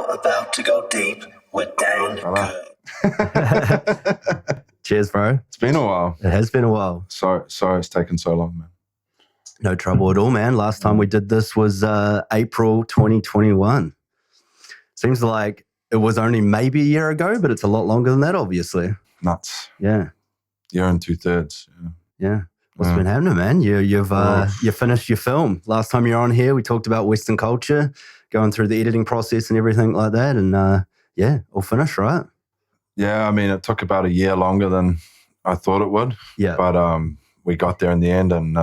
You're about to go deep with Dan Good. Cheers, bro. It's been a while. It has been a while. Sorry it's taken so long, man. No trouble at all, man. Last time we did this was April 2021. Seems like it was only maybe a year ago, but it's a lot longer than that, obviously. Nuts. Yeah. Year and 2/3. Yeah. What's been happening, man? You've finished your film. Last time you were on here, we talked about Western culture, going through the editing process and everything like that. And all finished, right? Yeah, I mean, it took about a year longer than I thought it would. Yeah. But we got there in the end, and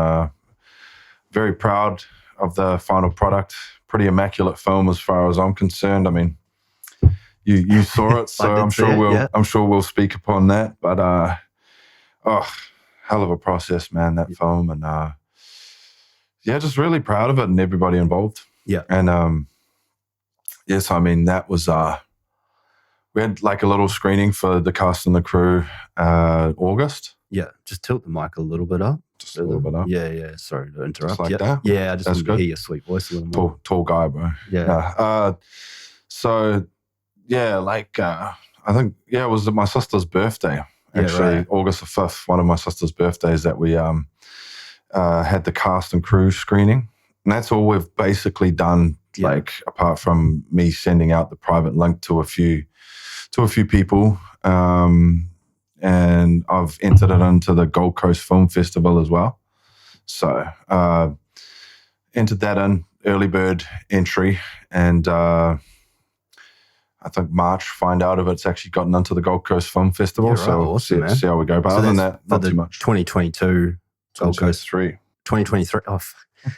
very proud of the final product. Pretty immaculate film as far as I'm concerned. I mean, you saw it, so I'm sure we'll speak upon that. But hell of a process, man, that film. And just really proud of it and everybody involved. Yeah. And yes, I mean, that was we had like a little screening for the cast and the crew August. Yeah, just tilt the mic a little bit up. Just a little bit up. Yeah. Sorry to interrupt. Just like that? Yeah, I just want to hear your sweet voice a little more. Tall guy, bro. Yeah. I think, it was my sister's birthday. Actually, right. August the 5th, one of my sister's birthdays, that we had the cast and crew screening. And that's all we've basically done, like, apart from me sending out the private link to a few people. And I've entered it into the Gold Coast Film Festival as well. So entered that in, early bird entry, and I think March, find out if it's actually gotten into the Gold Coast Film Festival. Yeah, right. So awesome, see how we go. But other than that, not too much. 2022 Gold Coast 2023. Oh,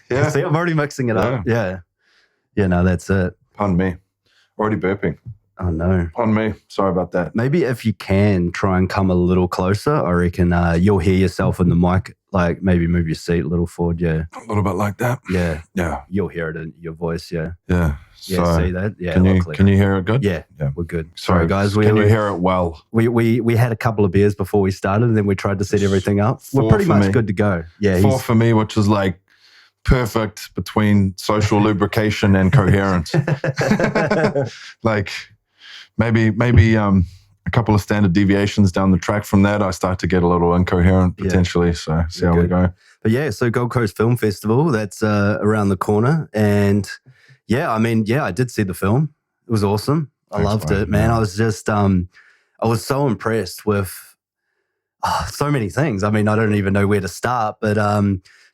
yeah. See, I'm already mixing it up. Yeah. Yeah, no, that's it. Pardon me. Already burping. Oh, no. On me. Sorry about that. Maybe if you can try and come a little closer, I reckon you'll hear yourself in the mic. Like, maybe move your seat a little forward. Yeah. A little bit like that. Yeah. Yeah. You'll hear it in your voice. Yeah. Yeah. Yeah. So See that? Yeah. Can you hear it good? Yeah. We're good. Sorry, guys. Can you hear it well? We had a couple of beers before we started, and then we tried to set everything up. We're pretty much good to go. Yeah. 4 for me, which is like perfect between social lubrication and coherence. Like, Maybe a couple of standard deviations down the track from that, I start to get a little incoherent potentially. So see how we go. But yeah, so Gold Coast Film Festival, that's around the corner. And I did see the film. It was awesome. I loved it, man. I was just, I was so impressed with so many things. I mean, I don't even know where to start, but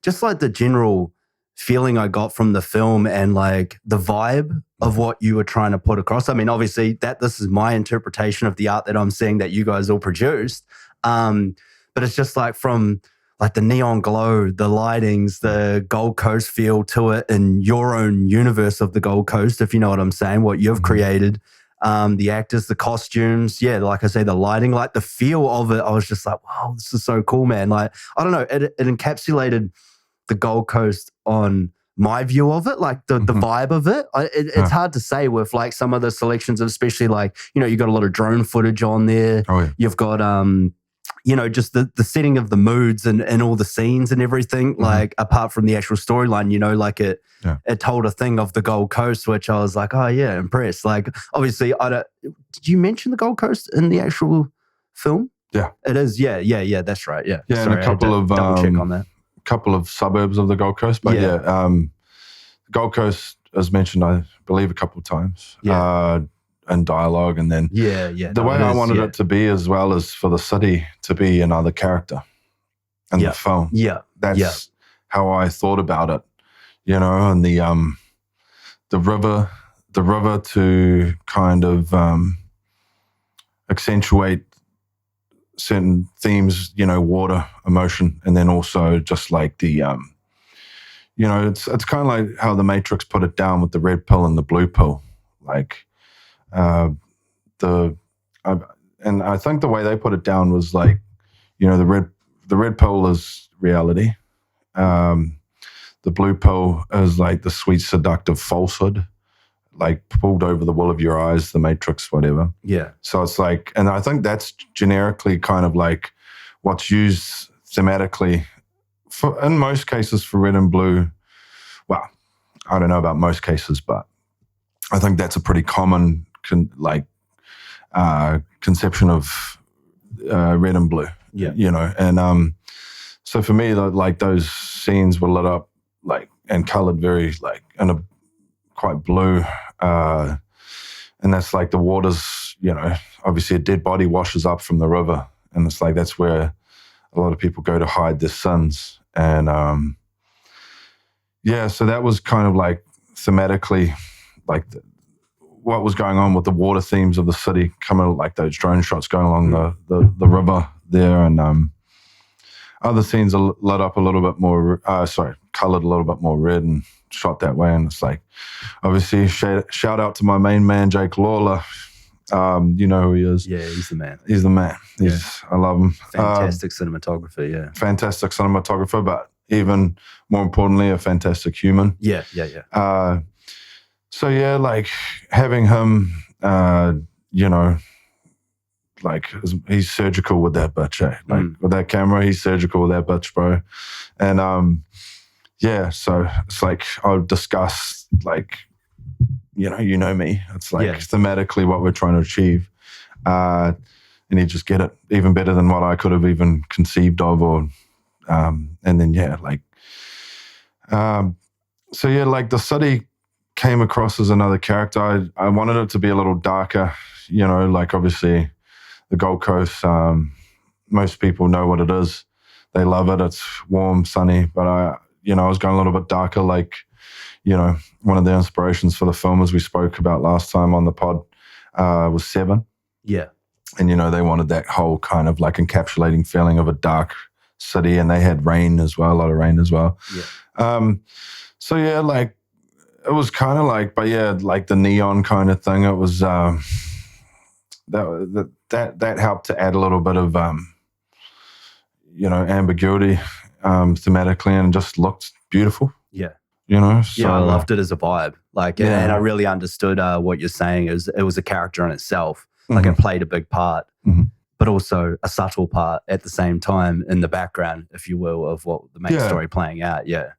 just like the general feeling I got from the film and like the vibe of what you were trying to put across. I mean, obviously this is my interpretation of the art that I'm seeing that you guys all produced. But it's just like from like the neon glow, the lightings, the Gold Coast feel to it and your own universe of the Gold Coast, if you know what I'm saying, what you've created, the actors, the costumes. Yeah. Like I say, the lighting, like the feel of it. I was just like, wow, this is so cool, man. Like, I don't know. It encapsulated the Gold Coast on my view of it, like the vibe of it. It's hard to say with like some of the selections, especially like, you got a lot of drone footage on there. Oh, yeah. You've got, just the setting of the moods and all the scenes and everything, like apart from the actual storyline, like it told a thing of the Gold Coast, which I was like, oh yeah, impressed. Like, obviously, did you mention the Gold Coast in the actual film? Yeah. It is. Yeah, that's right. Yeah. Yeah. Sorry, and a couple of double check on that. Couple of suburbs of the Gold Coast, but Gold Coast, as mentioned, I believe a couple of times in dialogue, and then the way I wanted it to be as well is for the city to be another character in the film. Yeah, that's how I thought about it, and the river to kind of accentuate certain themes, water, emotion, and then also just like the, it's kind of like how the Matrix put it down with the red pill and the blue pill. Like, and I think the way they put it down was like, the red pill is reality. The blue pill is like the sweet seductive falsehood, like pulled over the wool of your eyes, the Matrix, whatever. Yeah. So it's like, and I think that's generically kind of like what's used thematically in most cases for red and blue. Well, I don't know about most cases, but I think that's a pretty common conception of red and blue. You know, and so for me, like those scenes were lit up and colored very in a quite blue, and that's like the water's, you know, obviously a dead body washes up from the river, and it's like that's where a lot of people go to hide their sins, and so that was kind of like thematically what was going on with the water themes of the city, coming like those drone shots going along the river there, and other scenes are lit up a little bit more, colored a little bit more red and shot that way. And it's like, obviously, shout out to my main man, Jake Lawler. You know who he is. Yeah, he's the man. He's the man. I love him. Fantastic cinematographer, yeah. Fantastic cinematographer, but even more importantly, a fantastic human. Yeah. So yeah, like having him, you know, like he's surgical with that bitch, eh? Like with that camera, he's surgical with that bitch, bro. And so it's like I'll discuss like, you know me. It's like thematically what we're trying to achieve. And you just get it even better than what I could have even conceived of, or and then like the city came across as another character. I wanted it to be a little darker, you know, like obviously the Gold Coast, most people know what it is. They love it. It's warm, sunny, but I was going a little bit darker, like, you know, one of the inspirations for the film, as we spoke about last time on the pod, was Seven. Yeah. And, you know, they wanted that whole kind of like encapsulating feeling of a dark city, and they had rain as well, a lot of rain as well. Yeah. So yeah, like it was kind of like, but yeah, like the neon kind of thing. It was that helped to add a little bit of you know, ambiguity thematically, and just looked beautiful. Yeah. You know, so, I loved it as a vibe. Like, and I really understood what you're saying. It was a character in itself. Like it played a big part, but also a subtle part at the same time in the background, if you will, of what the main story playing out. Yeah.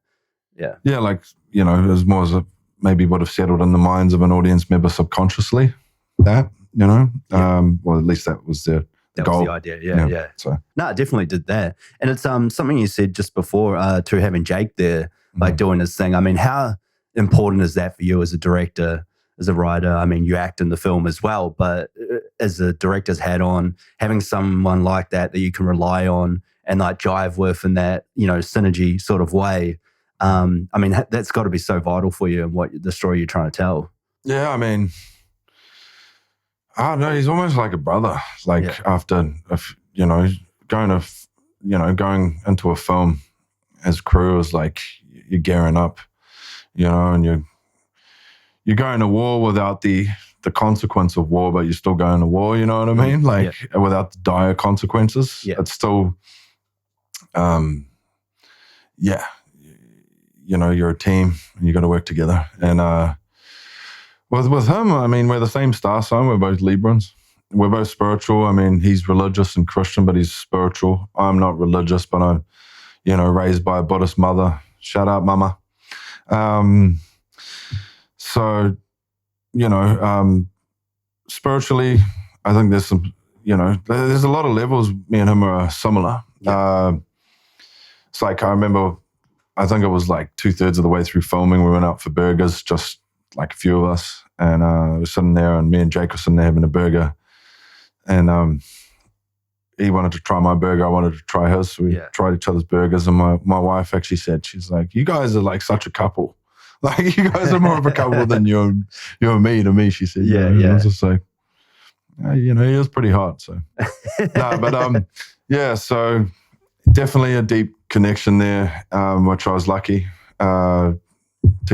Like, you know, it was more as maybe would have settled in the minds of an audience member subconsciously. That, you know, well, at least that was the That goal. was the idea, yeah. So. No, it definitely did that. And it's something you said just before, to having Jake there, like doing his thing. I mean, how important is that for you as a director, as a writer? I mean, you act in the film as well, but as a director's hat on, having someone like that you can rely on and like jive with in that, you know, synergy sort of way. I mean, that's got to be so vital for you and what the story you're trying to tell. Yeah, I mean, I don't know, he's almost like a brother. Like after, you know, going into a film as crew is like you're gearing up, you know, and you're going to war without the consequence of war, but you're still going to war, you know what I mean? Like without the dire consequences. Yeah. It's still, you know, you're a team and you got to work together. And with him, I mean, we're the same star sign. We're both Librans. We're both spiritual. I mean, he's religious and Christian, but he's spiritual. I'm not religious, but I'm, you know, raised by a Buddhist mother. Shout out, mama. So, you know, spiritually, I think there's some, you know, there's a lot of levels. Me and him are similar. It's like, I remember, I think it was like 2/3 of the way through filming, we went out for burgers, just like a few of us. And we were sitting there, and me and Jake were sitting there having a burger. And he wanted to try my burger, I wanted to try his. So we tried each other's burgers. And my wife actually said, she's like, you guys are like such a couple. Like, you guys are more of a couple than you and me, to me, she said. Yeah. I was just like, you know, he was pretty hot. So, no, but so definitely a deep connection there, which I was lucky to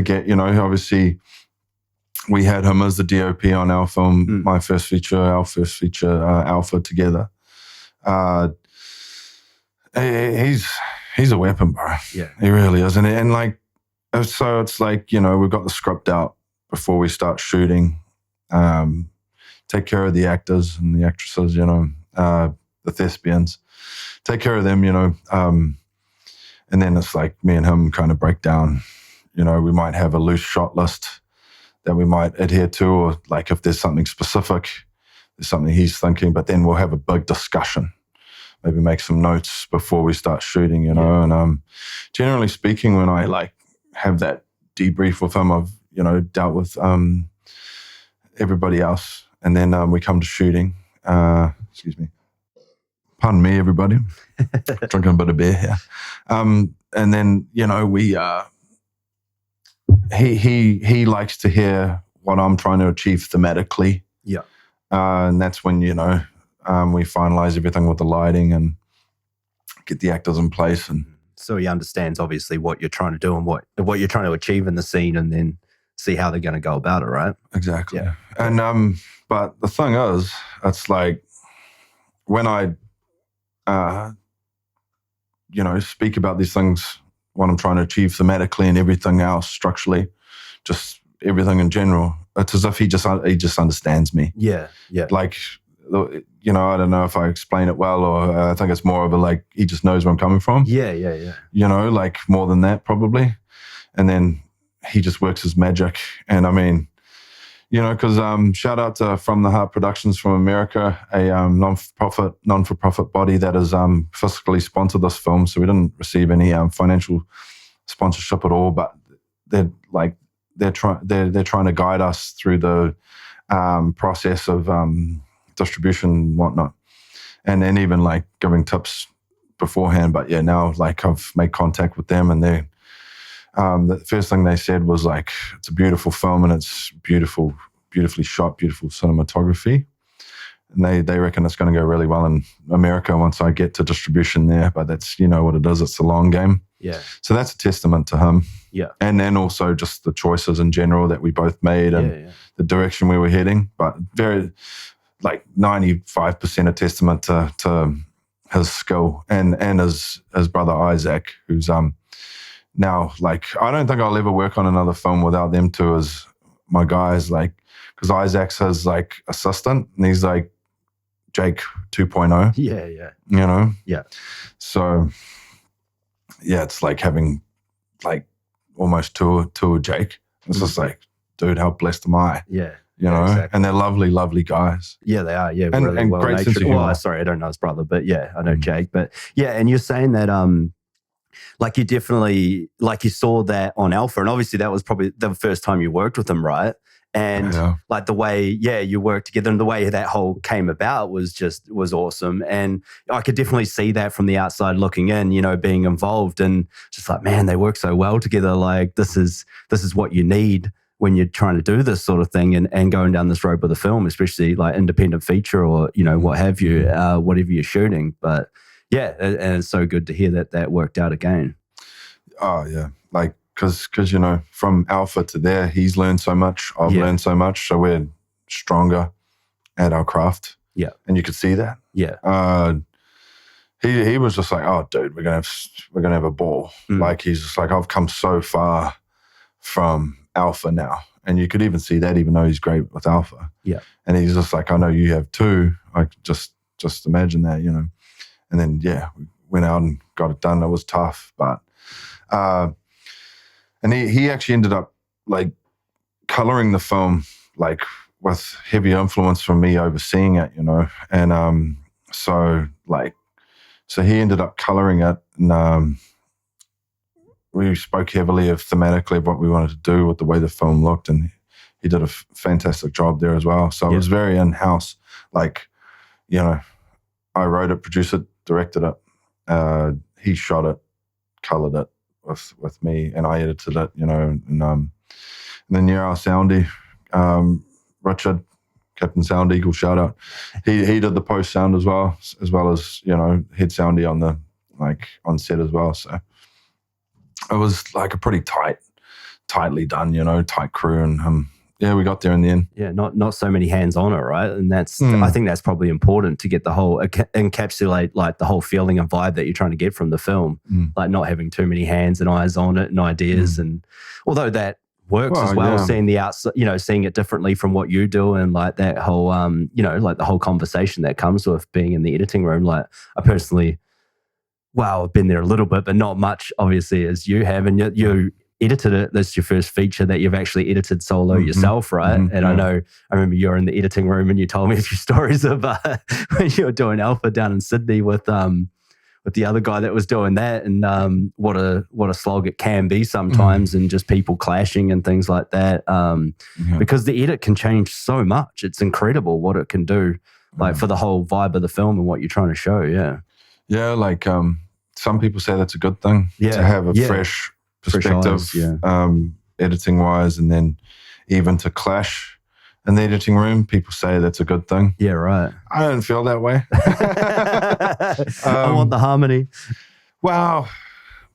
get. You know, obviously, we had him as the DOP on our film, our first feature, Alpha, together. He's a weapon, bro. Yeah, he really is. And like, so it's like, you know, we've got the script out before we start shooting. Take care of the actors and the actresses, you know, the thespians. Take care of them, you know. And then it's like me and him kind of break down. You know, we might have a loose shot list that we might adhere to, or like if there's something specific, there's something he's thinking, but then we'll have a big discussion, maybe make some notes before we start shooting, you know. And generally speaking, when I like have that debrief with him, I've, you know, dealt with everybody else, and then we come to shooting. Excuse me. Pardon me, everybody. Drinking a bit of beer here. And then, you know, we he likes to hear what I'm trying to achieve thematically. Yeah. And that's when, you know, we finalize everything with the lighting and get the actors in place. And so he understands obviously what you're trying to do and what you're trying to achieve in the scene, and then see how they're going to go about it, right? Exactly. Yeah. And but the thing is, it's like when I you know, speak about these things, what I'm trying to achieve thematically and everything else structurally, just everything in general, it's as if he just understands me. Yeah. Like, you know, I don't know if I explain it well, or I think it's more of a like, he just knows where I'm coming from. Yeah. You know, like more than that probably. And then he just works his magic. And I mean, you know, because shout out to From the Heart Productions from America, a non-for-profit body that has fiscally sponsored this film. So we didn't receive any financial sponsorship at all, but they're trying to guide us through the process of distribution and whatnot, and then even like giving tips beforehand. But yeah, now like I've made contact with them, and they the first thing they said was like, it's a beautiful film and it's beautifully shot, beautiful cinematography. And they reckon it's going to go really well in America once I get to distribution there. But that's, you know what it is, it's a long game. Yeah. So that's a testament to him. Yeah. And then also just the choices in general that we both made, and the direction we were heading. But very, like 95% a testament to his skill and his brother Isaac, who's now, like, I don't think I'll ever work on another film without them two as my guys, like, because Isaac's his, like, assistant, and he's, like, Jake 2.0. Yeah. You know? Yeah. So, yeah, it's like having, like, almost two Jake. It's just like, dude, how blessed am I? Yeah. You know? Exactly. And they're lovely, lovely guys. Yeah, they are. Yeah. And, really and well great sense of natured. humor. Well, sorry, I don't know his brother, but yeah, I know Jake. But yeah, and you're saying that, like you definitely, like you saw that on Alpha, and obviously that was probably the first time you worked with him, right? And like the way, you worked together, and the way that whole came about was awesome. And I could definitely see that from the outside looking in, you know, being involved, and just like, man, they work so well together. Like this is what you need when you're trying to do this sort of thing and going down this road with a film, especially like independent feature or, you know, what have you, whatever you're shooting. But yeah, and it's so good to hear that worked out again. Oh, yeah. Like, because, you know, from Alpha to there, he's learned so much. I've learned so much. So we're stronger at our craft. Yeah. And you could see that. Yeah. He was just like, oh, dude, we're gonna have a ball. Like, he's just like, I've come so far from Alpha now. And you could even see that, even though he's great with Alpha. Yeah. And he's just like, I know you have too. I just imagine that, you know. And then, yeah, we went out and got it done. It was tough, but and he actually ended up like coloring the film like with heavy influence from me overseeing it, you know. And so he ended up coloring it, and we spoke heavily thematically of what we wanted to do with the way the film looked, and he did a fantastic job there as well. So it was very in-house. Like, you know, I wrote it, produced it, directed it. He shot it, colored it with me, and I edited it, you know. And then our soundy, Richard, Captain Sound Eagle, shout out. He did the post sound as well as, you know, head soundy on set as well. So it was like a pretty tightly done, you know, tight crew, and yeah, we got there in the end. Yeah, not so many hands on it, right? And that's I think that's probably important to get the whole encapsulate like the whole feeling and vibe that you're trying to get from the film, like not having too many hands and eyes on it and ideas. And although that works as well, seeing the outside, you know, seeing it differently from what you do, and like that whole you know, like the whole conversation that comes with being in the editing room. Like I personally, I've been there a little bit, but not much obviously as you have, and edited it. That's your first feature that you've actually edited solo yourself, right? And I remember you were in the editing room and you told me a few stories of when you were doing Alpha down in Sydney with the other guy that was doing that, and what a slog it can be sometimes, and just people clashing and things like that. Because the edit can change so much. It's incredible what it can do, like for the whole vibe of the film and what you're trying to show. Yeah, like some people say that's a good thing to have a fresh perspective, editing wise, and then even to clash in the editing room, people say that's a good thing. Yeah, right. I don't feel that way. I want the harmony. Well,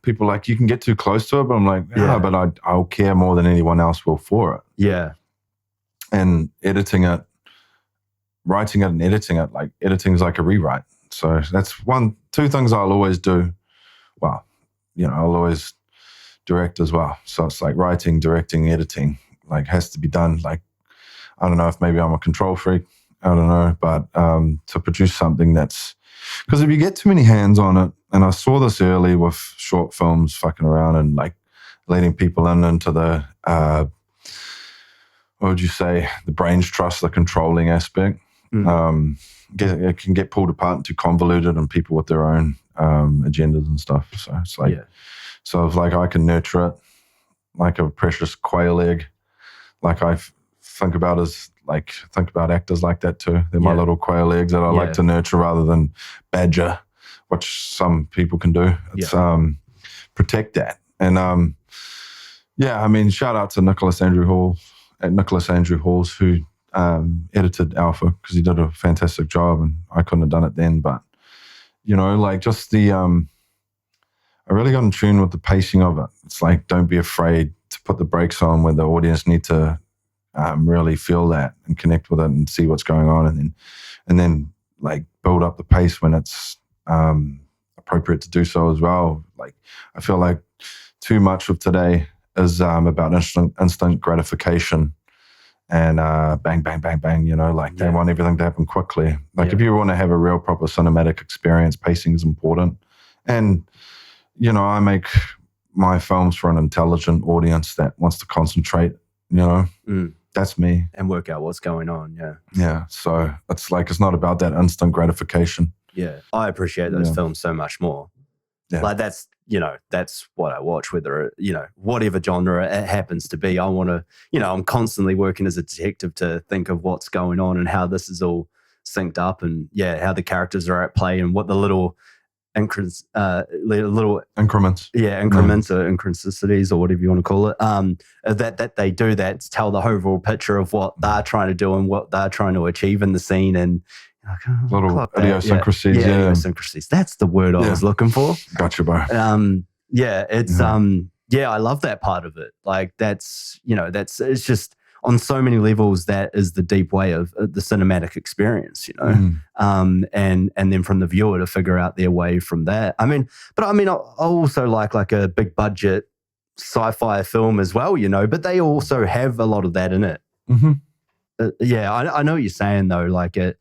people like, you can get too close to it, but I'm like, but I'll care more than anyone else will for it. Yeah. And editing it, writing it and editing it, like editing is like a rewrite. So that's two things I'll always do. Well, I'll always direct as well. So it's like writing, directing, editing, like has to be done. Like, I don't know if maybe I'm a control freak. I don't know. But to produce something that's... Because if you get too many hands on it, and I saw this early with short films fucking around and like letting people into the... what would you say? The brains trust, the controlling aspect. It can get pulled apart and too convoluted, and people with their own agendas and stuff. So it's like... So it's like I can nurture it like a precious quail egg. Like I think about actors like that too. They're my little quail eggs that I like to nurture rather than badger, which some people can do. It's protect that. And I mean, shout out to Nicholas Andrew Halls, who edited Alpha, because he did a fantastic job, and I couldn't have done it then. But like just the I really got in tune with the pacing of it. It's like, don't be afraid to put the brakes on when the audience need to really feel that and connect with it and see what's going on, and then like build up the pace when it's appropriate to do so as well. Like, I feel like too much of today is about instant gratification and bang, bang, bang, bang. They want everything to happen quickly. Like if you want to have a real proper cinematic experience, pacing is important. And I make my films for an intelligent audience that wants to concentrate, That's me. And work out what's going on, Yeah, so it's like, it's not about that instant gratification. Yeah, I appreciate those films so much more. Yeah. Like that's what I watch, whether, whatever genre it happens to be. I want to, I'm constantly working as a detective to think of what's going on and how this is all synced up, and how the characters are at play, and what the little increments, increments or incrementicities, or whatever you want to call it, that they do that to tell the overall picture of what they're trying to do and what they're trying to achieve in the scene. And little idiosyncrasies. Idiosyncrasies. That's the word I was looking for. Gotcha, bro. It's I love that part of it. Like it's just on so many levels, that is the deep way of the cinematic experience, and then from the viewer to figure out their way from that. I also like a big budget sci-fi film as well, but they also have a lot of that in it. I know what you're saying though, like it.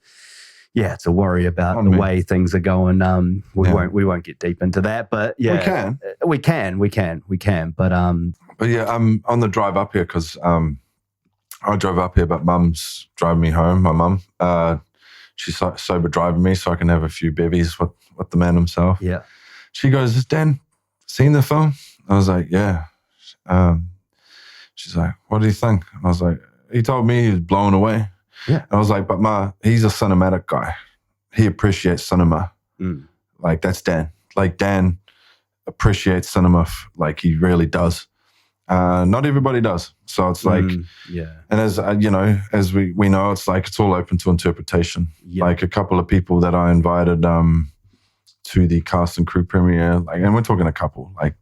Yeah, it's a worry about the way things are going. We won't get deep into that, but we can. But on the drive up here, because I drove up here, but Mum's driving me home. My mum, she's sober driving me, so I can have a few bevies with the man himself. Yeah. She goes, "Has Dan seen the film?" I was like, "Yeah." She's like, "What do you think?" I was like, "He told me he was blown away." Yeah. And I was like, "But he's a cinematic guy. He appreciates cinema. Like that's Dan. Like Dan appreciates cinema like he really does. Not everybody does. So it's like, and as we know, it's like, it's all open to interpretation. Yeah. Like a couple of people that I invited to the cast and crew premiere, like, and we're talking a couple, like,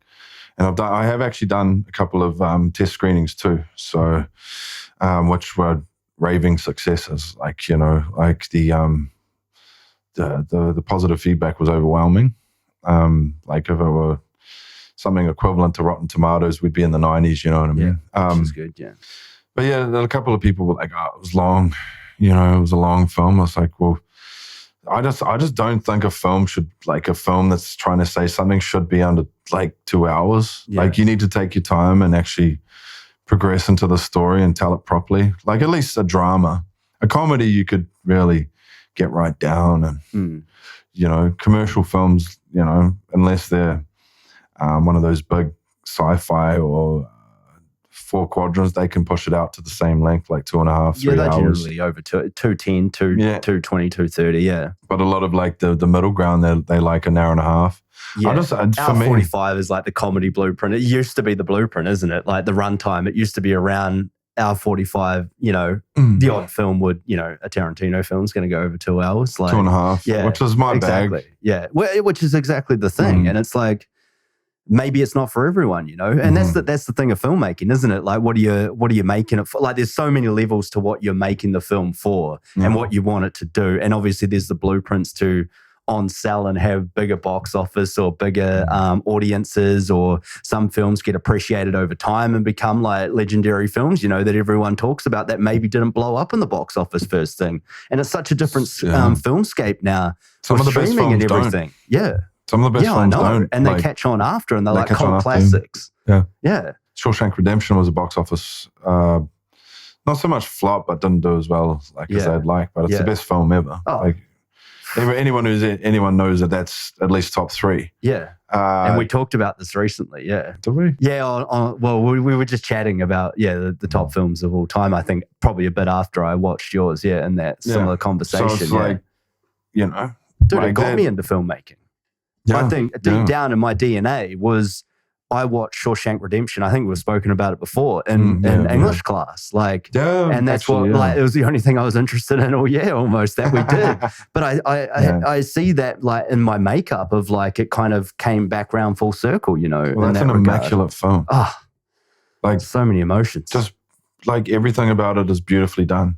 and I have actually done a couple of test screenings too. So, which were raving successes. Like, like the positive feedback was overwhelming. Like if it were something equivalent to Rotten Tomatoes, we'd be in the 90s, you know what I mean? Which is good, yeah. But yeah, a couple of people were like, "Oh, it was long, it was a long film." I was like, well, I just don't think a film that's trying to say something should be under like 2 hours. Yeah. Like you need to take your time and actually progress into the story and tell it properly. Like at least a drama. A comedy you could really get right down, and you know, commercial films, you know, unless they're one of those big sci-fi or 4 quadrants, they can push it out to the same length, like 2.5, 3 hours. Yeah, they're generally over 210, 220, 230, yeah. But a lot of like the middle ground, they like an hour and a half. Yeah, hour 45 is like the comedy blueprint. It used to be the blueprint, isn't it? Like the runtime, it used to be around hour 45, you know, the odd film would, you know, a Tarantino film is going to go over 2 hours. Like 2.5, yeah, which is my bag. Yeah, which is exactly the thing. And it's like, maybe it's not for everyone, you know? And that's the thing of filmmaking, isn't it? Like, what are you making it for? Like, there's so many levels to what you're making the film for and what you want it to do. And obviously there's the blueprints to on-sell and have bigger box office or bigger audiences, or some films get appreciated over time and become like legendary films, you know, that everyone talks about that maybe didn't blow up in the box office first thing. And it's such a different filmscape now. Some of the best films and everything. Don't. Some of the best films don't. And they catch on after, and they're like cult classics. Yeah. Yeah. Shawshank Redemption was a box office, not so much flop, but didn't do as well as they'd like. But it's the best film ever. Oh. Like, anyone knows that that's at least top 3. Yeah. And we talked about this recently. Yeah. Did we? Yeah. We were just chatting about, the top films of all time. I think probably a bit after I watched yours. Yeah. And that similar conversation. So it's like, you know. Dude, it got me into filmmaking. Yeah. I think deep down in my DNA was, I watched Shawshank Redemption. I think we've spoken about it before in English class. Like, and that's it was the only thing I was interested in all year almost that we did. But I see that like in my makeup of like, it kind of came back round full circle, you know. Well, that's an immaculate film. Like so many emotions. Just like everything about it is beautifully done.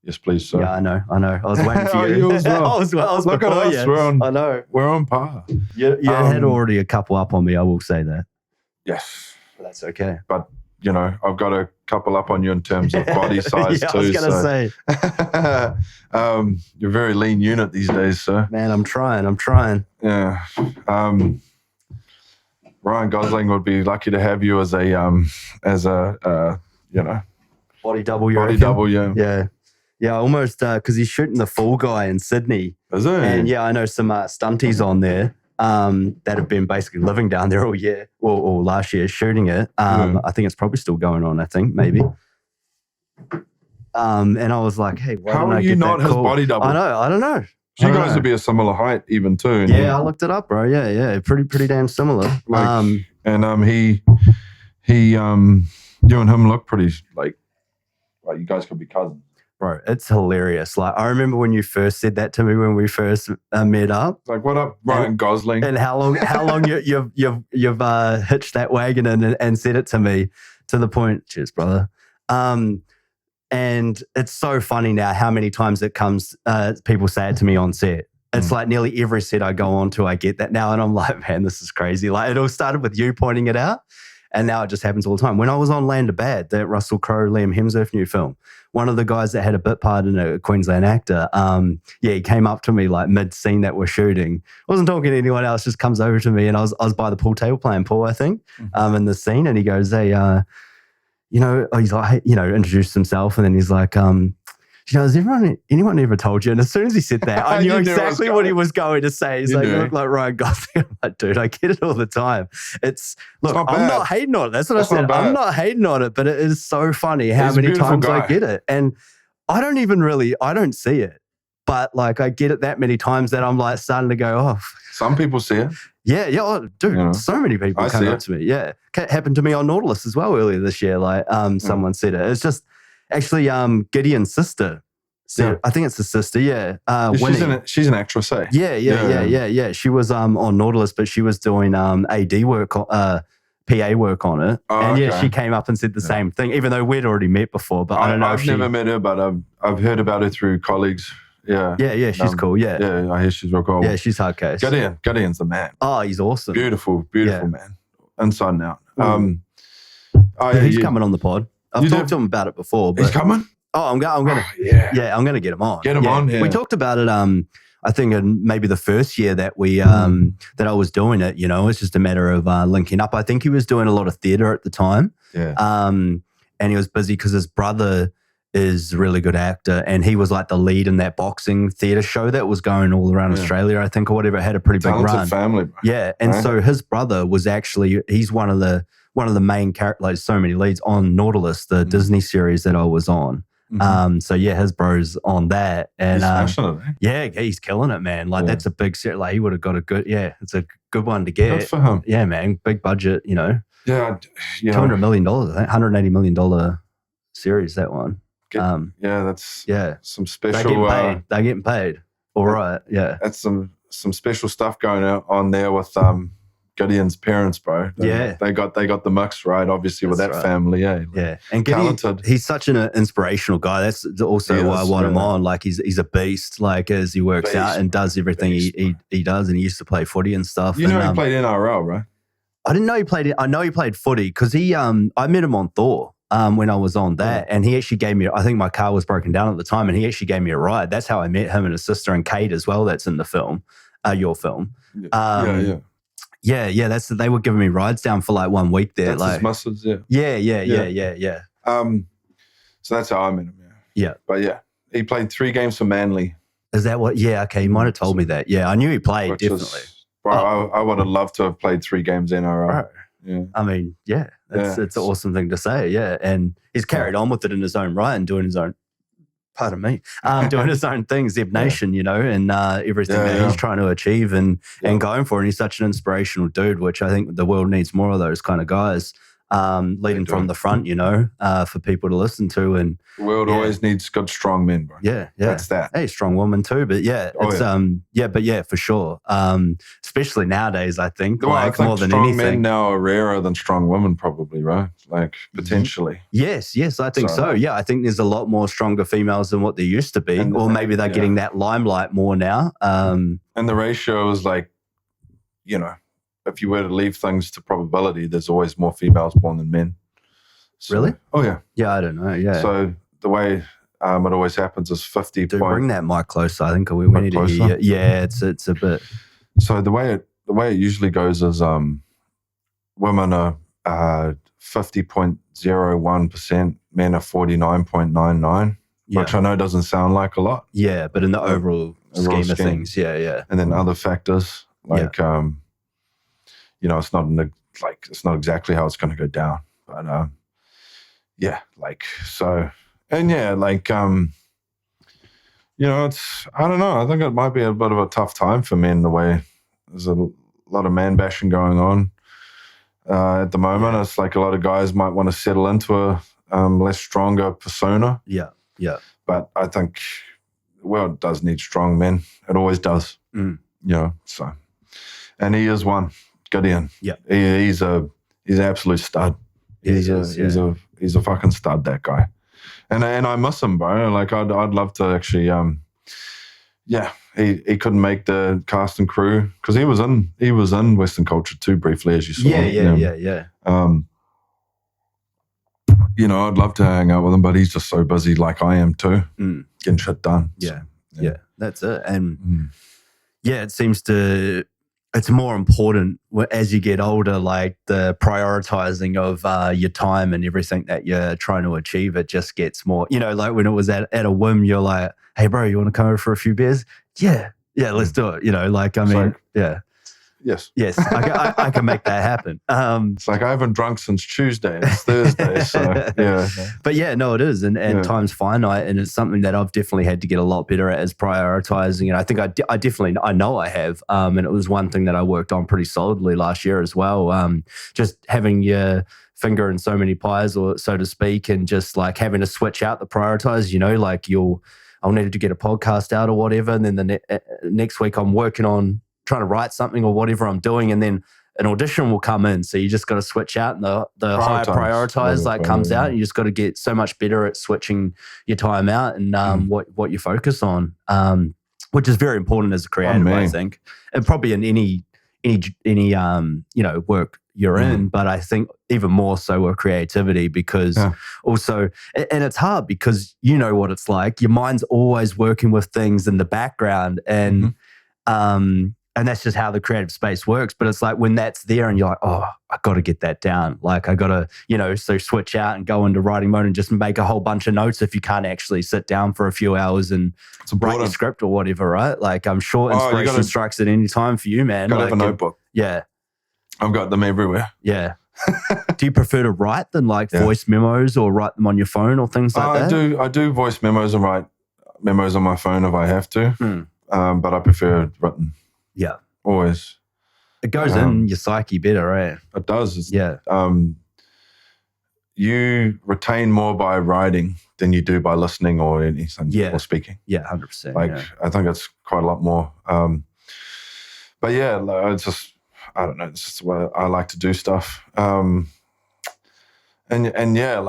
Yes, please, sir. Yeah, I know. I was waiting for you. You as well. I was Look at us. You. I know. We're on par. You had already a couple up on me, I will say that. Yes. That's okay. But, you know, I've got a couple up on you in terms of body size too. I was going to say. You're a very lean unit these days, sir. Man, I'm trying. Yeah. Ryan Gosling would be lucky to have you as a you know. Body double, yeah. Yeah. Yeah, almost, because he's shooting The Fall Guy in Sydney. Is it? And yeah, I know some stunties on there that have been basically living down there all year, or last year shooting it. I think it's probably still going on, maybe. And I was like, hey, why how don't are I you get not that his call? body double? I don't know. You guys would be a similar height even too. Yeah, I looked it up, bro. Yeah. Pretty damn similar. Like, he you and him look pretty like you guys could be cousins. Bro, it's hilarious. Like, I remember when you first said that to me when we first met up. Like, what up, Ryan Gosling? And how long you've hitched that wagon and said it to me, to the point. Cheers, brother. And it's so funny now how many times it comes. People say it to me on set. It's like nearly every set I go on to, I get that now, and I'm like, man, this is crazy. Like, it all started with you pointing it out. And now it just happens all the time. When I was on Land of Bad, that Russell Crowe, Liam Hemsworth new film, one of the guys that had a bit part in a Queensland actor, he came up to me like mid-scene that we're shooting. I wasn't talking to anyone else, just comes over to me, and I was by the pool table playing pool, I think, in the scene. And he goes, hey, he's like, introduced himself, and then he's like, has anyone ever told you? And as soon as he said that, I knew exactly what he was going to say. He's like, you look like Ryan Gosling. I'm like, dude, I get it all the time. I'm not hating on it. That's what I said. I'm not hating on it, but it is so funny how many times I get it. And I don't see it. But like, I get it that many times that I'm like starting to go, oh. Some people see it. Yeah. Oh, dude, so many people come up to me. Yeah. It happened to me on Nautilus as well earlier this year. Like, someone said it. It's just, actually, Gideon's sister. So I think it's his sister. Yeah, she's an actress. Eh? Yeah. She was on Nautilus, but she was doing AD work, PA work on it. Oh, and she came up and said the same thing, even though we'd already met before. But I don't know. I've never met her, but I've heard about her through colleagues. Yeah. She's cool. Yeah. Yeah, I hear she's real cool. Yeah, she's hard case. Gideon's the man. Oh, he's awesome. Beautiful man. Inside and out. He's coming on the pod. I've talked to him about it before. But, he's coming? I'm gonna. I'm gonna get him on. Get him on here. We talked about it. I I think in maybe the first year that we that I was doing it, you know, it's just a matter of linking up. I think he was doing a lot of theatre at the time. Yeah. And he was busy because his brother is a really good actor, and he was like the lead in that boxing theatre show that was going all around Australia, I think, or whatever. It had a pretty big run. Talented family, bro. Yeah, and so his brother was actually, he's one of the main characters, like so many leads on Nautilus, the Disney series that I was on. So yeah, his bro's on that, and he's smashing it, eh? yeah, he's killing it, man. Like that's a big series. Like he would have got a good, it's a good one to get. Good for him. Yeah, man, big budget, you know. Yeah, $200 million, I think, $180 million series, that one. That's some special. They're getting paid. All right, yeah. That's some special stuff going on there with Gideon's parents, bro. They got the mix right, obviously, with that family. Yeah, and talented. He's such an inspirational guy. That's also why I want him on. Like he's a beast. Like as he works out and does everything he does, and he used to play footy and stuff. You know, he played NRL, right? I didn't know he played it. I know he played footy because I met him on Thor when I was on that, and he actually gave me, I think my car was broken down at the time, and he actually gave me a ride. That's how I met him and his sister and Kate as well. That's in the film, your film. Yeah. They were giving me rides down for like 1 week there. That's like his muscles, yeah. So that's how I met him. Yeah. But yeah, he played 3 games for Manly. Is that what? Yeah. Okay. You might have told me that. Yeah, I knew he played definitely. I would have loved to have played 3 games in NRL. Bro. Yeah. I mean, it's an awesome thing to say. Yeah. And he's carried on with it in his own right and doing his own, pardon me, doing his own things, Zeb Nation, you know, and everything that he's trying to achieve and going for. And he's such an inspirational dude, which I think the world needs more of those kind of guys. Leading from the front, you know, for people to listen to. And the world always needs good, strong men, bro. Yeah. That's that. Hey, strong woman too, but for sure. Especially nowadays, I think, I think more than strong anything. Men now are rarer than strong women, probably, right? Like potentially. Yes, I think so. Yeah, I think there's a lot more stronger females than what there used to be, or maybe they're getting that limelight more now. And the ratio is like, you know, if you were to leave things to probability, there's always more females born than men. So, really? Oh, yeah. Yeah, I don't know. Yeah. So the way it always happens is 50 Dude, bring that mic closer. I think we need to hear you. Yeah, it's a bit. So the way it usually goes is women are 50.01%, men are 49.99%, which I know doesn't sound like a lot. Yeah, but in the overall scheme of things, yeah. And then other factors like you know, it's not exactly how it's going to go down, but you know, it's, I don't know. I think it might be a bit of a tough time for men, the way there's a lot of man bashing going on at the moment. Yeah. It's like a lot of guys might want to settle into a less stronger persona. Yeah. But I think the world does need strong men. It always does. You know, so, and he is one. Gideon. Yeah. He's an absolute stud. He's a fucking stud, that guy. And I miss him, bro. Like I'd love to actually he couldn't make the cast and crew because he was in Western Culture too briefly, as you saw. Yeah. You know, I'd love to hang out with him, but he's just so busy, like I am too, getting shit done. Yeah, that's it. And it seems it's more important as you get older, like the prioritizing of your time and everything that you're trying to achieve. It just gets more, you know, like when it was at a whim, you're like, hey, bro, you want to come over for a few beers? Yeah, let's do it. You know, like, I mean, Yes, I can make that happen. It's like I haven't drunk since Tuesday. It's Thursday, so yeah. But yeah, no, it is, and time's finite, and it's something that I've definitely had to get a lot better at, is prioritizing. And I think I definitely know I have, and it was one thing that I worked on pretty solidly last year as well. Just having your finger in so many pies, or so to speak, and just like having to switch out the prioritize. You know, like I'll need to get a podcast out or whatever, and then the next week I'm working on trying to write something or whatever I'm doing, and then an audition will come in. So you just got to switch out, and the higher prioritize comes out, and you just got to get so much better at switching your time out and what you focus on, which is very important as a creative, I think, and probably in any any work you're in, but I think even more so with creativity, because also, and it's hard because you know what it's like. Your mind's always working with things in the background, and that's just how the creative space works. But it's like when that's there and you're like, oh, I got to get that down. Like I got to, so switch out and go into writing mode and just make a whole bunch of notes if you can't actually sit down for a few hours and write your script or whatever, right? Like I'm sure inspiration strikes at any time for you, man. Gotta have a notebook. Yeah. I've got them everywhere. Yeah. Do you prefer to write than like voice memos or write them on your phone or things like that? I do voice memos and write memos on my phone if I have to, but I prefer written. Yeah. Always. It goes in your psyche better, right? It does. You retain more by writing than you do by listening or anything or speaking. Yeah, 100%. I think it's quite a lot more. But yeah, it's just, I don't know, it's just the way I like to do stuff. And yeah,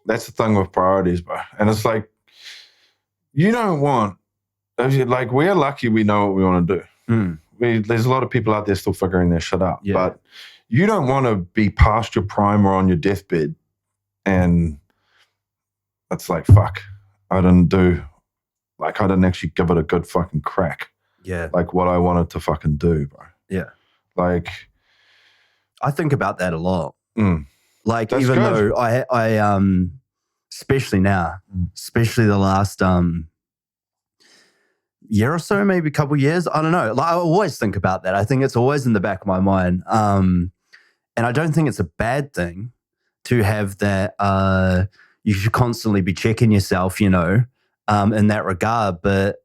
that's the thing with priorities, bro. And it's like, you don't want, we're lucky we know what we want to do. There's a lot of people out there still figuring their shit out, but you don't want to be past your prime or on your deathbed and it's like, fuck, I didn't actually give it a good fucking crack. Yeah. Like what I wanted to fucking do, bro. Yeah. Like, I think about that a lot. Like, that's even good. though I especially now, especially the last year or so, maybe a couple of years, I don't know. Like, I always think about that. I think it's always in the back of my mind. And I don't think it's a bad thing to have that. You should constantly be checking yourself, in that regard. But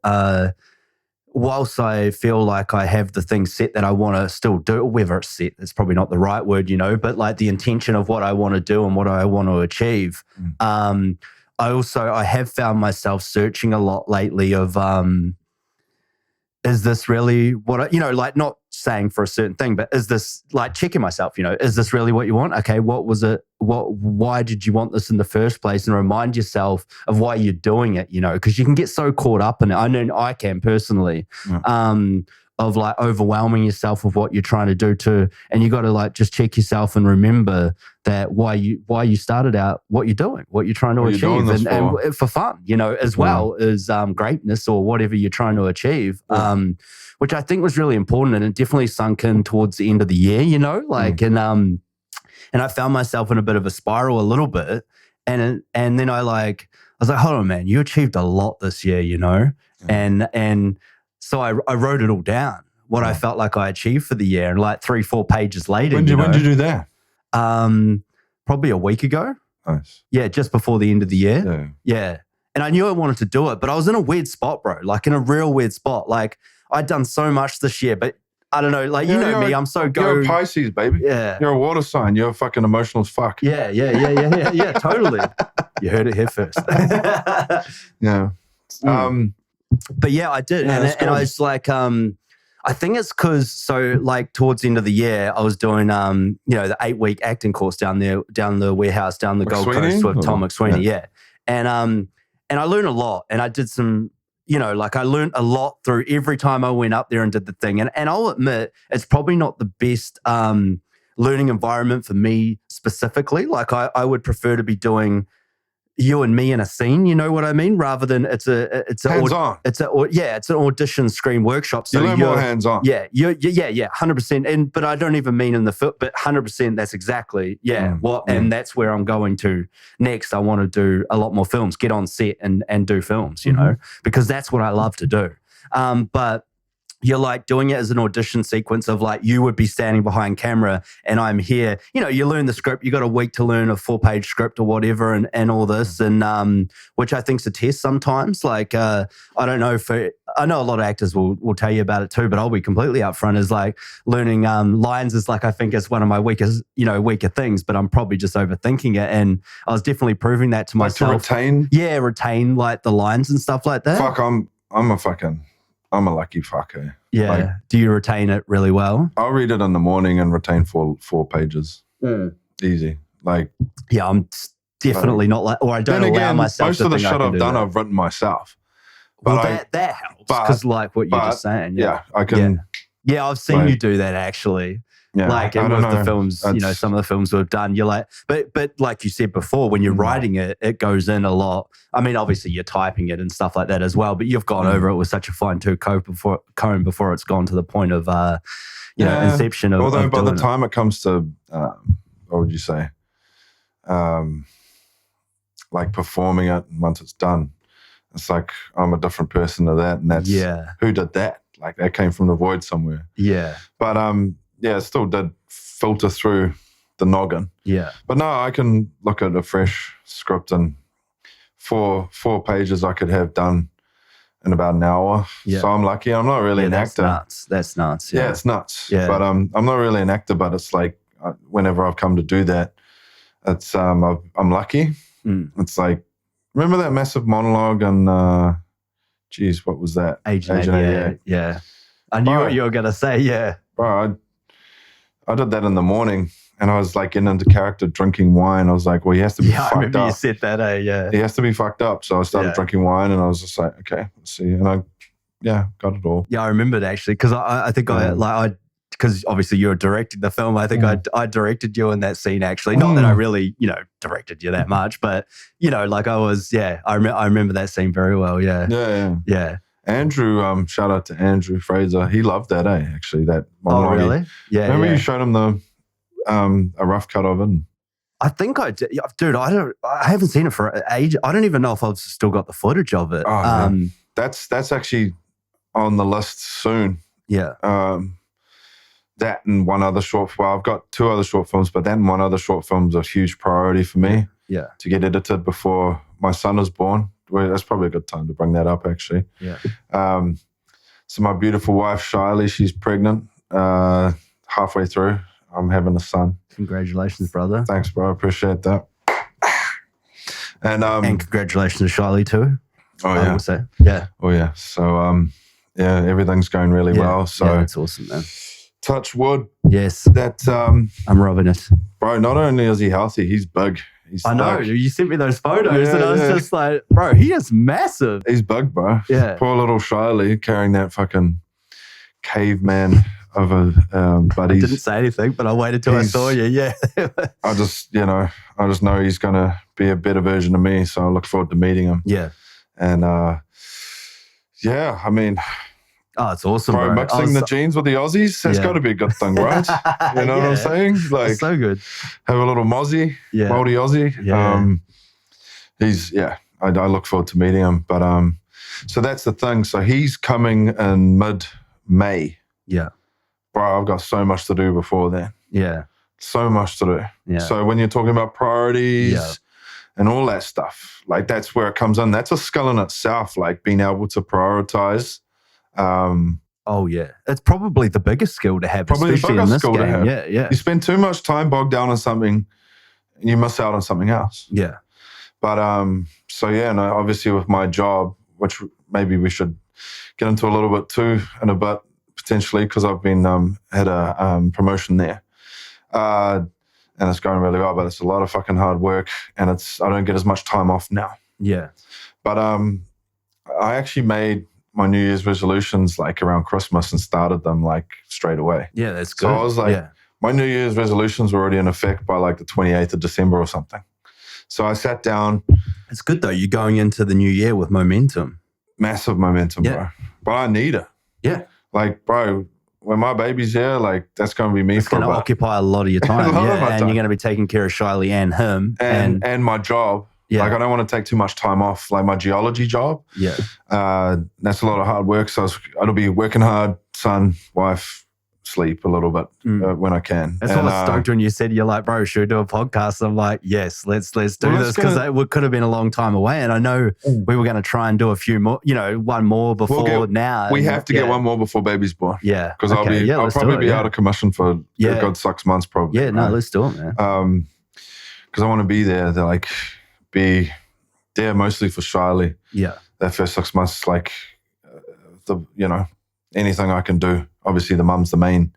whilst I feel like I have the things set that I want to still do, whether it's set, it's probably not the right word, but like the intention of what I want to do and what I want to achieve. I have found myself searching a lot lately of, is this really what like not saying for a certain thing, but is this like checking myself, is this really what you want? Okay, what was it? Why did you want this in the first place? And remind yourself of why you're doing it, because you can get so caught up in it. I know I can personally, of like overwhelming yourself with what you're trying to do and you got to like just check yourself and remember that why you started out, what you're doing, what you're trying to achieve, and for fun, as well as greatness or whatever you're trying to achieve, which I think was really important, and it definitely sunk in towards the end of the year, and I found myself in a bit of a spiral a little bit, and then I was like, hold on, man, you achieved a lot this year, and so I wrote it all down, what I felt like I achieved for the year, and like 3-4 pages later. When did you do that? Probably a week ago. Nice. Yeah, just before the end of the year. Yeah. And I knew I wanted to do it, but I was in a weird spot, bro. Like in a real weird spot. Like I'd done so much this year, but I don't know. Like, you know me, I'm so You're a Pisces, baby. Yeah. You're a water sign. You're fucking emotional as fuck. Yeah, totally. You heard it here first. Yeah. But yeah, I did. Yeah, and I was like, I think it's because, like towards the end of the year, I was doing, the 8-week acting course down the warehouse, down the Gold Coast with Tom McSweeney. Yeah. And I learned a lot, and I did some, I learned a lot through every time I went up there and did the thing. And I'll admit, it's probably not the best learning environment for me specifically. Like I would prefer to be doing you and me in a scene, you know what I mean? Rather than it's hands-on. It's an audition screen workshop. So you learn more hands-on. Yeah, 100%. But I don't even mean in the film, but 100%. That's exactly and that's where I'm going to next. I want to do a lot more films, get on set and do films, because that's what I love to do. But you're like doing it as an audition sequence of like you would be standing behind camera and I'm here. You learn the script. You got a week to learn a 4-page script or whatever and all this. And which I think's a test sometimes. Like I don't know I know a lot of actors will tell you about it too, but I'll be completely upfront is like learning lines is like I think is one of my weaker things, but I'm probably just overthinking it. And I was definitely proving that to myself. To retain? Yeah, retain like the lines and stuff like that. Fuck, I'm a lucky fucker. Yeah. Like, do you retain it really well? I'll read it in the morning and retain 4 pages. Easy. Like, yeah, I'm definitely not like, or I don't allow myself most to of the think shit I've done, that. I've written myself. But that helps because like what you're just saying. Yeah, I can. Yeah, I've seen you do that actually. Yeah, like in with the films, you know, some of the films we've done, you're like, but like you said before, when you're writing it, it goes in a lot. I mean, obviously you're typing it and stuff like that as well, but you've gone over it with such a fine-tooth comb before it's gone to the point of, you know, inception of. Although by the time it comes to, what would you say, like performing it once it's done, it's like I'm a different person to that, and that's who did that? Like that came from the void somewhere. Yeah, but yeah, it still did filter through the noggin. Yeah. But no, I can look at a fresh script and four pages I could have done in about an hour. Yeah. So I'm lucky. I'm not really an actor. That's nuts. Yeah, it's nuts. Yeah. But I'm not really an actor, but it's like whenever I've come to do that, it's I'm lucky. It's like, remember that massive monologue and geez, what was that? Agent 88. Yeah. I knew what you were going to say. Yeah. Bro, I did that in the morning, and I was like getting into character, drinking wine. I was like, well, he has to be fucked up. I remember you said that, yeah. He has to be fucked up. So I started drinking wine, and I was just like, okay, let's see. And I got it all. Yeah, I remembered actually, because I think because obviously you were directing the film. I think I directed you in that scene actually. Not that I really, you know, directed you that much, but, you know, like I was, I remember that scene very well, Yeah. Andrew, shout out to Andrew Fraser. He loved that, actually, that monologue. Oh, really? Yeah. Remember you showed him the a rough cut of it? I think I did. Dude, I haven't seen it for age. I don't even know if I've still got the footage of it. Oh, that's actually on the list soon. Yeah. That and one other short. Well, I've got 2 other short films, but that and one other short film is a huge priority for me. Yeah. To get edited before my son was born. Well, that's probably a good time to bring that up, actually. Yeah. So my beautiful wife, Shiley, she's pregnant. Halfway through, I'm having a son. Congratulations, brother. Thanks, bro. I appreciate that. And congratulations to Shiley too. Oh yeah. I would say. Yeah. Oh yeah. So everything's going really well. So that's awesome, man. Touch wood. Yes. That I'm rubbing it. Bro, not only is he healthy, he's big. I know. You sent me those photos and I was just like, bro, he is massive. He's big, bro. Yeah. Poor little Shiley carrying that fucking caveman of a buddy. I didn't say anything, but I waited till I saw you. Yeah. I just know he's going to be a better version of me. So I look forward to meeting him. Yeah. And I mean, oh, it's awesome, bro. Mixing the genes with the Aussies, that's got to be a good thing, right? You know what I'm saying? Like, that's so good. Have a little Mozzie, Moldy Aussie. Yeah. I look forward to meeting him. But so that's the thing. So he's coming in mid-May. Yeah. Bro, I've got so much to do before then. Yeah. So much to do. Yeah. So when you're talking about priorities and all that stuff, like that's where it comes in. That's a skill in itself, like being able to prioritize. Oh yeah, it's probably the biggest skill to have, probably especially the biggest in this skill game. to have. Yeah. You spend too much time bogged down on something, you miss out on something else. Yeah. But and obviously with my job, which maybe we should get into a little bit too in a bit potentially, because I've been had a promotion there, and it's going really well. But it's a lot of fucking hard work, and I don't get as much time off now. Yeah. But I actually made my New Year's resolutions like around Christmas and started them like straight away. Yeah, that's good. So I was like, my New Year's resolutions were already in effect by like the 28th of December or something. So I sat down. It's good though. You're going into the new year with momentum. Massive momentum, bro. But I need it. Yeah. Like, bro, when my baby's here, like that's going to be me it's for a while. It's going to occupy a lot of your time. And you're going to be taking care of Shiley and him. And my job. Yeah. Like I don't want to take too much time off, like my geology job. Yeah. That's a lot of hard work. So it'll be working hard, son, wife, sleep a little bit when I can. That's what I was stoked when you said, you're like, bro, should we do a podcast? I'm like, yes, let's do this, because it could have been a long time away. And I know we were going to try and do a few more, one more before now. We have to get one more before baby's born. Yeah. Because I'll probably be out of commission for a good 6 months probably. Yeah, no, let's do it, man. Because I want to be there to be there mostly for Shiley. Yeah. That first 6 months, anything I can do. Obviously, the mum's the main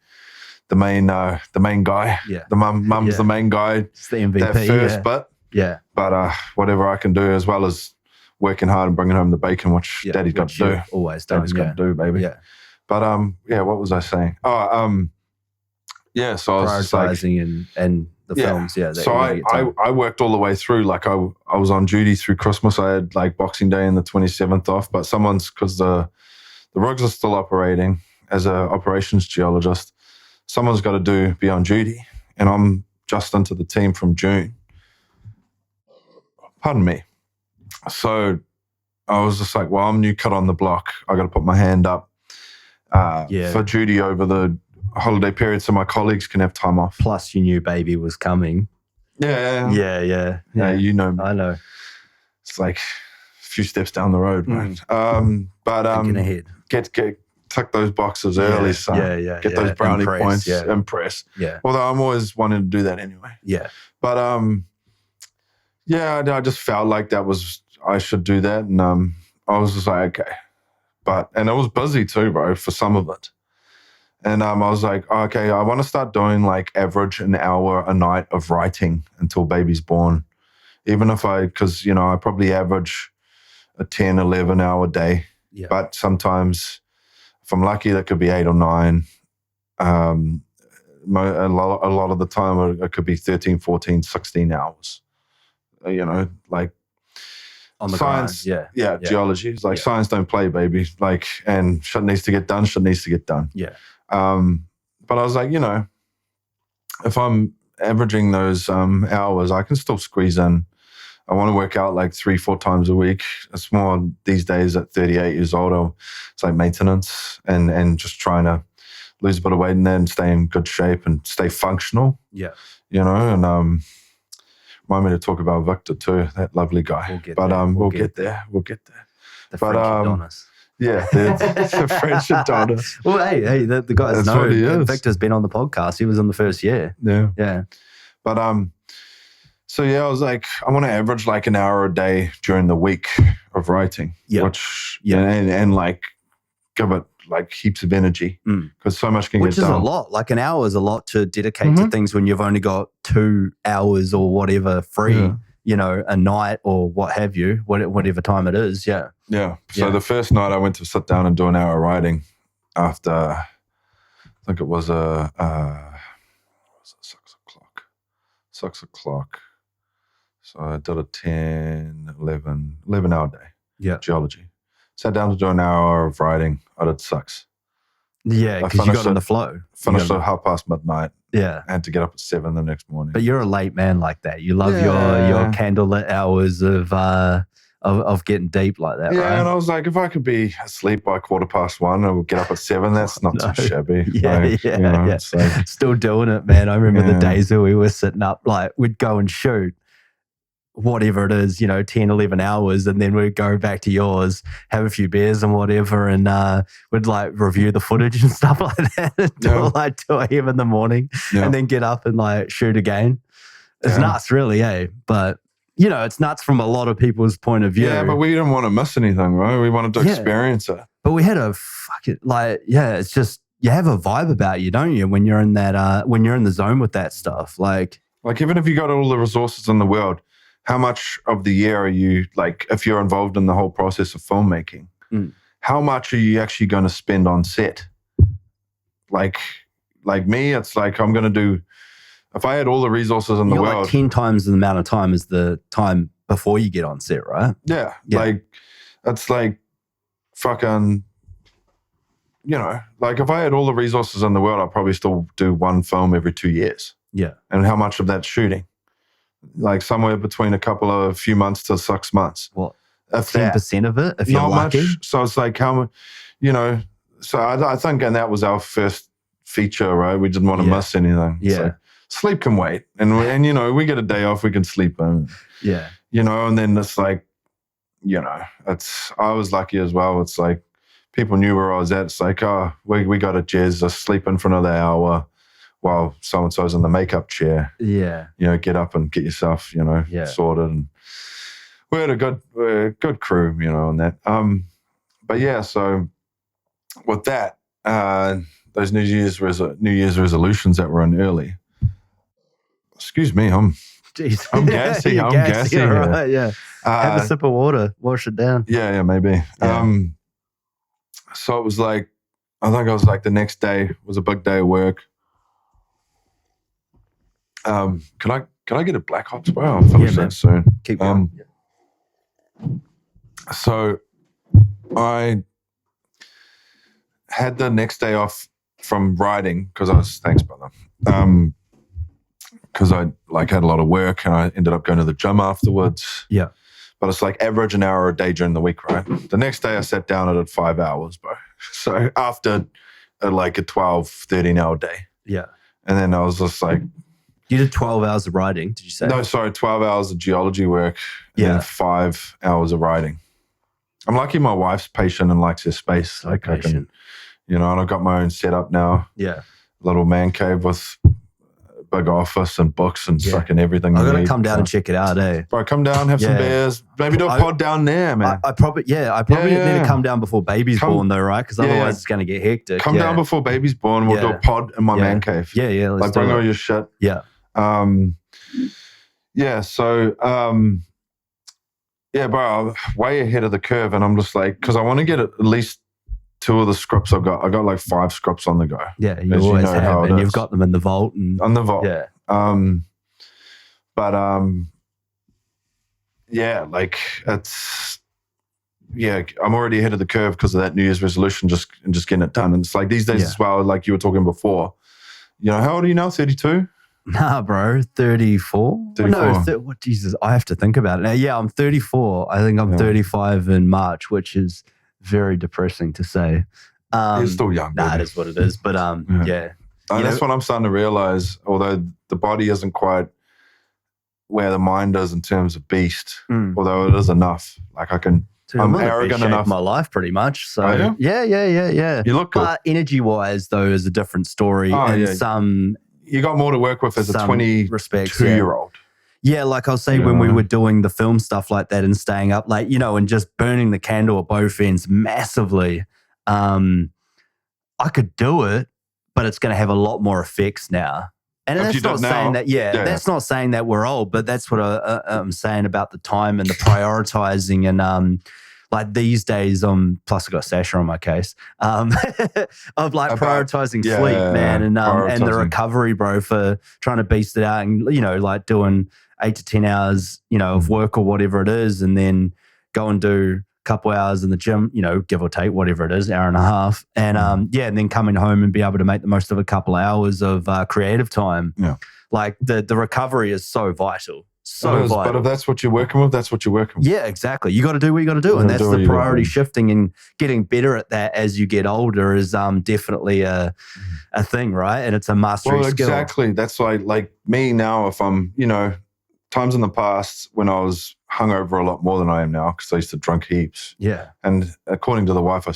guy. Yeah. The mum's the main guy. It's the MVP. That first bit. Yeah. But whatever I can do, as well as working hard and bringing home the bacon, which Daddy's got to do. Always do. Daddy's got to do, baby. Yeah. But what was I saying? So I was just like, prioritizing and the films. Yeah. So I worked all the way through. Like I was on duty through Christmas. I had like Boxing Day and the 27th off, but because the rigs are still operating as a operations geologist, someone's got to be on duty, and I'm just into the team from June. Pardon me. So I was just like, well, I'm new kid on the block. I got to put my hand up for duty over the holiday period so my colleagues can have time off. Plus, you knew baby was coming. Yeah. You know me. I know. It's like a few steps down the road, right? But thinking ahead. Get tick those boxes early, son. Get those brownie points. Impress. Yeah. Although I'm always wanting to do that anyway. Yeah. But I just felt like I should do that, and I was just like, okay. And it was busy too, bro, for some of it. And I was like, okay, I want to start doing like average an hour a night of writing until baby's born. Even if because, I probably average a 10, 11 hour day. Yeah. But sometimes, if I'm lucky, that could be 8 or 9. A lot of the time, it could be 13, 14, 16 hours. Like on the science, grind. Yeah, geology. It's like science don't play, baby. Like, and shit needs to get done. Yeah. But I was like, if I'm averaging those hours, I can still squeeze in. I want to work out like 3-4 times a week. It's more these days at 38 years old. It's like maintenance and just trying to lose a bit of weight and then stay in good shape and stay functional. Yeah. And remind me to talk about Victor too, that lovely guy. We'll get there. The French Adonis. Yeah, the French Adonis. Well, hey, the guys know Victor's been on the podcast. He was in the first year. Yeah. But I was like, I want to average like an hour a day during the week of writing. Yeah. And like give it like heaps of energy because so much can get done. Which is a lot. Like an hour is a lot to dedicate to things when you've only got 2 hours or whatever free, a night or what have you, whatever time it is. Yeah. Yeah. So the first night I went to sit down and do an hour writing after, I think it was 6 o'clock. 6 o'clock. So I did a 10, 11 hour day. Yeah. Geology. Sat down to do an hour of writing. I did 6. Yeah, because you got in the flow. Finished at midnight. Yeah. I had to get up at 7 the next morning. But you're a late man like that. You love your candlelit hours of getting deep like that, right? Yeah, and I was like, if I could be asleep by 1:15 and we'll get up at 7, that's not too shabby. Yeah. Like, still doing it, man. I remember the days where we were sitting up, like we'd go and shoot whatever it is, 10, 11 hours, and then we'd go back to yours, have a few beers and whatever, and we'd like review the footage and stuff like that until like 2 a.m. in the morning, and then get up and like shoot again. It's nuts, really, eh? But it's nuts from a lot of people's point of view. Yeah, but we didn't want to miss anything, right? We wanted to experience it. But we had it's just, you have a vibe about you, don't you? When you're in that, when you're in the zone with that stuff, like even if you got all the resources in the world, how much of the year are you, like, if you're involved in the whole process of filmmaking, how much are you actually going to spend on set? Like me, it's like I'm going to do, if I had all the resources in the world. Like 10 times the amount of time as the time before you get on set, right? Yeah. Like, it's like fucking, like if I had all the resources in the world, I'd probably still do one film every 2 years. Yeah. And how much of that's shooting? Like somewhere between a few months to 6 months. What? 10% of it, if you're lucky? Not much. So it's like how, so I think, and that was our first feature, right? We didn't want to miss anything. Yeah. So sleep can wait. And we get a day off, we can sleep in. Yeah. And then it's like, I was lucky as well. It's like people knew where I was at. It's like, we got a jazz, just sleep in for another hour while so-and-so's in the makeup chair. Yeah. Get up and get yourself, sorted. And we had a good crew, on that. But yeah, so with that, those New Year's resolutions that were in early. Excuse me, I'm gassy. I'm gassy. Right, yeah. Have a sip of water, wash it down. Yeah, maybe. Yeah. So it was like, I think it was like the next day was a big day of work. Can I get a Black Ops, bro? I'll finish that soon. Keep going. So I had the next day off from riding because thanks, brother. Because I had a lot of work and I ended up going to the gym afterwards. Yeah. But it's like average an hour a day during the week, right? The next day I sat down and did 5 hours, bro. So after like a 12, 13-hour day. Yeah. And then I was just like... You did 12 hours of riding, did you say? No, sorry, 12 hours of geology work and 5 hours of riding. I'm lucky my wife's patient and likes her space. So patient. And I've got my own setup now. Yeah. Little man cave with a big office and books and fucking everything. I've got to come down and check it out, eh? Bro, come down, have some beers. Maybe do a pod down there, man. I probably need to come down before baby's born though, right? Because otherwise it's going to get hectic. Come down before baby's born. We'll do a pod in my man cave. Yeah, let's bring all your shit. Yeah. So, bro, I'm way ahead of the curve. And I'm just like, because I want to get at least 2 of the scripts I've got. I got like 5 scripts on the go. Yeah, you always have. And you've got them in the vault. On the vault. Yeah. Like it's... Yeah, I'm already ahead of the curve because of that New Year's resolution, just getting it done. And it's like these days as well, like you were talking before. How old are you now? 32? Nah, bro, 34. 34. No, what Jesus? I have to think about it now. Yeah, I'm 34. I think I'm 35 in March, which is very depressing to say. You're still young. Nah, it is what it is. But that's what I'm starting to realize. Although the body isn't quite where the mind is in terms of beast, although it is enough. Like I'm arrogant enough. My life pretty much. So yeah. You look good. But energy-wise, though, is a different story. You got more to work with as a 22-year-old. Yeah, like I'll say when we were doing the film stuff like that and staying up late, and just burning the candle at both ends massively. I could do it, but it's going to have a lot more effects now. And that's not saying that, that's not saying that we're old, but that's what I'm saying about the time and the prioritizing and like these days, plus I got Sasha on my case, of like prioritizing sleep, man, and the recovery, bro, for trying to beast it out and, like doing 8 to 10 hours, of work or whatever it is, and then go and do a couple hours in the gym, give or take, whatever it is, hour and a half. And and then coming home and be able to make the most of a couple hours of creative time. Yeah. Like the recovery is so vital. But if that's what you're working with, that's what you're working with. Yeah, exactly. You got to do what you got to do. And that's the priority shifting, and getting better at that as you get older is definitely a thing, right? And it's a mastery skill. Exactly. That's like me now, if I'm, times in the past when I was hungover a lot more than I am now because I used to drink heaps. Yeah. And according to the wife,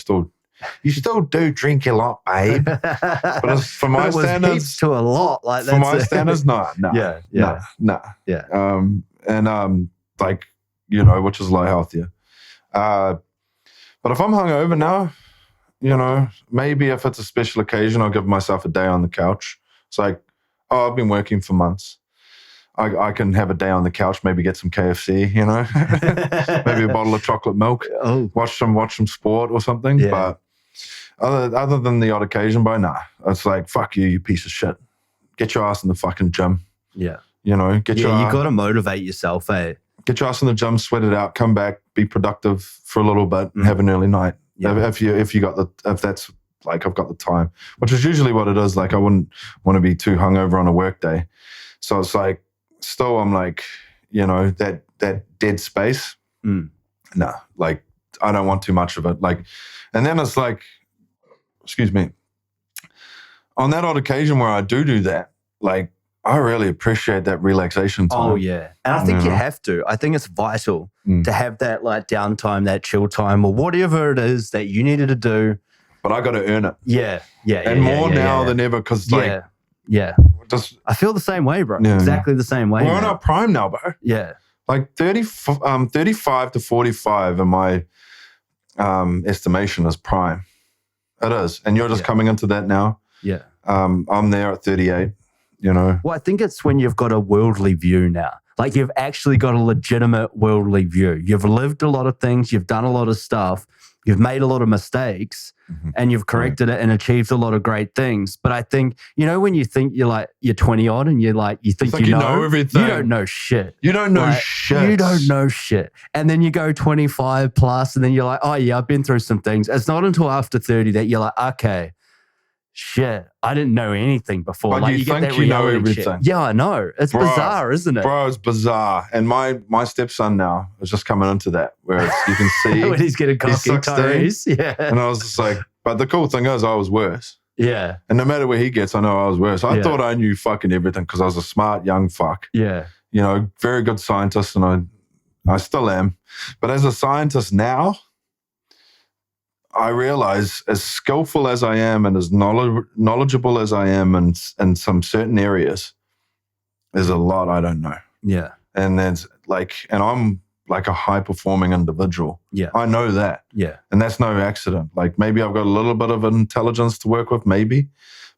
you still do drink a lot, babe. But for my standards, heaps to a lot. Like for my standards, no. Yeah. Which is a lot healthier. But if I'm hungover now, maybe if it's a special occasion, I'll give myself a day on the couch. It's like, I've been working for months. I can have a day on the couch, maybe get some KFC, maybe a bottle of chocolate milk, watch some sport or something. Yeah. But other than the odd occasion, it's like, fuck you piece of shit. Get your ass in the fucking gym. Yeah. You got to motivate yourself, eh? Get your ass in the gym, sweat it out, come back, be productive for a little bit, and have an early night. Yeah. If that's like I've got the time, which is usually what it is. Like I wouldn't want to be too hungover on a work day, so it's like. Still, I'm like, that dead space. No, like I don't want too much of it. Like, and then it's like, excuse me, on that odd occasion where I do that, like I really appreciate that relaxation time. Oh yeah, and I think you have to. I think it's vital to have that like downtime, that chill time, or whatever it is that you needed to do. But I got to earn it. Yeah. And more now than ever because like. Yeah. I feel the same way, bro. Exactly the same way. We're in our prime now, bro. Yeah. Like 35 to 45 in my estimation is prime. It is. And you're just coming into that now. Yeah. I'm there at 38, Well, I think it's when you've got a worldly view now. Like you've actually got a legitimate worldly view. You've lived a lot of things. You've done a lot of stuff. You've made a lot of mistakes and you've corrected it and achieved a lot of great things. But I think, when you think you're 20 odd and you think you know everything. You don't know shit. You don't know shit. You don't know shit. And then you go 25 plus and then you're like, oh yeah, I've been through some things. It's not until after 30 that you're like, okay, shit, I didn't know anything before. But you think get that you know everything. Shit. Yeah, I know. It's bizarre, isn't it? Bro, it's bizarre. And my stepson now is just coming into that, where you can see when he's getting cocky toes. Yeah. And I was just like, but the cool thing is I was worse. Yeah. And no matter where he gets, I know I was worse. I thought I knew fucking everything because I was a smart young fuck. Yeah. Very good scientist, and I still am. But as a scientist now, I realize, as skillful as I am and as knowledgeable as I am in some certain areas, there's a lot I don't know. Yeah. And and I'm like a high-performing individual. Yeah. I know that. Yeah. And that's no accident. Like, maybe I've got a little bit of intelligence to work with, maybe,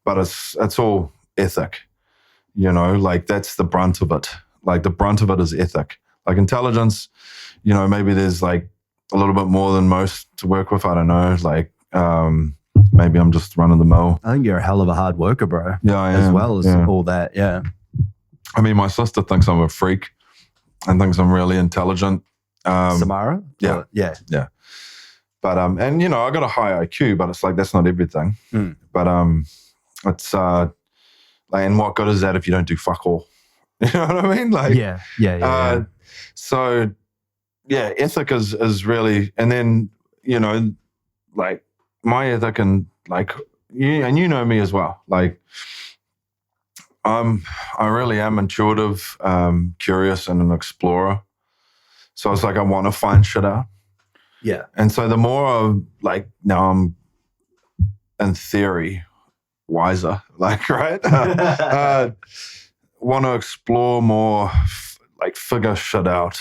but it's all ethic. That's the brunt of it. Like, the brunt of it is ethic. Like, intelligence, maybe there's like a little bit more than most to work with. I don't know. Like, maybe I'm just running the mill. I think you're a hell of a hard worker, bro. Yeah, I am. As well as all that. Yeah. I mean, my sister thinks I'm a freak and thinks I'm really intelligent. Samara? Yeah. Yeah. Yeah. But, and I got a high IQ, but it's like, that's not everything. But, it's, and what good is that if you don't do fuck all? You know what I mean? Like, yeah. So, yeah, ethic is really, and then, like, my ethic and, like, you know me as well. Like, I really am intuitive, curious, and an explorer. So it's like I want to find shit out. Yeah. And so the more now I'm, in theory, wiser, like, right? Want to explore more, figure shit out,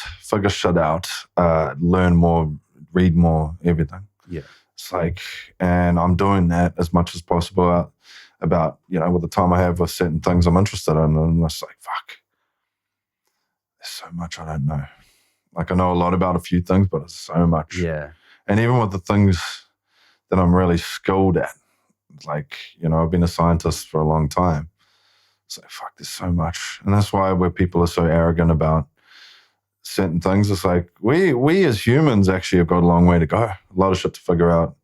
learn more, read more, everything. Yeah. It's like, and I'm doing that as much as possible about, with the time I have with certain things I'm interested in. And it's like, fuck, there's so much I don't know. Like, I know a lot about a few things, but it's so much. Yeah. And even with the things that I'm really skilled at, like, I've been a scientist for a long time. It's like, fuck, there's so much. And that's why where people are so arrogant about certain things, it's like, we as humans actually have got a long way to go. A lot of shit to figure out.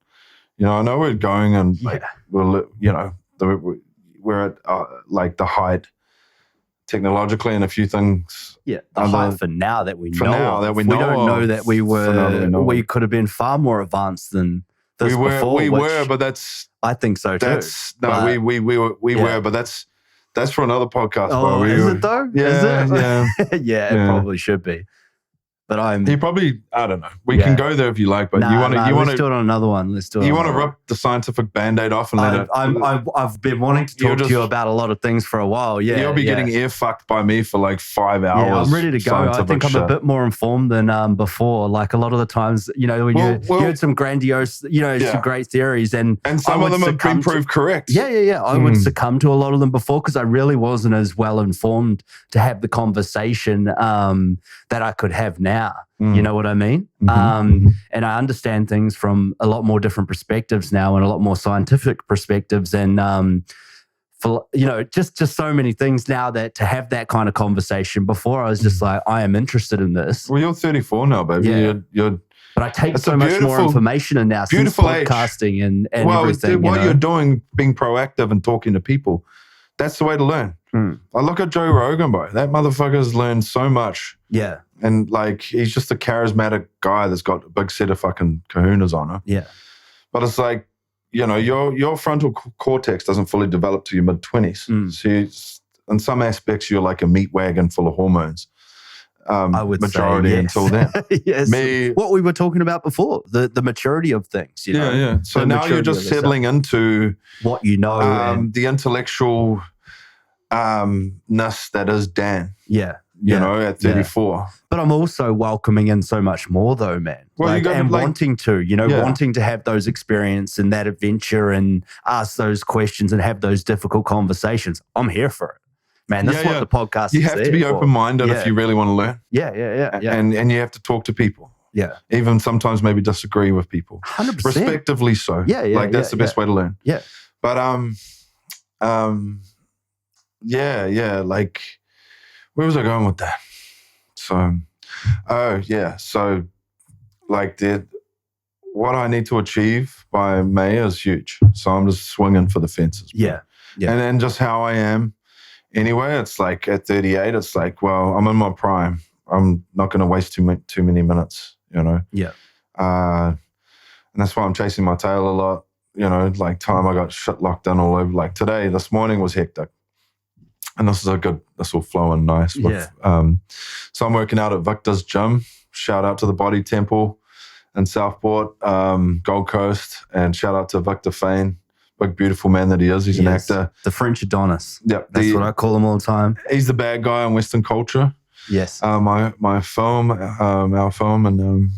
I know we're going and we're at like the height technologically and a few things. Yeah, the height for now that we know. For now that we know. We don't know that we could have been far more advanced than this before. We were, but that's. I think so too. We were, but that's for another podcast. Oh, is it though? Yeah, is it? Yeah, it probably should be. But he probably, I don't know. We can go there if you like, but you want to. Let's do it on another one. Let's do it. You want to rip the scientific Band-Aid off and let it. I've been wanting to talk to you about a lot of things for a while. Yeah, you'll be getting ear fucked by me for like 5 hours. Yeah, I'm ready to go. I think I'm a bit more informed than before. Like, a lot of the times, when you heard some grandiose, some great theories, and some of them have been proved correct. Yeah. I would succumb to a lot of them before because I really wasn't as well informed to have the conversation that I could have now. You know what I mean? And I understand things from a lot more different perspectives now and a lot more scientific perspectives. And, for just so many things now that to have that kind of conversation. Before I was just like, I am interested in this. Well, you're 34 now, baby. Yeah. But I take so much more information in now since podcasting and everything. What you're doing, being proactive and talking to people, that's the way to learn. I look at Joe Rogan, bro. That motherfucker's learned so much. Yeah. And like, he's just a charismatic guy that's got a big set of fucking kahunas on him. Yeah. But it's like, your frontal cortex doesn't fully develop to your mid-20s. So in some aspects, you're like a meat wagon full of hormones. I would majority say, yes. until then. Yes. What we were talking about before, the maturity of things. Yeah. So now you're just settling into what you know. The intellectual ness that is Dan. Yeah. At 34. Yeah. But I'm also welcoming in so much more though, man. Well, wanting to have those experience and that adventure and ask those questions and have those difficult conversations. I'm here for it. Man, that's what the podcast is. You have to be open-minded if you really want to learn. Yeah. And you have to talk to people. Yeah. Even sometimes maybe disagree with people. 100%. Respectively so. Yeah, yeah. Like that's the best way to learn. Yeah. But like where was I going with that? So, so like what I need to achieve by May is huge. So I'm just swinging for the fences. Bro. Yeah. Yeah. And then just how I am anyway, it's like at 38, it's like, well, I'm in my prime. I'm not going to waste too many minutes, you know? Yeah. And that's why I'm chasing my tail a lot. You know, like time I got shit locked in all over. Like today, this morning was hectic. And this will flow in nice. With, so I'm working out at Victor's gym. Shout out to the Body Temple in Southport, Gold Coast. And shout out to Victor Fain, big, beautiful man that he is. He's an actor. The French Adonis. Yep. That's what I call him all the time. He's the bad guy in Western culture. Yes. My film, our film. And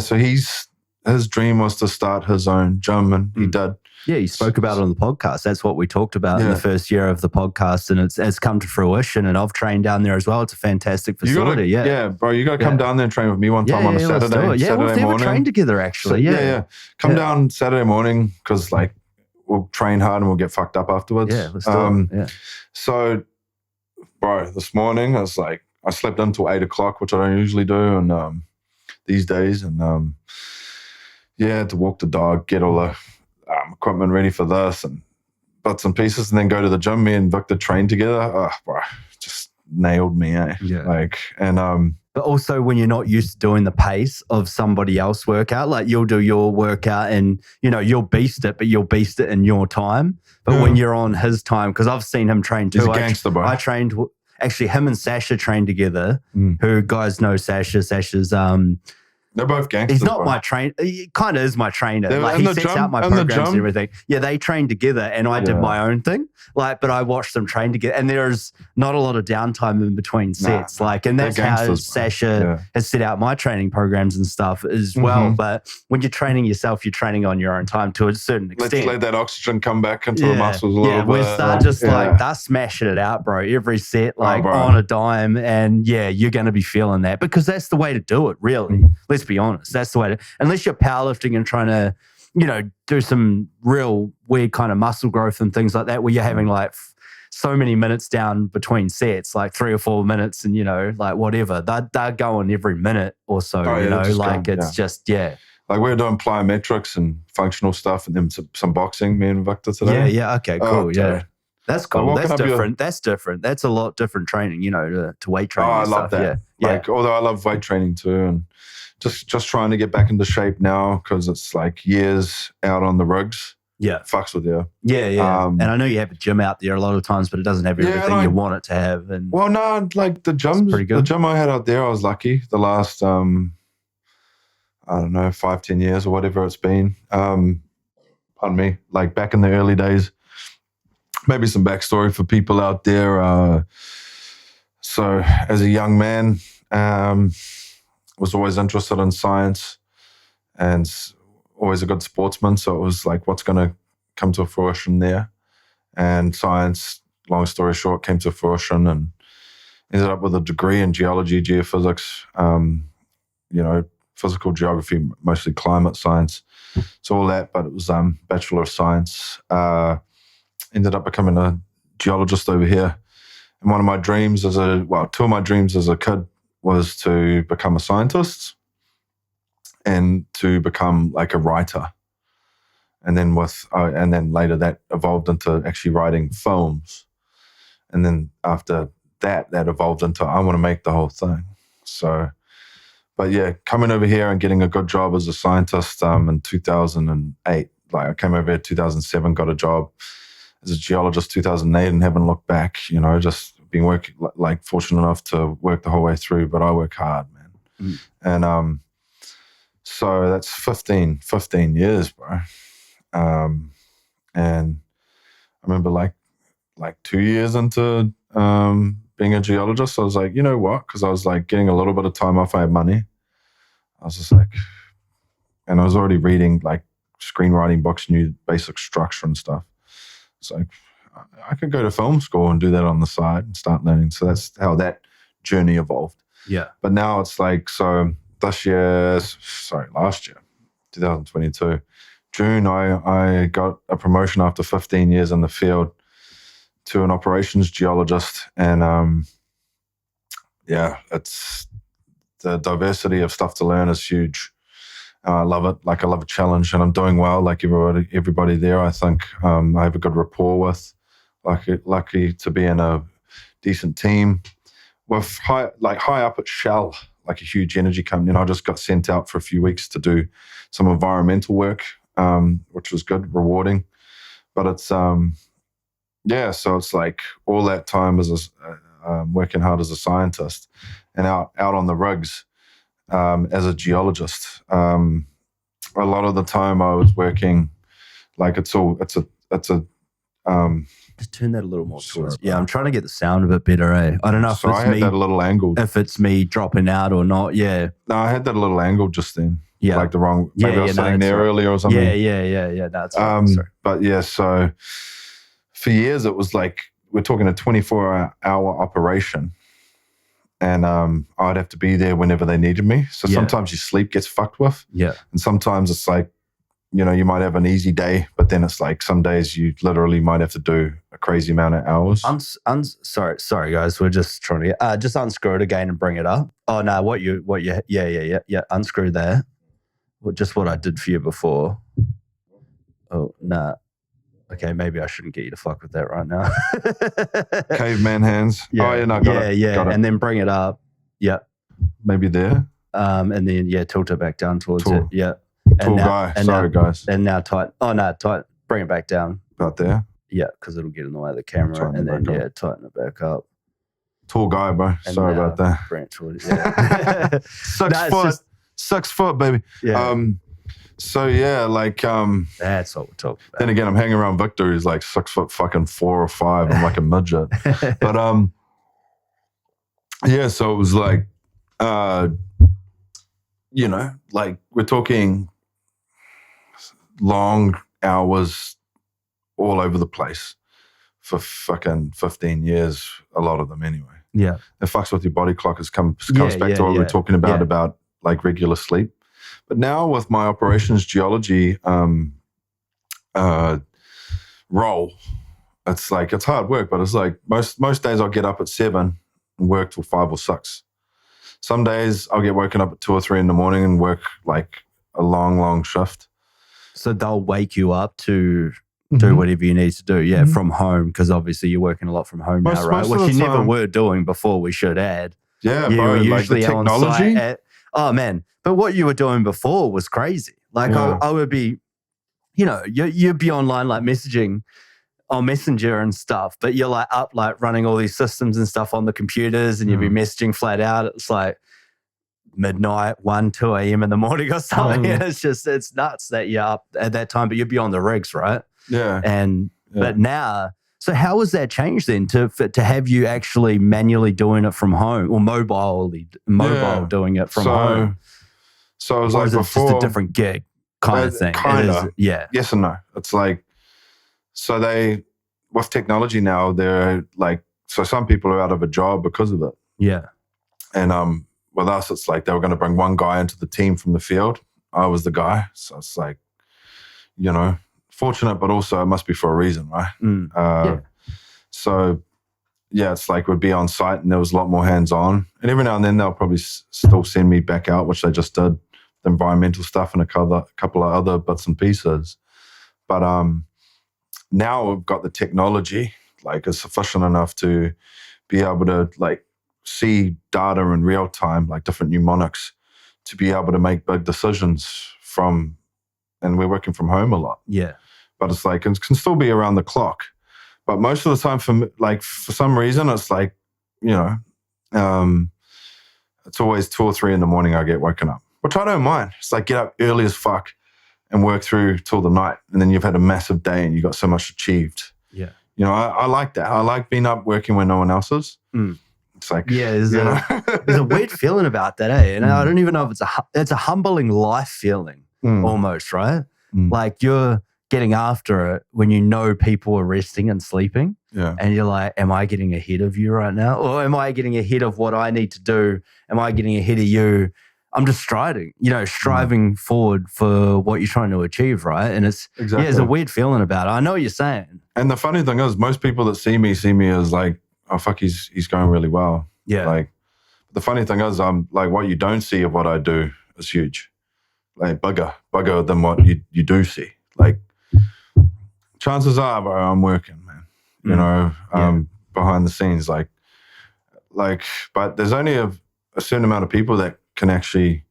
so his dream was to start his own gym, and he did. Yeah, you spoke about it on the podcast. That's what we talked about in the first year of the podcast, and it's come to fruition. And I've trained down there as well. It's a fantastic facility. Yeah, bro, you got to come down there and train with me one time on a Saturday. Yeah, Saturday we've never morning. trained together actually. So, come down Saturday morning because like we'll train hard and we'll get fucked up afterwards. Yeah, let's do it. Yeah. So, bro, this morning I was like, I slept until 8 o'clock, which I don't usually do, and these days, and to walk the dog, get all the equipment ready for this and bits and pieces, and then go to the gym. Me and Victor trained together. Oh, bro, just nailed me, eh? Yeah. Like, and but also when you're not used to doing the pace of somebody else workout, like you'll do your workout and, you know, you'll beast it, but you'll beast it in your time. But when you're on his time, because I've seen him train too. He's a gangster, bro. I trained, actually him and Sasha trained together, who guys know Sasha. Sasha's, they're both gangsters. He's not bro. my trainer. He kind of is my trainer. They're like he sets out my programs and everything. Yeah, they train together, and I did my own thing. Like, but I watched them train together, and there's not a lot of downtime in between sets. And that's how Sasha has set out my training programs and stuff as well. But when you're training yourself, you're training on your own time to a certain extent. Let's let that oxygen come back into the muscles a little bit. We start just they're smashing it out, bro. Every set, on a dime, and you're going to be feeling that because that's the way to do it. Really, let's be honest. That's the way to. Unless you're powerlifting and trying to, do some real weird kind of muscle growth and things like that, where you're having like so many minutes down between sets, like 3 or 4 minutes, and whatever. They're going every minute or so. Like we were doing plyometrics and functional stuff, and then some boxing. Me and Victor today. Yeah. Okay. Cool. That's cool. That's different. That's different. That's a lot different training, to weight training. I love that. Like, although I love weight training too, and just trying to get back into shape now because it's like years out on the rigs. Yeah, fucks with you. Yeah. And I know you have a gym out there a lot of times, but it doesn't have everything you want it to have. And well, no, like the gym's pretty good. The gym I had out there, I was lucky. The last, I don't know, 5-10 years or whatever it's been. Pardon me. Like back in the early days. Maybe some backstory for people out there. So as a young man, was always interested in science and always a good sportsman. So it was like, what's going to come to fruition there? And science, long story short, came to fruition and ended up with a degree in geology, geophysics, physical geography, mostly climate science. So all that, but it was Bachelor of Science. Ended up becoming a geologist over here. And one of my dreams two of my dreams as a kid was to become a scientist and to become like a writer. And then later that evolved into actually writing films. And then after that evolved into, I want to make the whole thing. So, but yeah, coming over here and getting a good job as a scientist in 2008, like I came over here in 2007, got a job as a geologist 2008 and haven't looked back, just been working, like fortunate enough to work the whole way through, but I work hard, man. And so that's 15 years, bro. And I remember like 2 years into being a geologist, I was like, you know what? Because I was like getting a little bit of time off, I had money. I was just like, and I was already reading like screenwriting books, knew basic structure and stuff. It's like, I could go to film school and do that on the side and start learning. So that's how that journey evolved. Yeah. But now it's like, so last year, 2022, June, I got a promotion after 15 years in the field to an operations geologist. And it's the diversity of stuff to learn is huge. I love it. Like, I love a challenge, and I'm doing well. Like everybody there, I think I have a good rapport with. Lucky to be in a decent team with high up at Shell, like a huge energy company. And I just got sent out for a few weeks to do some environmental work, which was good, rewarding. But it's so it's like all that time as working hard as a scientist and out on the rigs. As a geologist, a lot of the time I was working, like it's a. Just turn that a little more towards. Yeah, I'm trying to get the sound a bit better. I don't know if I had that a little angled. If it's me dropping out or not. Yeah. No, I had that a little angled just then. Yeah, like the wrong. Maybe I was sitting there earlier or something. Yeah. That's right. Sorry. But yeah, so for years it was like we're talking a 24-hour operation. And I'd have to be there whenever they needed me. So sometimes your sleep gets fucked with. Yeah. And sometimes it's like, you might have an easy day, but then it's like some days you literally might have to do a crazy amount of hours. Sorry guys. We're just trying to just unscrew it again and bring it up. Oh no, yeah. Unscrew that. Just what I did for you before. Oh nah. Okay, maybe I shouldn't get you to fuck with that right now. Caveman hands. Yeah. Oh, yeah, no, got it. Got it. And then bring it up. Yeah. Maybe there. And then, tilt it back down towards it. Yeah. Tall guy. Sorry, guys. And now tight. Oh, no, tight. Bring it back down. About there? Yeah, because it'll get in the way of the camera. And then, tighten it back up. Tall guy, bro. And sorry about that. Bring it towards it. 6 foot, baby. Yeah. So yeah, like that's what we're talking about. Then again, I'm hanging around Victor, who's like 6 foot fucking 4 or 5. I'm like a midget. But so it was like like we're talking long hours all over the place for fucking 15 years, a lot of them anyway. Yeah. It fucks with your body clock. Comes back to what we were talking about like regular sleep. But now with my operations geology role, it's like, it's hard work, but it's like most days I'll get up at 7 and work till 5 or 6. Some days I'll get woken up at 2 or 3 in the morning and work like a long shift. So they'll wake you up to do whatever you need to do, from home, because obviously you're working a lot from home now, right? Which you never were doing before, we should add. Yeah, bro, usually like the technology. Oh, man. But what you were doing before was crazy. Like I would be, you'd be online like messaging on Messenger and stuff, but you're like up like running all these systems and stuff on the computers and you'd be messaging flat out. It's like midnight, 1, 2 a.m. in the morning or something. It's nuts that you're up at that time, but you'd be on the rigs, right? Yeah. But now, so how has that changed then to have you actually manually doing it from home or mobile doing it from home? So it was like before. Just a different gig kind of thing. Kind of. Yeah. Yes and no. It's like, so with technology now, they're like, so some people are out of a job because of it. Yeah. And with us, it's like they were going to bring one guy into the team from the field. I was the guy. So it's like, fortunate, but also it must be for a reason, right? So, it's like we'd be on site and there was a lot more hands-on. And every now and then they'll probably still send me back out, which they just did, the environmental stuff and a couple of other bits and pieces. But now we've got the technology, like is sufficient enough to be able to like see data in real time, like different mnemonics, to be able to make big decisions and we're working from home a lot. Yeah. But it's like, it can still be around the clock. But most of the time for some reason, it's like, it's always 2 or 3 in the morning I get woken up, which I don't mind. It's like get up early as fuck and work through till the night. And then you've had a massive day and you got so much achieved. Yeah. I like that. I like being up working when no one else is. It's like, there's a weird feeling about that, eh? And I don't even know if it's a humbling life feeling almost, right? Like you're getting after it when you know people are resting and sleeping. Yeah. And you're like, am I getting ahead of you right now? Or am I getting ahead of what I need to do? Am I getting ahead of you I'm just striving forward for what you're trying to achieve, right? And it's there's a weird feeling about it. I know what you're saying. And the funny thing is, most people that see me as like, oh fuck, he's going really well. Yeah. Like the funny thing is, I'm like, what you don't see of what I do is huge, like bigger than what you do see. Like chances are, bro, I'm working, man. You know, behind the scenes, like, but there's only a certain amount of people that can actually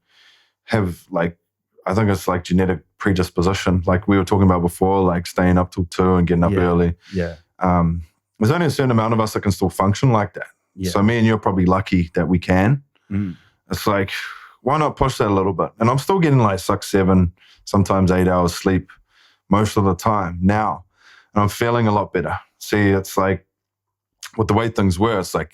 have, like, I think it's like genetic predisposition, like we were talking about before, like staying up till 2 and getting up early. Yeah. There's only a certain amount of us that can still function like that. Yeah. So me and you're probably lucky that we can. It's like, why not push that a little bit? And I'm still getting like 6, 7, sometimes 8 hours sleep most of the time now. And I'm feeling a lot better. See, it's like with the way things were, it's like,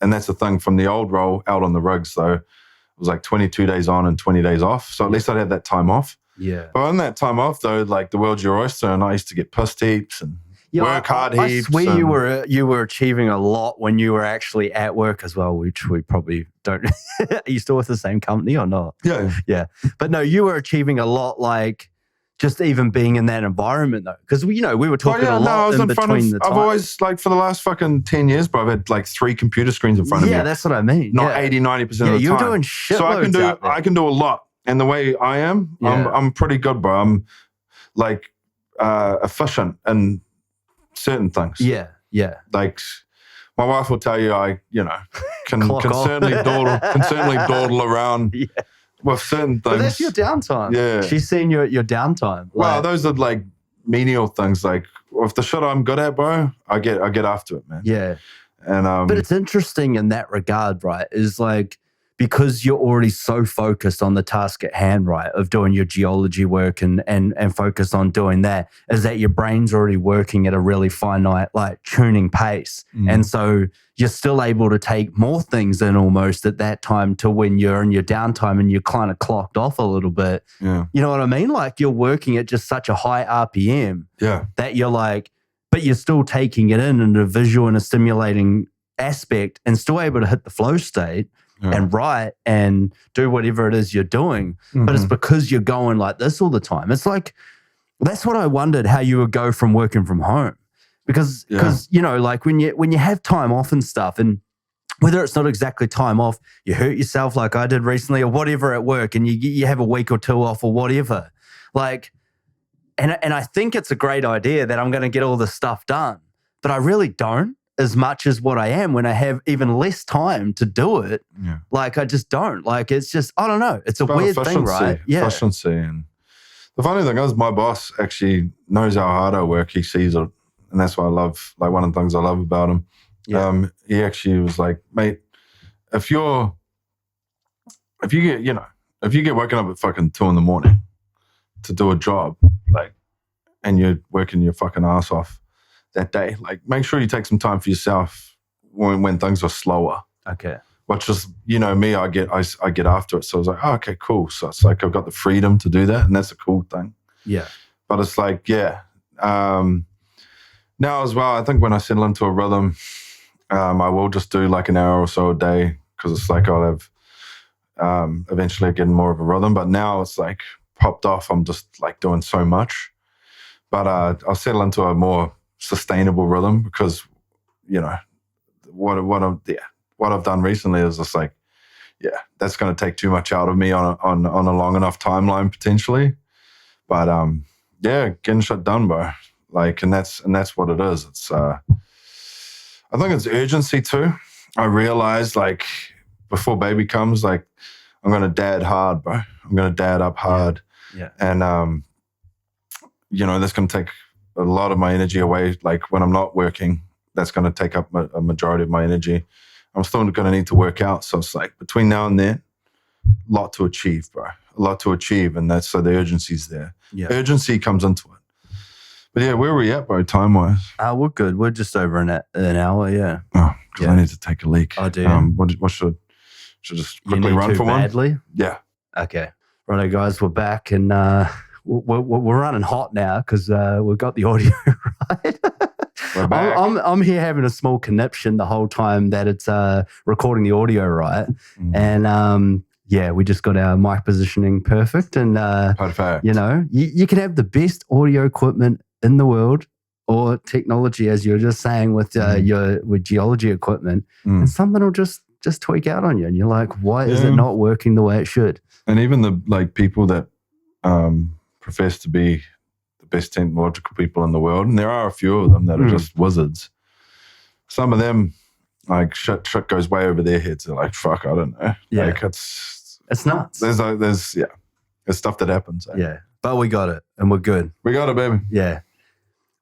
and that's the thing from the old role out on the rigs though, it was like 22 days on and 20 days off. So at least I'd have that time off. Yeah. But on that time off though, like the world's your oyster, and I used to get pissed heaps and work hard heaps. I swear you were achieving a lot when you were actually at work as well, which we probably don't. Are you still with the same company or not? Yeah. Yeah. But no, you were achieving a lot, like just even being in that environment though. Because, we were talking a lot in between the time. I've always, like for the last fucking 10 years, bro, I've had like 3 computer screens in front of me. Yeah, that's what I mean. Not 80, 90% of the time. You're doing shit. So I can do a lot. And the way I am, I'm pretty good, bro. I'm like efficient in certain things. Yeah, yeah. Like my wife will tell you, I can certainly dawdle around with certain things. But that's your downtime. Yeah, she's seen your downtime. Well, those are like menial things. Like with the shit I'm good at, bro, I get after it, man. Yeah, and but it's interesting in that regard, right? Is like, because you're already so focused on the task at hand, right, of doing your geology work and focused on doing that, is that your brain's already working at a really finite, like, tuning pace. And so you're still able to take more things in almost at that time to when you're in your downtime and you're kind of clocked off a little bit. Yeah. You know what I mean? Like, you're working at just such a high RPM that you're like, but you're still taking it in a visual and a stimulating aspect and still able to hit the flow state. And write and do whatever it is you're doing. But it's because you're going like this all the time. It's like, that's what I wondered, how you would go from working from home. Because like when you have time off and stuff, and whether it's not exactly time off, you hurt yourself like I did recently or whatever at work, and you have a week or 2 off or whatever. Like, and I think it's a great idea that I'm going to get all this stuff done, but I really don't. As much as what I am when I have even less time to do it. Yeah. Like, I just don't. Like, it's just, I don't know. It's a weird thing, right? Yeah. Efficiency. And the funny thing is, my boss actually knows how hard I work. He sees it. And that's what I love. Like, one of the things I love about him. Yeah. He actually was like, mate, if you get woken up at fucking 2 a.m. to do a job, like, and you're working your fucking ass off that day, like, make sure you take some time for yourself when things are slower. Okay. Which is, me, I get after it. So I was like, oh, okay, cool. So it's like I've got the freedom to do that, and that's a cool thing. Yeah. But it's like, now as well, I think when I settle into a rhythm, I will just do like an hour or so a day, because it's like I'll have eventually getting more of a rhythm. But now it's like popped off. I'm just like doing so much. But I'll settle into a more sustainable rhythm, because what I've done recently is just like, that's going to take too much out of me on a long enough timeline potentially. But getting shit done, bro. Like, and that's what it is. It's I think it's urgency too. I realized, like, before baby comes, like, I'm going to dad hard, bro. I'm going to dad up hard. Yeah. And that's going to take a lot of my energy away. Like, when I'm not working, that's going to take up a majority of my energy. I'm still going to need to work out. So it's like, between now and then, a lot to achieve, bro. A lot to achieve. And so the urgency's there. Yeah. Urgency comes into it. But yeah, where are we at, bro, time-wise? We're good. We're just over an hour, yeah. Oh, because I need to take a leak. I do. What should just quickly run for one? Badly? Yeah. Okay. Righto, guys, we're back, and we're running hot now because we've got the audio right. We're back. I'm here having a small conniption the whole time that it's recording the audio right, and we just got our mic positioning perfect. And, perfect. You know, you can have the best audio equipment in the world or technology, as you were just saying, with geology equipment, and something will just tweak out on you. And you're like, why is it not working the way it should? And even the people that profess to be the best technological people in the world, and there are a few of them that are just wizards. Some of them, like shit goes way over their heads. They're like, fuck, I don't know. Yeah. Like it's nuts. There's stuff that happens. Yeah. But we got it and we're good. We got it, baby. Yeah.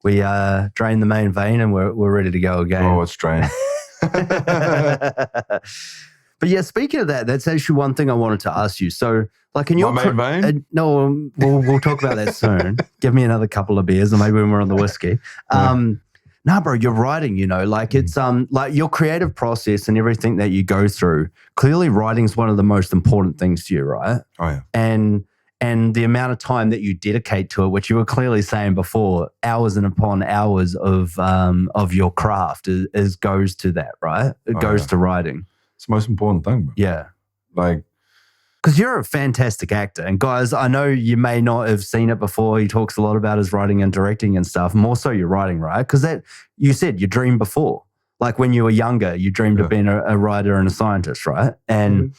We drained the main vein and we're ready to go again. Oh, it's drained. But yeah, speaking of that, that's actually one thing I wanted to ask you. So, like in your main vein? No, we'll talk about that soon. Give me another couple of beers, or maybe when we're on the whiskey. No, bro, you're writing. You know, like it's like your creative process and everything that you go through. Clearly, writing is one of the most important things to you, right? Oh yeah. And the amount of time that you dedicate to it, which you were clearly saying before, hours and upon hours of your craft is goes to that, right? It goes to writing. It's the most important thing, bro. Yeah. Like, because you're a fantastic actor. And guys, I know you may not have seen it before. He talks a lot about his writing and directing and stuff. More so your writing, right? Because that, you said you dreamed before. Like when you were younger, you dreamed of being a writer and a scientist, right? And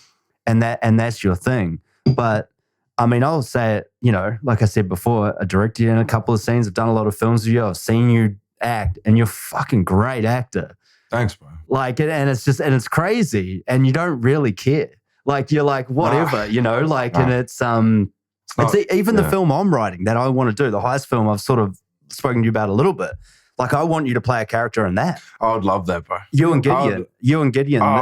that's your thing. But I mean, I'll say it, you know, like I said before, I directed you in a couple of scenes. I've done a lot of films with you. I've seen you act and you're a fucking great actor. Thanks, bro. Like, and it's crazy and you don't really care. Like, you're like, whatever, you know, like, and it's even the film I'm writing that I want to do, the heist film I've sort of spoken to you about a little bit. Like, I want you to play a character in that. I would love that, bro. You and Gideon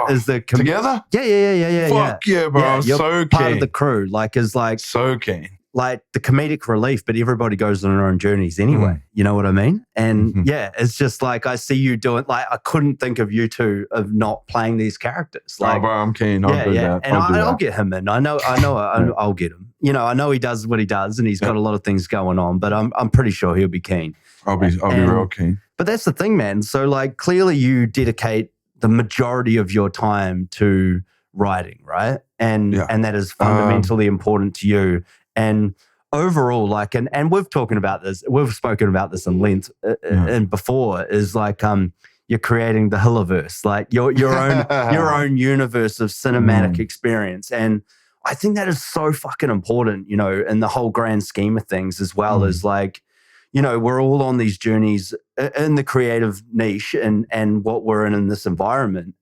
is the... Together? Yeah. Fuck yeah, bro. I'm you're so keen. Part of the crew. Like, is like... So keen. Like the comedic relief, but everybody goes on their own journeys anyway. You know what I mean? And it's just like I see you doing. Like I couldn't think of you two of not playing these characters. Like, bro, I'm keen. I'll do that. And I'll get him in. I know. I'll get him. You know, I know he does what he does, and he's got a lot of things going on. But I'm pretty sure he'll be keen. I'll be real keen. But that's the thing, man. So like clearly you dedicate the majority of your time to writing, right? And that is fundamentally important to you. And overall, like, and we've spoken about this in length and before, is like you're creating the Hilliverse, like your own universe of cinematic experience. And I think that is so fucking important, you know, in the whole grand scheme of things, as well as like, you know, we're all on these journeys in the creative niche and what we're in this environment.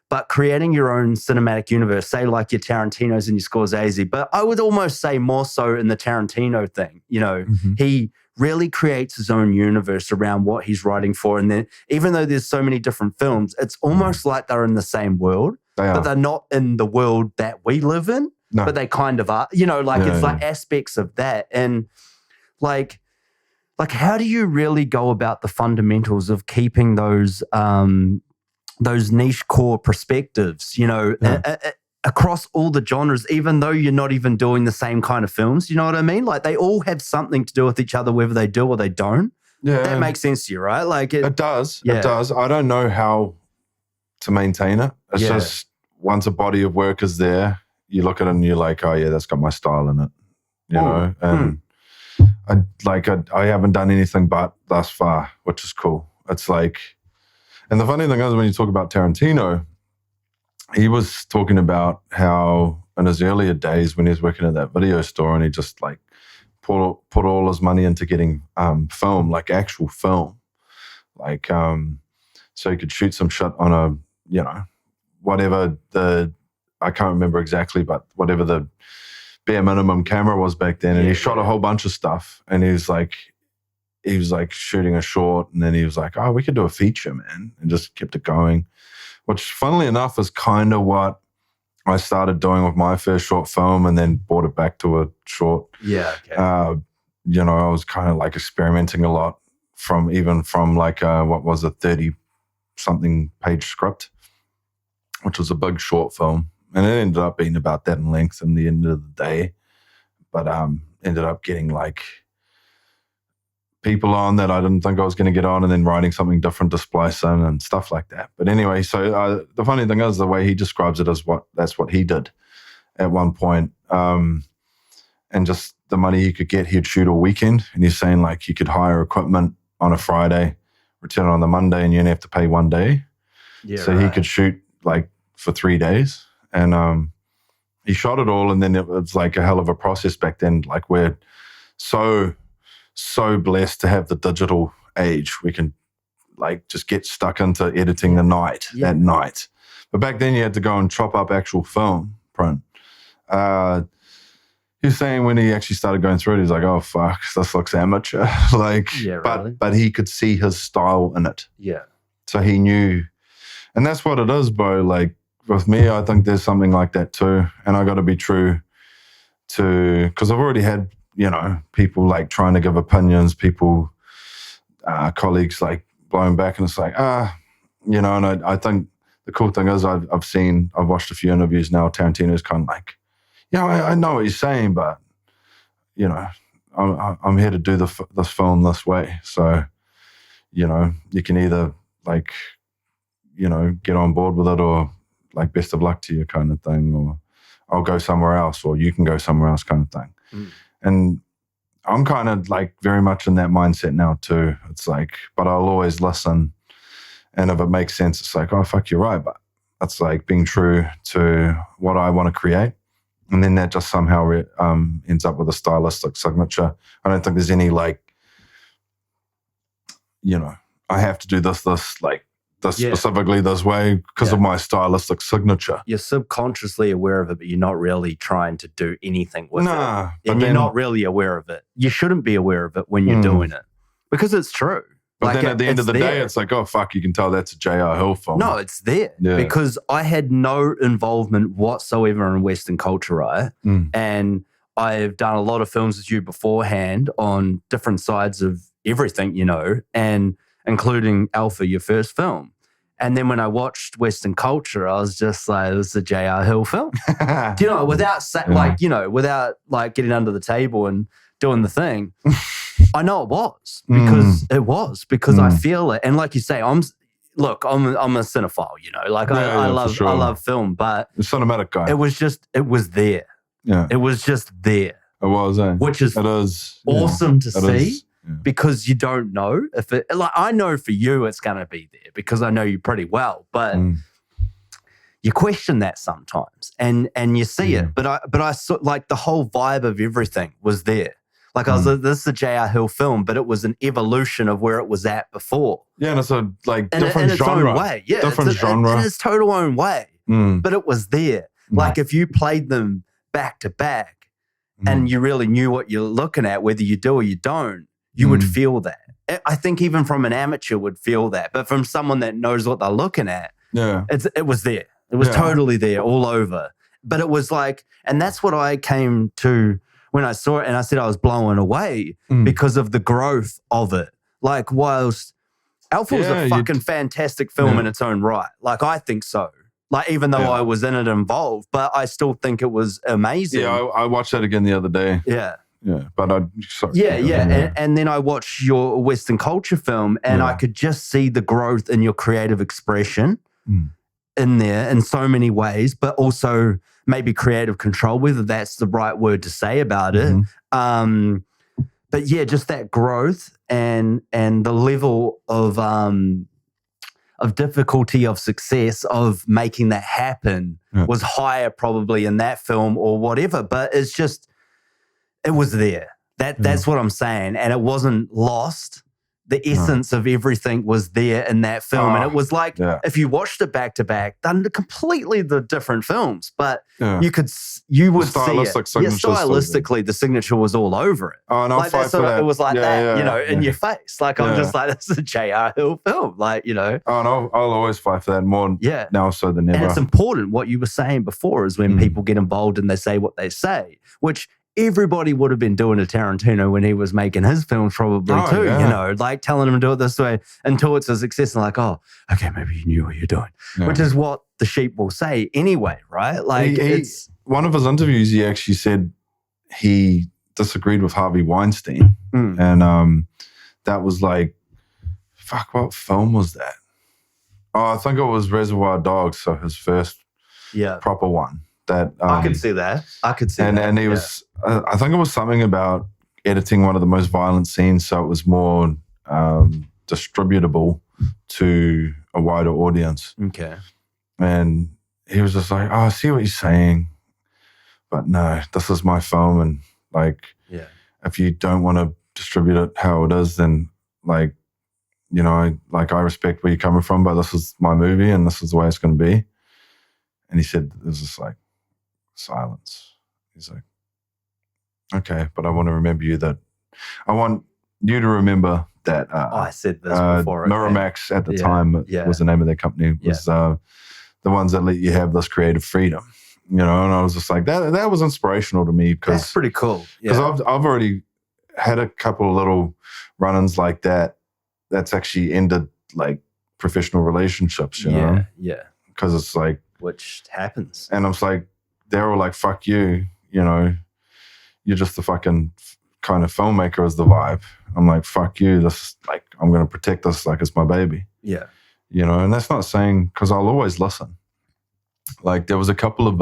But creating your own cinematic universe, say like your Tarantinos and your Scorsese, but I would almost say more so in the Tarantino thing, you know, he really creates his own universe around what he's writing for. And then even though there's so many different films, it's almost like they're in the same world, but they're not in the world that we live in, but they kind of are, you know, like it's like aspects of that. And like how do you really go about the fundamentals of keeping those niche core perspectives, you know, across all the genres, even though you're not even doing the same kind of films, you know what I mean? Like they all have something to do with each other, whether they do or they don't. Yeah. That makes sense to you, right? Like it does. Yeah. It does. I don't know how to maintain it. It's just once a body of work is there, you look at it and you're like, oh yeah, that's got my style in it, you know? And I haven't done anything but thus far, which is cool. It's like, and the funny thing is, when you talk about Tarantino, he was talking about how in his earlier days when he was working at that video store and he just like put all his money into getting film, like actual film, like so he could shoot some shit on a, you know, whatever I can't remember exactly, but whatever the bare minimum camera was back then. And he shot a whole bunch of stuff and he was like shooting a short and then he was like, oh, we could do a feature, man, and just kept it going, which funnily enough is kind of what I started doing with my first short film and then brought it back to a short. Yeah. Okay. You know, I was kind of like experimenting a lot from like, what was a 30-something page script, which was a big short film. And it ended up being about that in length in the end of the day. But ended up getting like people on that I didn't think I was going to get on and then writing something different to splice in and stuff like that. But anyway, so the funny thing is the way he describes it is that's what he did. at one point. And just the money he could get, he'd shoot all weekend. And he's saying like you could hire equipment on a Friday, return it on the Monday, and you only have to pay one day. Yeah, so he could shoot like for 3 days. And he shot it all, and then it was like a hell of a process back then. Like we're so blessed to have the digital age. We can like just get stuck into editing at night. But back then you had to go and chop up actual film print. He was saying when he actually started going through it, he's like, oh, fuck, this looks amateur. But he could see his style in it. Yeah. So he knew. And that's what it is, bro. Like with me, I think there's something like that too. And I got to be true to, because I've already had, people like trying to give opinions, people, colleagues like blowing back. And it's like, and I think the cool thing is I've watched a few interviews now. Tarantino's kind of like, I know what you're saying, but, I'm here to do this film this way. So, you can either like, get on board with it or like best of luck to you kind of thing, or I'll go somewhere else or you can go somewhere else kind of thing. Mm. And I'm kind of like very much in that mindset now too. It's like, but I'll always listen. And if it makes sense, it's like, oh, fuck, you're right. But that's like being true to what I want to create. And then that just somehow ends up with a stylistic signature. I don't think there's any like, I have to do this specifically this way because of my stylistic signature. You're subconsciously aware of it, but you're not really trying to do anything with it. But you're not really aware of it. You shouldn't be aware of it when you're doing it because it's true. But then at the end of the day, it's like, oh, fuck, you can tell that's a J.R. Hill film. No, it's there. Yeah. Because I had no involvement whatsoever in Western culture, right? And I've done a lot of films with you beforehand on different sides of everything, and including Alpha, your first film. And then when I watched Western culture, I was just like, this is a J.R. Hill film. without like getting under the table and doing the thing. I know it was because I feel it. And like you say, I'm a cinephile, I love film, but the cinematic guy. It was there. Yeah. It was just there. It was, which is awesome to see because you don't know if it, like, I know for you it's going to be there because I know you pretty well, but you question that sometimes and you see it. But I saw like the whole vibe of everything was there. Like I was like, this is a J.R. Hill film, but it was an evolution of where it was at before. Yeah, and it's a like different genre. In its own way. Yeah, different genre. In its total own way. But it was there. Like if you played them back to back and you really knew what you're looking at, whether you do or you don't, you would feel that. I think even from an amateur would feel that. But from someone that knows what they're looking at, it was there. It was totally there all over. But it was like, and that's what I came to when I saw it, and I said I was blown away because of the growth of it. Like, whilst Alpha was a fucking fantastic film in its own right. Like, I think so. Like, even though I was in it involved, but I still think it was amazing. Yeah, I watched that again the other day. Yeah. Yeah, but and then I watched your Western culture film, and I could just see the growth in your creative expression in there in so many ways, but also maybe creative control, whether that's the right word to say about it. But yeah, just that growth and the level of difficulty of success of making that happen was higher probably in that film or whatever. But it's just, it was there. That's what I'm saying. And it wasn't lost. The essence of everything was there in that film. And it was like, if you watched it back to back, they're completely the different films, but you would see it. Stylistically, the signature was all over it. Oh, and I'll fight for that. It was like in your face. Like, I'm just like, this is a J.R. Hill film. Like, Oh, and I'll always fight for that more now so than ever. And it's important. What you were saying before is when people get involved and they say what they say, which everybody would have been doing to Tarantino when he was making his films probably too, like telling him to do it this way until it's a success and like, oh, okay, maybe you knew what you're doing, which is what the sheep will say anyway, right? Like it's one of his interviews, he actually said he disagreed with Harvey Weinstein. And that was like, fuck, what film was that? Oh, I think it was Reservoir Dogs, so his first proper one. That I could see that. And he was, I think it was something about editing one of the most violent scenes so it was more distributable to a wider audience. Okay. And he was just like, oh, I see what you're saying, but no, this is my film, and like, if you don't want to distribute it how it is, then like, you know, I respect where you're coming from, but this is my movie and this is the way it's going to be. And he said, there's just like silence. He's like, okay, but I want to remember you that, I want you to remember that. I said this before. Miramax at the time was the name of their company, was the ones that let you have this creative freedom, you know. And I was just like, that was inspirational to me, because that's pretty cool. Because I've already had a couple of little run-ins like that. That's actually ended like professional relationships, you know. Yeah. Because it's like, which happens, and I'm like, they're all like, "Fuck you," you know. You're just the fucking kind of filmmaker is the vibe. I'm like, "Fuck you." This is like, I'm going to protect this like it's my baby. Yeah. You know, and that's not saying, because I'll always listen. Like there was a couple of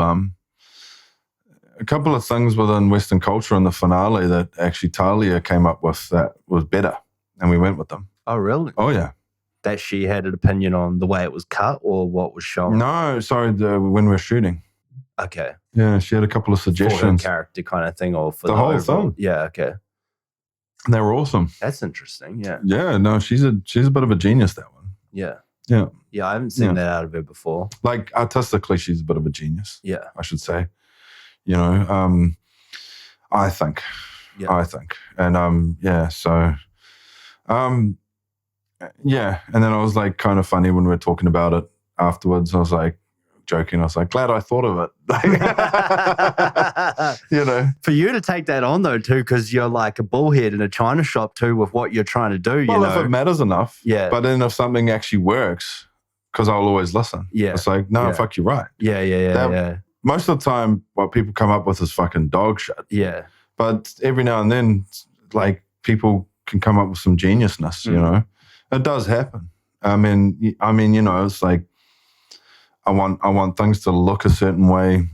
things within Western culture in the finale that actually Talia came up with that was better, and we went with them. Oh, really? Oh, yeah. That she had an opinion on the way it was cut or what was shown? No, sorry, when we were shooting. Okay. Yeah, she had a couple of suggestions. For her character kind of thing, or for the whole thing. Yeah, okay. And they were awesome. That's interesting, yeah. Yeah, no, she's a bit of a genius, that one. Yeah. Yeah. Yeah, I haven't seen that out of her before. Like, artistically, she's a bit of a genius. Yeah. I should say. You know, I think. Yeah. I think. And, yeah, so... yeah, and then I was like kind of funny when we were talking about it afterwards. I was like joking. I was like, glad I thought of it. You know, for you to take that on though too, because you're like a bullhead in a china shop too with what you're trying to do. Well, you know, if it matters enough. Yeah. But then if something actually works, because I'll always listen. Yeah. It's like, no, fuck, you're right. Yeah. Most of the time, what people come up with is fucking dog shit. Yeah. But every now and then, like people can come up with some geniusness. You know. It does happen. I mean, you know, it's like I want things to look a certain way,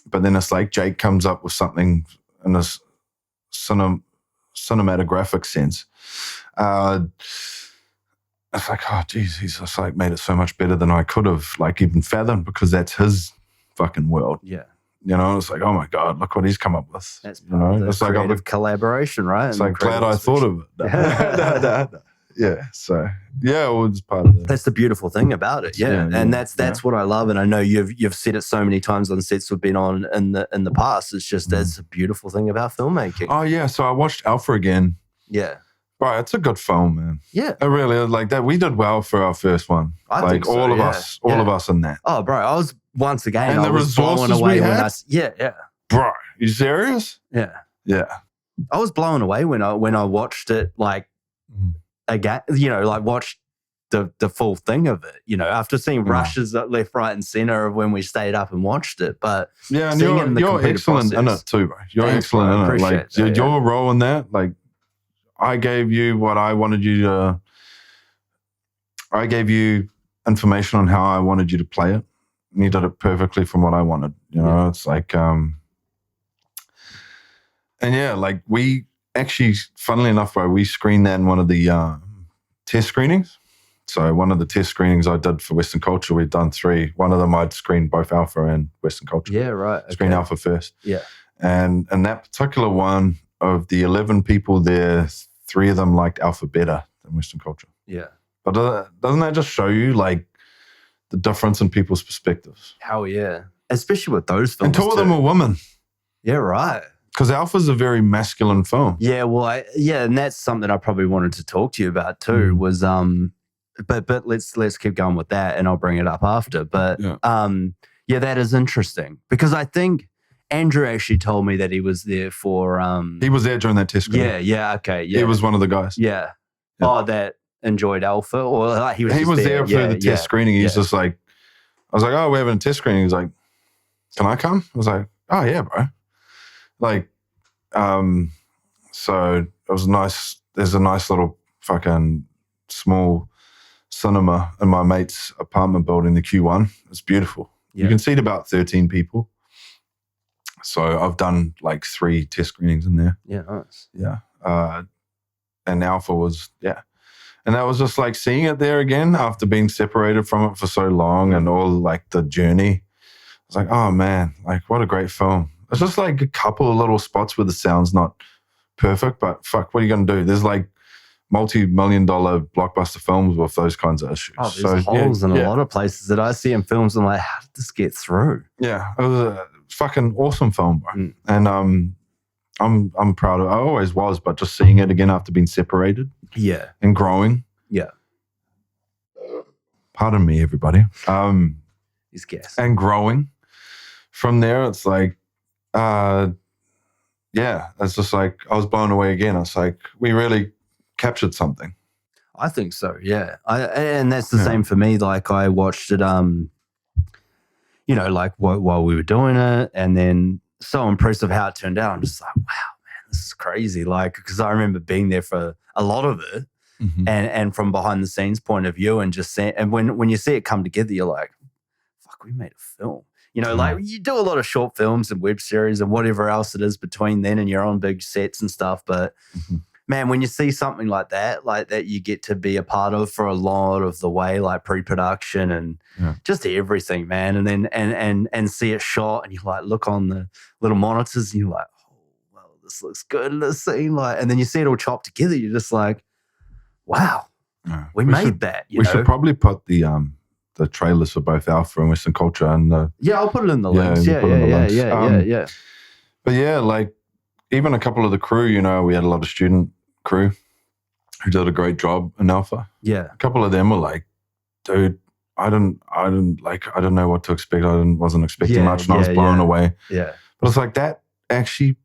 but then it's like Jake comes up with something in this cinematographic sense. It's like, oh, geez, he's just like made it so much better than I could have like even fathomed, because that's his fucking world. Yeah. You know, it's like, oh my God, look what he's come up with. That's part of the creative collaboration, right? It's like, glad I thought of it. No. Yeah, so yeah, it was part of it. That's the beautiful thing about it, and that's what I love, and I know you've said it so many times on sets we've been on in the past. It's just that's a beautiful thing about filmmaking. Oh yeah, so I watched Alpha again. Yeah, right, it's a good film, man. Yeah, I really like that. We did well for our first one. I think so, all of us in that. Oh, bro, I was once again. And I was blown away when I Bro, you serious? Yeah. I was blown away when I watched it like. Again, you know, like watch the full thing of it, you know, after seeing rushes left, right, and center of when we stayed up and watched it. But yeah, and you're excellent in it too, bro. You're excellent in it. Like your role in that, like I gave you what I wanted you to. I gave you information on how I wanted you to play it, and you did it perfectly from what I wanted. You know, it's like, and yeah, like we. Actually, funnily enough, bro, we screened that in one of the test screenings. So one of the test screenings I did for Western Culture, we'd done 3. One of them I'd screened both Alpha and Western Culture. Yeah, right. Okay. Screen Alpha first. Yeah. And in that particular one, of the 11 people there, 3 of them liked Alpha better than Western Culture. Yeah. But doesn't that just show you, like, the difference in people's perspectives? Hell yeah. Especially with those films. And 2 of them are women. Yeah, right. Because Alpha's a very masculine film. Yeah, well, and that's something I probably wanted to talk to you about too. Was but let's keep going with that, and I'll bring it up after. But that is interesting, because I think Andrew actually told me that he was there for. He was there during that test screening. Yeah, okay, yeah. He was one of the guys. Yeah. Oh, that enjoyed Alpha, or like he was there for the test screening. He's just like, I was like, oh, we're having a test screening. He's like, can I come? I was like, oh yeah, bro. Like, so it was nice. There's a nice little fucking small cinema in my mate's apartment building, the Q1. It's beautiful. Yeah. You can seat about 13 people. So I've done like 3 test screenings in there. Yeah, nice. Yeah. And Alpha was, And that was just like seeing it there again after being separated from it for so long and all like the journey. I was like, oh man, like what a great film. It's just like a couple of little spots where the sound's not perfect, but fuck, what are you going to do? There's like multi-million-dollar blockbuster films with those kinds of issues. Oh, there's holes in a lot of places that I see in films. I'm like, how did this get through? Yeah, it was a fucking awesome film, bro. And I'm proud of it. I always was, but just seeing it again after being separated. Yeah. And growing. Yeah. Pardon me, everybody. He's guessing. And growing. From there, it's like, it's just like I was blown away again. It's like we really captured something. I think so, yeah. And that's the same for me. Like I watched it, like while we were doing it, and then so impressed with how it turned out. I'm just like, wow, man, this is crazy. Like, because I remember being there for a lot of it, and from behind the scenes point of view, and just saying, and when you see it come together, you're like, fuck, we made a film. Like you do a lot of short films and web series and whatever else it is between then and your own big sets and stuff. But man, when you see something like that you get to be a part of for a lot of the way, like pre-production and just everything, man. And then and see it shot, and you like look on the little monitors and you're like, oh, well, this looks good in this scene. Like, and then you see it all chopped together. You're just like, wow, we made that. We should probably put the trailers for both Alpha and Western Culture and I'll put it in the links. Yeah. But yeah, like even a couple of the crew, we had a lot of student crew who did a great job in Alpha. Yeah. A couple of them were like, dude, I don't know what to expect. I wasn't expecting much, and I was blown away. Yeah. But it's like that actually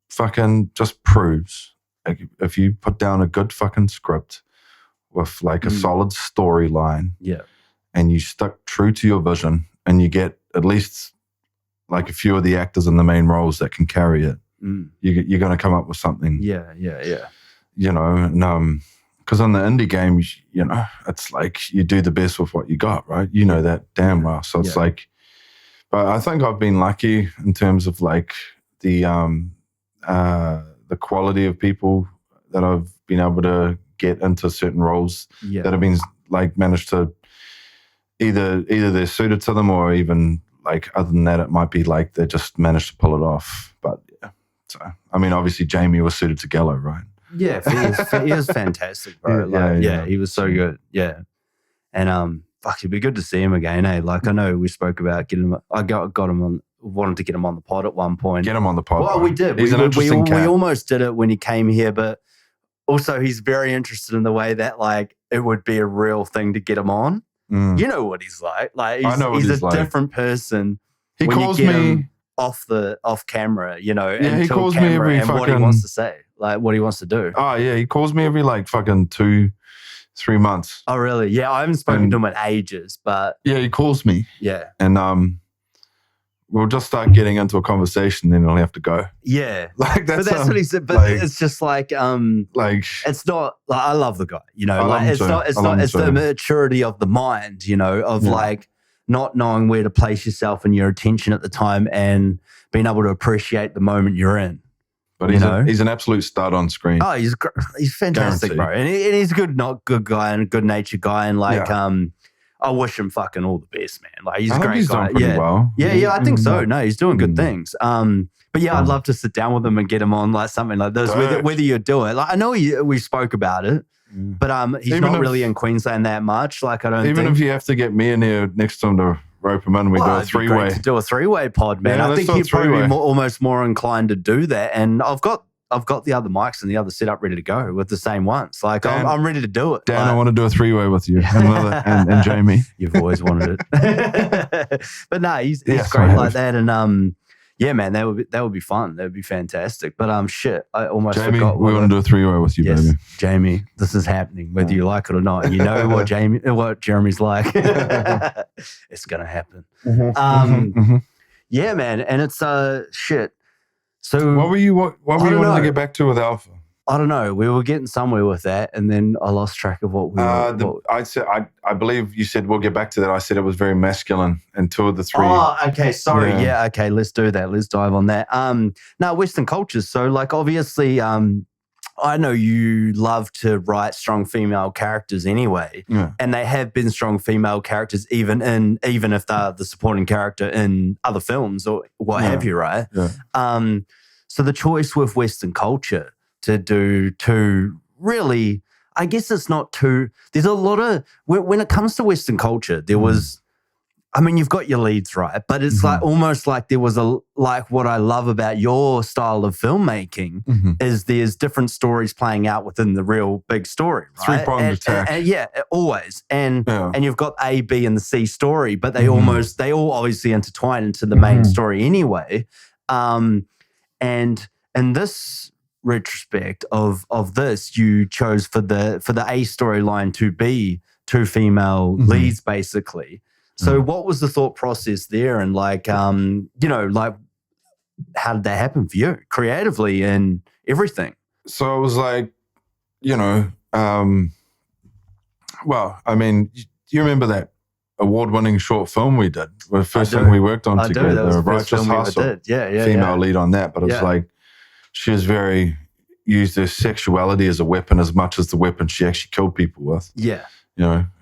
fucking just proves, like, if you put down a good fucking script with like a solid storyline, and you stuck true to your vision, and you get at least like a few of the actors in the main roles that can carry it, you're going to come up with something. Yeah. And because on the indie game, it's like you do the best with what you got, right? You know that damn well. So it's like, but I think I've been lucky in terms of like the quality of people that I've been able to get into certain roles that have been like managed to either they're suited to them, or even like other than that, it might be like they just managed to pull it off. But so I mean, obviously Jamie was suited to Gallo, right? Yeah, he was fantastic, bro. He was so good. Yeah, and it'd be good to see him again. Like I know we spoke about getting him. I got him on. Wanted to get him on the pod at one point. Get him on the pod. Well, we did. He's an interesting cat. We almost did it when he came here, but also he's very interested in the way that like it would be a real thing to get him on. You know what he's like. Like he's a different person. He calls me off camera, and he calls me every and what he wants to say, like what he wants to do. Oh yeah, he calls me every like fucking 2-3 months. Oh really? Yeah, I haven't spoken to him in ages, but yeah, he calls me. Yeah, and we'll just start getting into a conversation, then he'll have to go. Yeah, like that's what he said. But it's just like it's not. Like, I love the guy, Like it's the maturity of the mind, like not knowing where to place yourself and your attention at the time, and being able to appreciate the moment you're in. But he's an absolute stud on screen. Oh, he's fantastic, bro, and he's a good guy and a good natured guy, and like I wish him fucking all the best, man. Like he's a great guy. Doing pretty well. Yeah, I think so. No, he's doing good things. But yeah, I'd love to sit down with him and get him on like something like this. Whether you do it, like I know we spoke about it, but he's not really in Queensland that much. Like I don't. Even if you have to get me in there next time to rope him in, we do a 3-way. Do a 3-way pod, man. I think he'd probably be almost more inclined to do that. And I've got the other mics and the other setup ready to go with the same ones. Like Dan, I'm ready to do it. Dan, I want to do a 3-way with you and Jamie. You've always wanted it. But no, he's great like that. And yeah, man, that would be fun. That would be fantastic. But shit, I almost forgot. We want to do a 3-way with you, baby. Jamie, this is happening, whether you like it or not. You know what Jeremy's like. It's gonna happen. Yeah, man, and it's shit. So what were you wanting to get back to with Alpha? I don't know. We were getting somewhere with that, and then I lost track of what we were. I believe you said we'll get back to that. I said it was very masculine, and 2 of the 3. Oh, okay. Sorry. Yeah. Okay. Let's do that. Let's dive on that. Now, Western cultures. So, like, obviously, I know you love to write strong female characters anyway, and they have been strong female characters even if they're the supporting character in other films or what have you, right? Yeah. So the choice with Western culture to do 2 really, I guess it's not 2. There's a lot of when it comes to Western culture, there was. I mean, you've got your leads, right? But it's like almost like there was what I love about your style of filmmaking is there's different stories playing out within the real big story, right? 3-pronged attack. And yeah, always. And you've got A, B, and the C story, but they all obviously intertwine into the main story anyway. And in this retrospect of this, you chose for the A storyline to be 2 female leads, basically. So what was the thought process there? And like, how did that happen for you creatively and everything? So it was like, well, I mean, you remember that award-winning short film we did? The first thing we worked on together, that was the first Righteous film we Hustle. ever did. Yeah. Female lead on that, but it's like she was used her sexuality as a weapon as much as the weapon she actually killed people with. Yeah.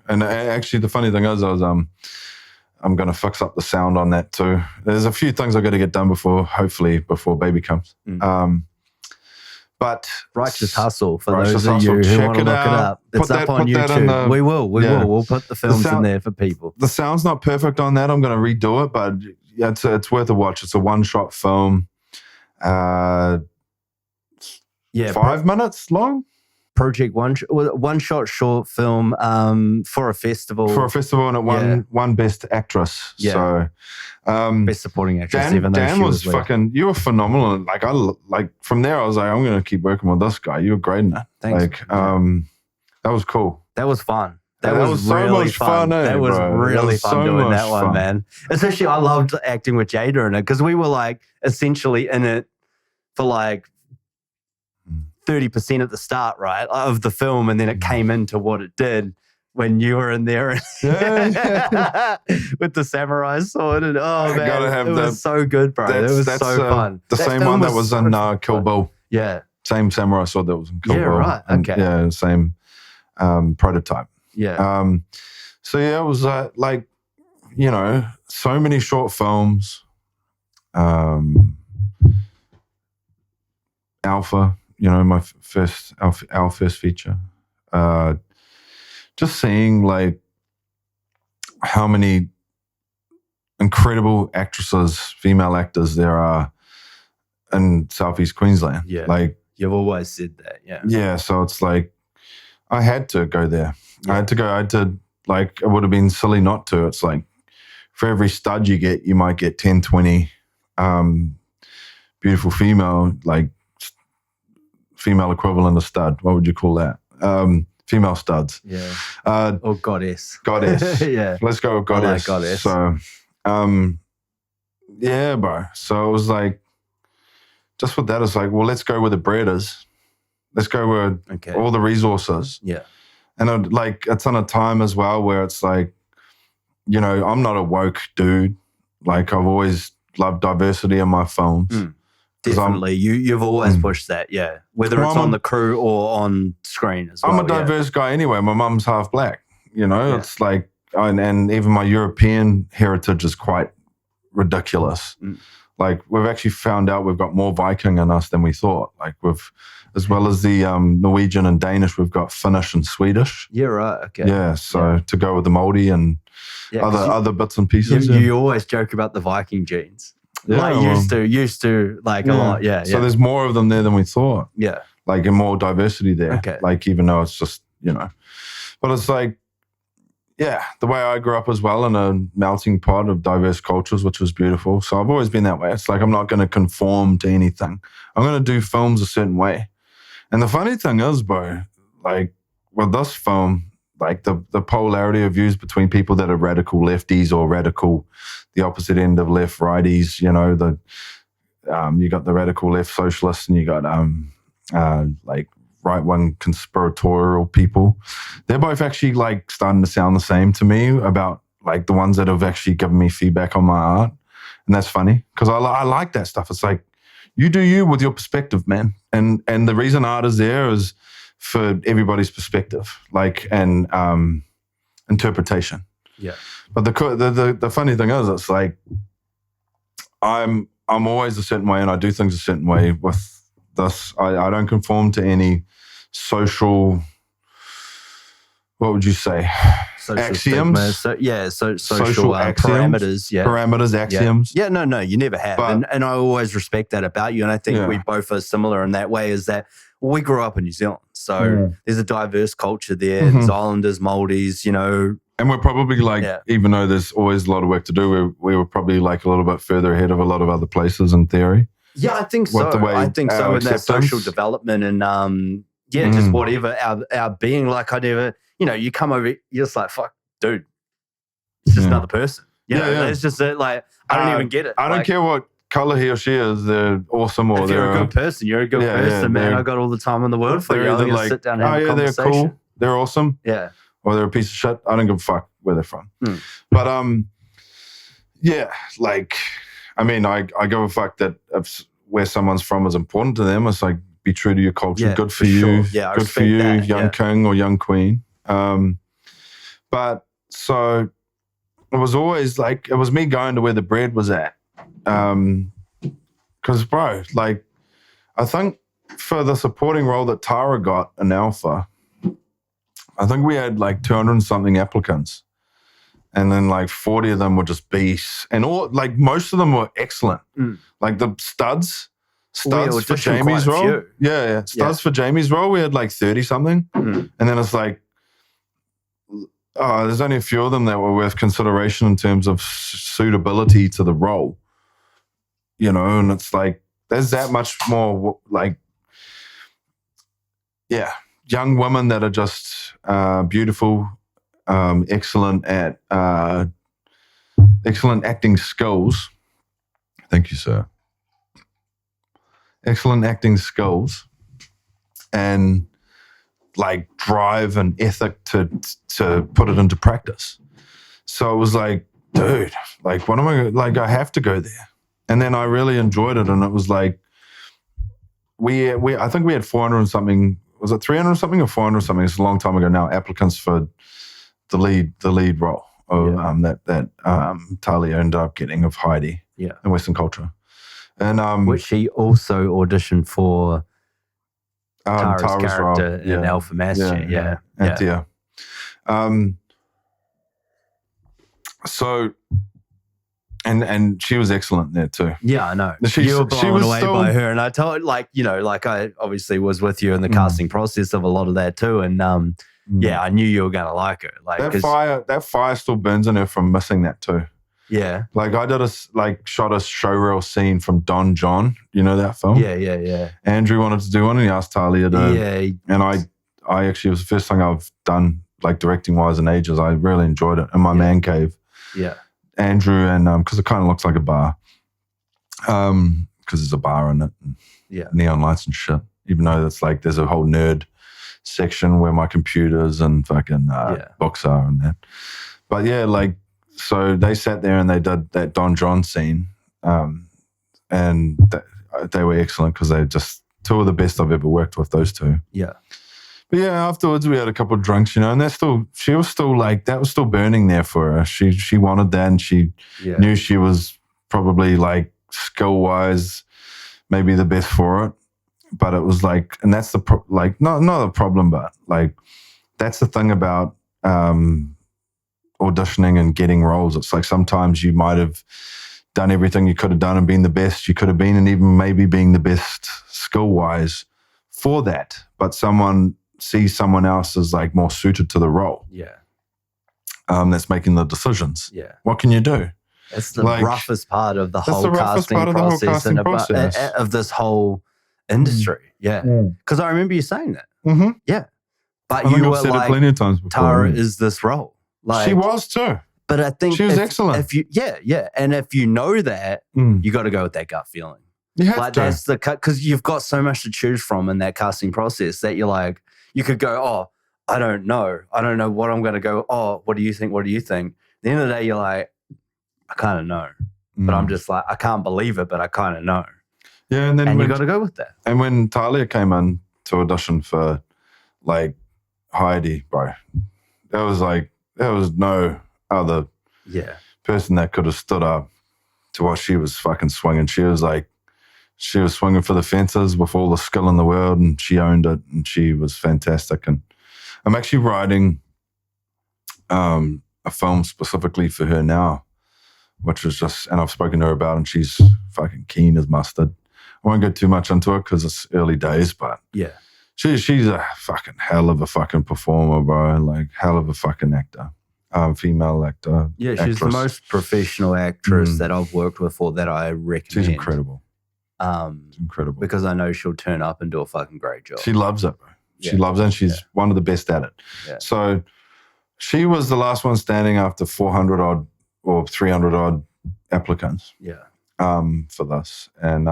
And actually the funny thing is I'm going to fix up the sound on that too. There's a few things I've got to get done before baby comes. But Righteous Hustle, for those of you who want to look it up. It's up on YouTube. We will. We'll put the films in there for people. The sound's not perfect on that. I'm going to redo it, but it's worth a watch. It's a one-shot film. 5 minutes long. Project one shot short film for a festival. And it won Best Actress. Yeah. So Best Supporting Actress. Dan was fucking. You were phenomenal. Like from there, I was like, I'm going to keep working with this guy. You were great in that. Thanks. That was cool. That was fun. That was so really much fun. That was really fun doing that one, man. Especially, I loved acting with Jada in it because we were like essentially in it for like 30% at the start, right, of the film, and then it came into what it did when you were in there with the samurai sword. And man, it was so good, bro. It was so fun. The same one that was in Kill Bill. Yeah. Same samurai sword that was in Kill Bill. Yeah, right. Okay. Yeah, same prototype. Yeah. So yeah, it was like, so many short films. Alpha. My first our first feature. Just seeing like how many incredible actresses, female actors there are in Southeast Queensland. Yeah, like you've always said that. Yeah, yeah. So it's like I had to go there. Yeah. I had to go. It would have been silly not to. It's like for every stud you get, you might get 10, 20 beautiful female, like female equivalent of stud. What would you call that? Female studs. Yeah. Or goddess. Goddess. Yeah. Let's go with goddess. I like goddess. So, yeah, bro. So it was like, just with that, it's like, well, let's go where the bread is. Let's go where all the resources. Yeah. And it's on a time as well where it's like, I'm not a woke dude. Like I've always loved diversity in my films. Definitely. You've always pushed that, yeah. Whether it's on the crew or on screen as well. I'm a diverse guy anyway. My mum's half black, It's like, and even my European heritage is quite ridiculous. Like we've actually found out we've got more Viking in us than we thought. Like as well as the Norwegian and Danish, we've got Finnish and Swedish. Yeah, right, okay. Yeah, so to go with the Māori and other bits and pieces. You always joke about the Viking genes. Yeah, used to like a lot. Yeah. So there's more of them there than we thought. Yeah. Like and more diversity there. Okay. Like even though it's just, but it's like, yeah, the way I grew up as well in a melting pot of diverse cultures, which was beautiful. So I've always been that way. It's like, I'm not going to conform to anything. I'm going to do films a certain way. And the funny thing is, bro, like with this film, like the polarity of views between people that are radical lefties or radical, the opposite end of left righties, you got the radical left socialists and you got like right-wing conspiratorial people. They're both actually like starting to sound the same to me about like the ones that have actually given me feedback on my art. And that's funny because I like that stuff. It's like, you do you with your perspective, man. And the reason art is there is for everybody's perspective, like, and interpretation. Yeah. But the funny thing is, it's like I'm always a certain way and I do things a certain way with this. I don't conform to any social, what would you say? Social axioms. Social axioms, parameters, axioms. Yeah, no, you never have. But, and I always respect that about you. And I think we both are similar in that way, is that we grew up in New Zealand. So there's a diverse culture there. There's Islanders, Maldives, you know. And we're probably like, even though there's always a lot of work to do, we were probably like a little bit further ahead of a lot of other places in theory. Yeah, I think so. I think so in that social development and just whatever our being. Like I never, you know, you come over, you're just like, fuck, dude, it's just another person. You know, it's just like, I don't even get it. I don't care what color he or she is, they're awesome. Or if you're a good person, you're a good person, man. I got all the time in the world for you. I'm going to sit down and have a conversation. They're cool. They're awesome. Yeah. Or they're a piece of shit. I don't give a fuck where they're from. But like, I mean, I give a fuck that if where someone's from is important to them. It's like, be true to your culture. Yeah, good for you. Sure. Yeah, good for you, that. young king or young queen. But so it was always like, it was me going to where the bread was at. Because, bro, like, I think for the supporting role that Tara got in Alpha, I think we had like 200 and something applicants. And then like 40 of them were just beasts. And all, like, most of them were excellent. Like the studs for Jamie's role. Yeah. Studs for Jamie's role, we had like 30 something. And then it's like, there's only a few of them that were worth consideration in terms of suitability to the role. You know, and it's like, there's that much more like, young women that are just beautiful, excellent acting skills. Thank you, sir. Excellent acting skills and like drive and ethic to put it into practice. So it was like, dude, like, what am I, like, I have to go there. And then I really enjoyed it. And it was like, I think we had 400 and something, was it 300 or something or 400 or something? It's a long time ago now, applicants for the lead role that Talia ended up getting of Heidi in Western culture. And which she also auditioned for Tara's character role. in Alpha Master. Anthea. So, and she was excellent there too. Yeah, I know. You were blown away by her, and I told, like, you know, like I obviously was with you in the casting process of a lot of that too, and I knew you were gonna like her. Like that fire still burns in her from missing that too. Yeah, like I shot a showreel scene from Don John. You know that film? Yeah. Andrew wanted to do one, and he asked Talia to. Yeah, and I actually, it was the first thing I've done like directing wise in ages. I really enjoyed it in my man cave. Yeah. Andrew and because it kind of looks like a bar, because there's a bar in it, and neon lights and shit. Even though it's like there's a whole nerd section where my computers and fucking books are and that. But yeah, like, so they sat there and they did that Don John scene, and they were excellent because they just two of the best I've ever worked with. Those two. Yeah. But yeah, afterwards we had a couple of drinks, you know, and she was still like, that was still burning there for her. She wanted that, and she knew she was probably like skill-wise maybe the best for it. But it was like, and that's the, not a problem, but like, that's the thing about auditioning and getting roles. It's like sometimes you might have done everything you could have done and been the best you could have been, and even maybe being the best skill-wise for that. But someone sees someone else as like more suited to the role. Yeah. That's making the decisions. Yeah. What can you do? It's the roughest part of the whole casting process of this whole industry. Yeah. Because I remember you saying that. Mm-hmm. Yeah. But you were like, plenty of times before, Tara is this role. Like, she was too. But I think she was excellent. And if you know that, you got to go with that gut feeling. You have like to. that's the cut because you've got so much to choose from in that casting process that you're like, you could go, oh, I don't know what I'm going to go. Oh, what do you think? What do you think? At the end of the day, you're like, I kind of know, but I'm just like, I can't believe it, but I kind of know. Yeah, and then you got to go with that. And when Talia came in to audition for like Heidi, bro, there was no other person that could have stood up to what she was fucking swinging. She was swinging for the fences with all the skill in the world, and she owned it, and she was fantastic. And I'm actually writing a film specifically for her now, which is and I've spoken to her about, and she's fucking keen as mustard. I won't go too much into it because it's early days, but she's a fucking hell of a fucking performer, bro. Like hell of a fucking actor, female actor. Yeah, she's the most professional actress that I've worked with or that I recommend. She's incredible. She's incredible because I know she'll turn up and do a fucking great job. She loves it, bro. She loves it, and she's one of the best at it. Yeah. So she was the last one standing after 400 odd or 300 odd applicants. Yeah. For this, and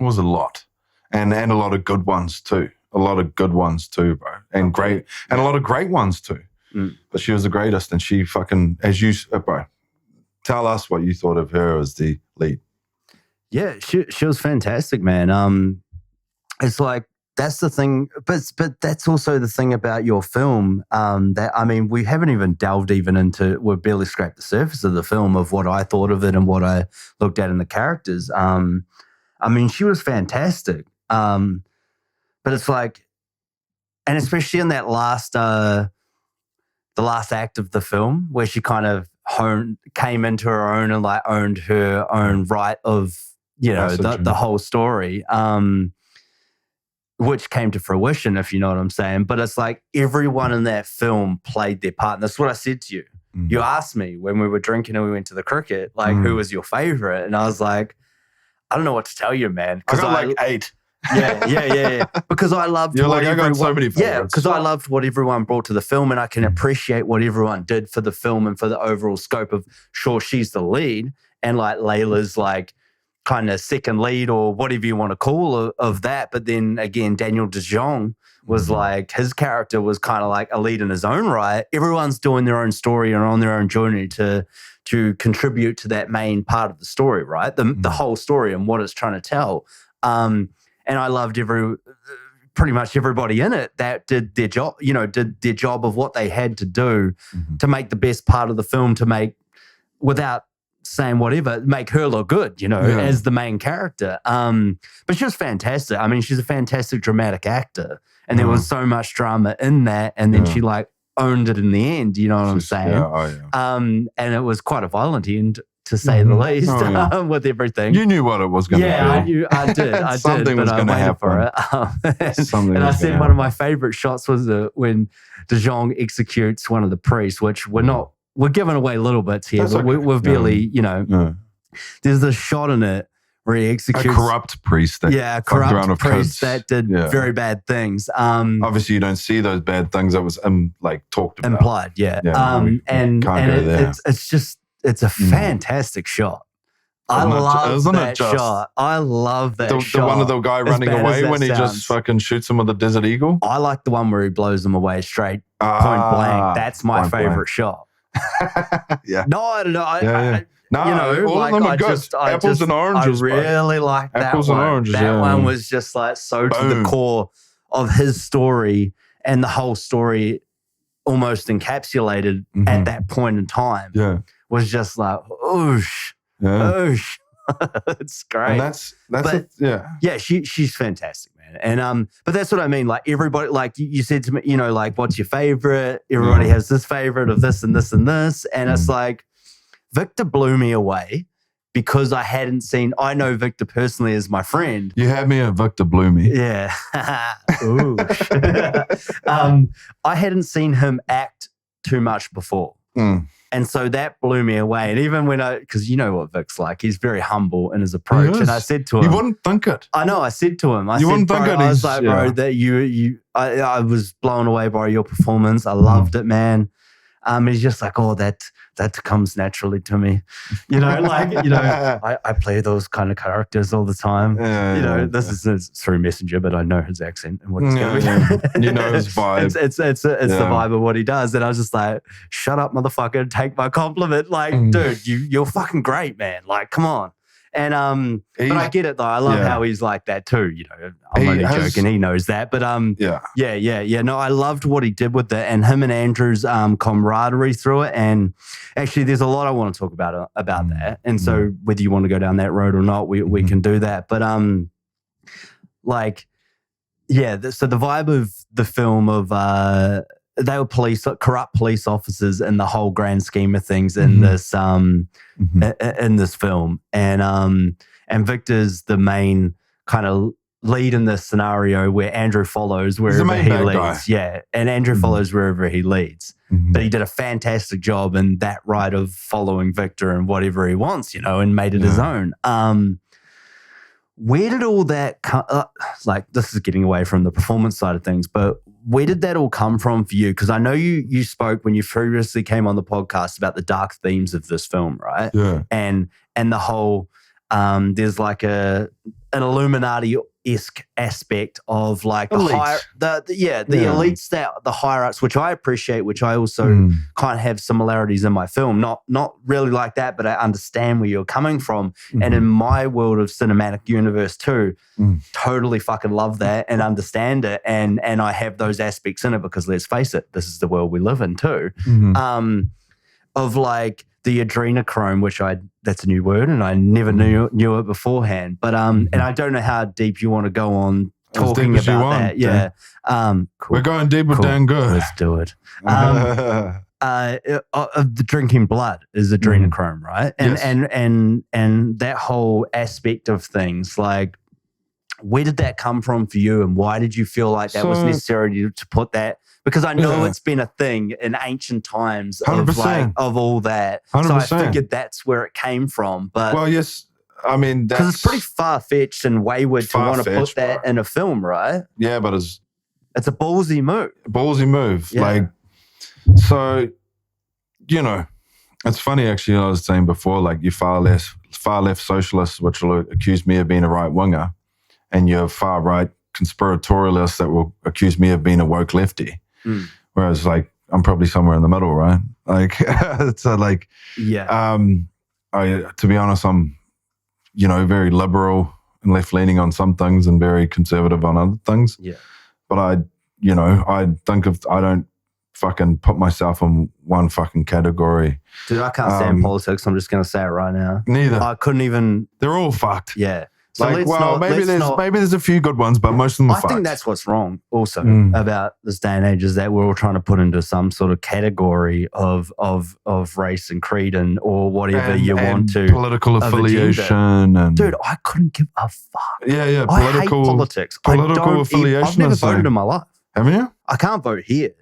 it was a lot, and a lot of good ones too. A lot of good ones too, bro, and great, and a lot of great ones too. But she was the greatest, and she fucking, as you, bro, tell us what you thought of her as the lead. Yeah, she was fantastic, man. It's like that's the thing, but that's also the thing about your film. That I mean, we haven't even delved into. We've barely scraped the surface of the film of what I thought of it and what I looked at in the characters. I mean, she was fantastic. But it's like, and especially in that the last act of the film, where she kind of came into her own and like owned her own right of, the whole story, which came to fruition, if you know what I'm saying. But it's like everyone in that film played their part. And that's what I said to you. You asked me when we were drinking and we went to the cricket, like, who was your favorite? And I was like, I don't know what to tell you, man. I got like 8. Yeah. Because I loved You're like, I got so many favorites. Yeah, because I loved what everyone brought to the film, and I can appreciate what everyone did for the film and for the overall scope of, sure, she's the lead, and like Layla's like kind of second lead or whatever you want to call of that. But then again, Daniel De Jong was like, his character was kind of like a lead in his own right. Everyone's doing their own story and on their own journey to contribute to that main part of the story, right? The whole story and what it's trying to tell. And I loved pretty much everybody in it that did their job, did their job of what they had to do to make the best part of the film, to make, without saying whatever, make her look good, as the main character. But she was fantastic. I mean, she's a fantastic dramatic actor, and there was so much drama in that, and then she like owned it in the end, you know what I'm saying? And it was quite a violent end, to say the least, with everything. You knew what it was going to be. Yeah, I did. Something was going to happen. For it. And I said one of my favorite shots was when De Jong executes one of the priests, which we're giving away little bits here, but we've barely, there's this shot in it where he executes a corrupt priest that did very bad things. Obviously, you don't see those bad things that was talked about. Implied, it's a fantastic shot. I love that shot. I love that shot. The one of the guy running away when he just fucking shoots him with a Desert Eagle? I like the one where he blows them away straight, point blank. That's my favorite shot. No, I don't know. All of them are good. Apples and oranges. I really like that Apples one. And oranges, that one was just like so to the core of his story, and the whole story almost encapsulated at that point in time. Yeah. Was just like, oosh. It's great. And she's fantastic, man. And but that's what I mean. Like everybody, like you said to me, like, what's your favorite? Everybody has this favorite of this and this and this, and it's like Victor blew me away because I know Victor personally as my friend. You had me at Victor blew me. Yeah. Ooh. I hadn't seen him act too much before. And so that blew me away. And even because you know what Vic's like, he's very humble in his approach. And I said to him, you wouldn't think it. I know. I said to him, I was like, bro, that I was blown away by your performance. I loved it, man. And he's just like, oh, that comes naturally to me. I play those kind of characters all the time. This is through Messenger, but I know his accent and what he's going to do. You know his vibe. It's the vibe of what he does. And I was just like, shut up, motherfucker, and take my compliment. Like, dude, you're fucking great, man. Like, come on. And but I get it though. I love how he's like that too. I'm only joking. He knows that. But yeah. No, I loved what he did with it, and him and Andrew's camaraderie through it. And actually, there's a lot I want to talk about that. And so, whether you want to go down that road or not, we can do that. But so the vibe of the film of they were corrupt police officers in the whole grand scheme of things in this in this film, and Victor's the main kind of lead in this scenario where Andrew follows wherever he leads. Yeah, and Andrew follows wherever he leads. But he did a fantastic job in that right of following Victor and whatever he wants, and made it his own. Where did all that come? This is getting away from the performance side of things, but where did that all come from for you? Because I know you spoke when you previously came on the podcast about the dark themes of this film, right? Yeah. And the whole there's like an Illuminati-esque aspect of like the elites, the higher ups, which I appreciate, which I also kind of have similarities in my film. Not really like that, but I understand where you're coming from. And in my world of cinematic universe too, totally fucking love that and understand it. And I have those aspects in it because let's face it, this is the world we live in too. Of like the adrenochrome, which that's a new word and I never knew it beforehand. But and I don't know how deep you want to go on talking about that. Yeah. Cool. We're going deep with Dan good. Let's do it. The drinking blood is adrenochrome, right? And that whole aspect of things, like where did that come from for you and why did you feel like that was necessary to put that? Because I know it's been a thing in ancient times of all that. 100%. So I figured that's where it came from. But well, yes, I mean, because it's pretty far-fetched and wayward to want to put that in a film, right? Yeah, but it's a ballsy move. Yeah. Like, so, it's funny actually. I was saying before, like you far left socialists, which will accuse me of being a right winger, and you're far right conspiratorialists that will accuse me of being a woke lefty. Whereas, like, I'm probably somewhere in the middle, right? Like, so, like, to be honest, I'm, very liberal and left-leaning on some things and very conservative on other things. Yeah. But I don't fucking put myself in one fucking category. Dude, I can't stand politics. I'm just going to say it right now. Neither. I couldn't even. They're all fucked. Yeah. So maybe there's a few good ones, but most of them are fucked. I think that's what's wrong also about this day and age is that we're all trying to put into some sort of category of race and creed or whatever you want to. Political affiliation. Dude, I couldn't give a fuck. Yeah. I hate politics. Political affiliation. I've never voted in my life. Haven't you? I can't vote here,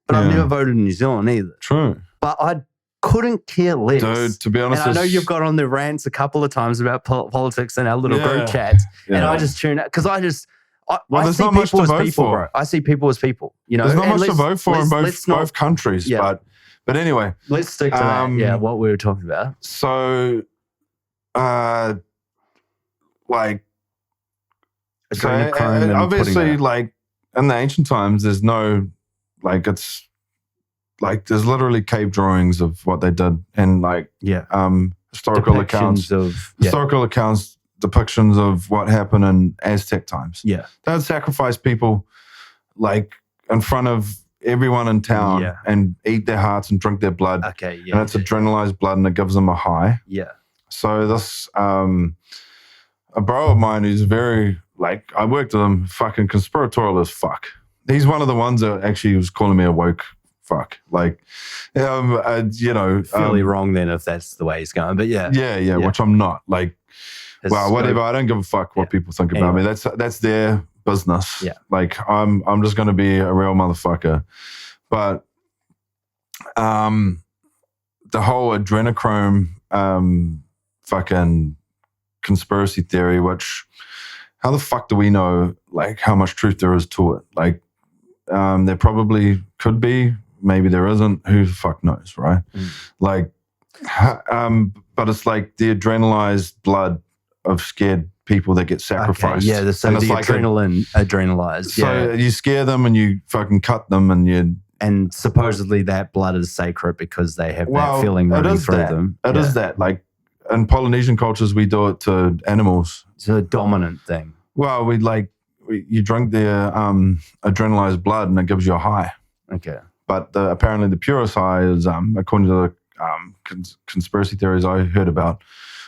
but I've never voted in New Zealand either. True. But I couldn't care less. Dude, to be honest. And I know you've got on the rants a couple of times about politics in our little group chats. Yeah. And I just tune out because I see people as people, bro. I see people as people. There's not much to vote for in both countries. Yeah. But anyway. Let's stick to that. Yeah, what we were talking about. So, obviously, like, in the ancient times, there's no, like, it's, like there's literally cave drawings of what they did and historical accounts, depictions of what happened in Aztec times. Yeah. They would sacrifice people like in front of everyone in town and eat their hearts and drink their blood. Okay, yeah. And it's adrenalized blood and it gives them a high. Yeah. So this a bro of mine who's very I worked with him, fucking conspiratorial as fuck. He's one of the ones that actually was calling me a woke fuck. Fairly wrong then if that's the way he's going. But yeah. Which I'm not. Whatever. I don't give a fuck what people think about me. That's their business. Yeah. I'm just going to be a real motherfucker. But the whole adrenochrome fucking conspiracy theory, which how the fuck do we know how much truth there is to it? There probably could be maybe there isn't. Who the fuck knows, right? Like, but it's like the adrenalized blood of scared people that get sacrificed. Okay, yeah, so the like adrenalized. So you scare them and you fucking cut them and supposedly that blood is sacred because they have that feeling running through them. It is that. Like in Polynesian cultures, we do it to animals. It's a dominant thing. Well, you drink their adrenalized blood and it gives you a high. Okay. But apparently the purest high is, according to the conspiracy theories I heard about,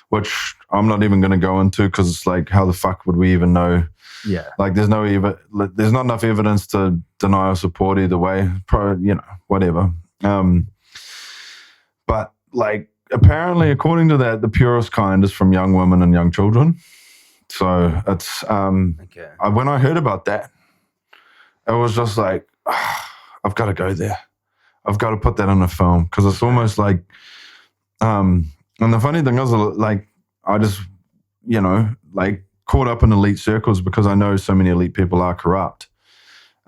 which I'm not even going to go into because it's like, how the fuck would we even know? Yeah. Like there's not enough evidence to deny or support either way. Whatever. But like apparently, according to that, the purest kind is from young women and young children. So it's when I heard about that, it was just like, I've got to go there. I've got to put that in a film because it's almost like, and the funny thing is, like, I just, like caught up in elite circles because I know so many elite people are corrupt.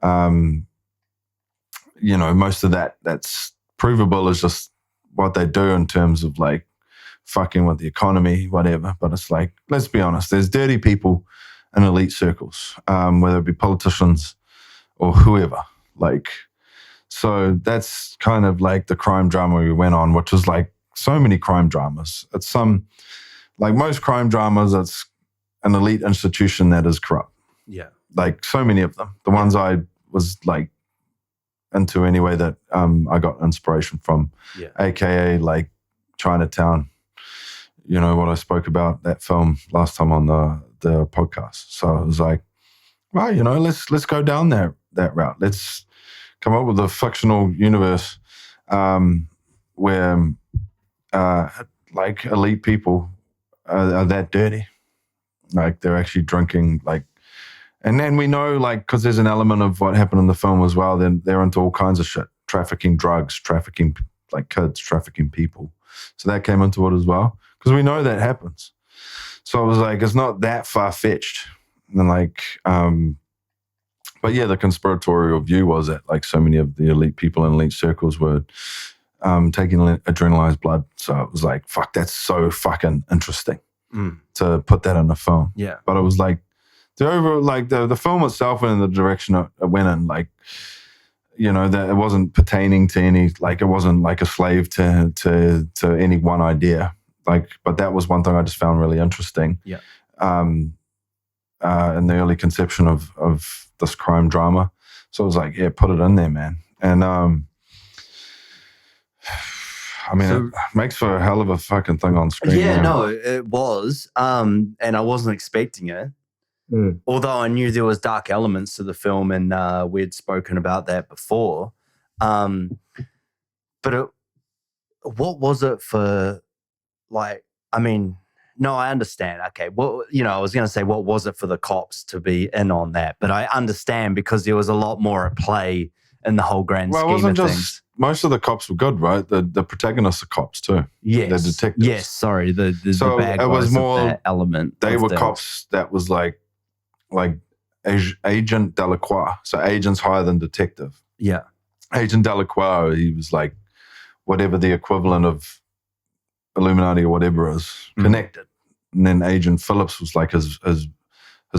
Most of that's provable is just what they do in terms of like fucking with the economy, whatever. But it's like, let's be honest, there's dirty people in elite circles, whether it be politicians or whoever. Like, so that's kind of like the crime drama we went on, which was like so many crime dramas. It's like most crime dramas, it's an elite institution that is corrupt. Yeah. Like so many of them. The ones I was like into anyway that I got inspiration from, AKA like Chinatown, what I spoke about that film last time on the podcast. So it was like, well, let's go down that route. Let's come up with a fictional universe where like elite people are that dirty. Like they're actually drinking like, and then we know like, because there's an element of what happened in the film as well, then they're into all kinds of shit, trafficking drugs, trafficking like kids, trafficking people. So that came into it as well, because we know that happens. So it was like, it's not that far-fetched. And like, but yeah, the conspiratorial view was that like so many of the elite people in elite circles were taking adrenalized blood. So it was like, fuck, that's so fucking interesting to put that in a film. Yeah. But it was like, the film itself went in the direction it went in, like, that it wasn't pertaining to any, like, it wasn't like a slave to any one idea. Like, but that was one thing I just found really interesting. Yeah. In the early conception of this crime drama. So it was like, yeah, put it in there, man. And it makes for a hell of a fucking thing on screen. Yeah, no, it was. And I wasn't expecting it. Although I knew there was dark elements to the film, and we'd spoken about that before. But what was it for? Like, I mean, no, I understand. Okay, well, I was going to say, what was it for the cops to be in on that? But I understand because there was a lot more at play in the whole grand scheme of things. Most of the cops were good, right? The protagonists are cops too. Yes, the detectives. Yes, sorry, the so bad it was guys more of that element. They were cops that was like Agent Delacroix. So agent's higher than detective. Yeah. Agent Delacroix, he was like whatever the equivalent of Illuminati or whatever is, connected. And then Agent Phillips was like his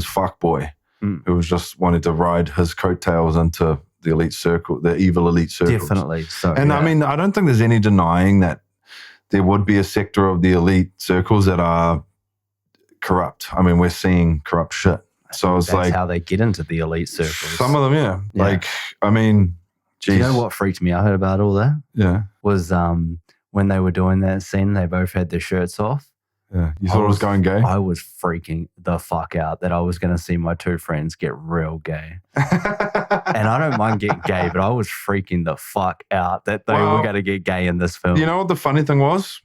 fuck boy, who was just wanting to ride his coattails into the elite circle, the evil elite circles. Definitely. So, and I mean, I don't think there's any denying that there would be a sector of the elite circles that are corrupt. I mean, we're seeing corrupt shit. So it's that's like how they get into the elite circles. Some of them, yeah. Like, I mean, geez. Do you know what freaked me out about all that? Yeah. Was when they were doing that scene, they both had their shirts off. Yeah. You thought it was going gay? I was freaking the fuck out that I was going to see my two friends get real gay. And I don't mind getting gay, but I was freaking the fuck out that they were going to get gay in this film. You know what the funny thing was?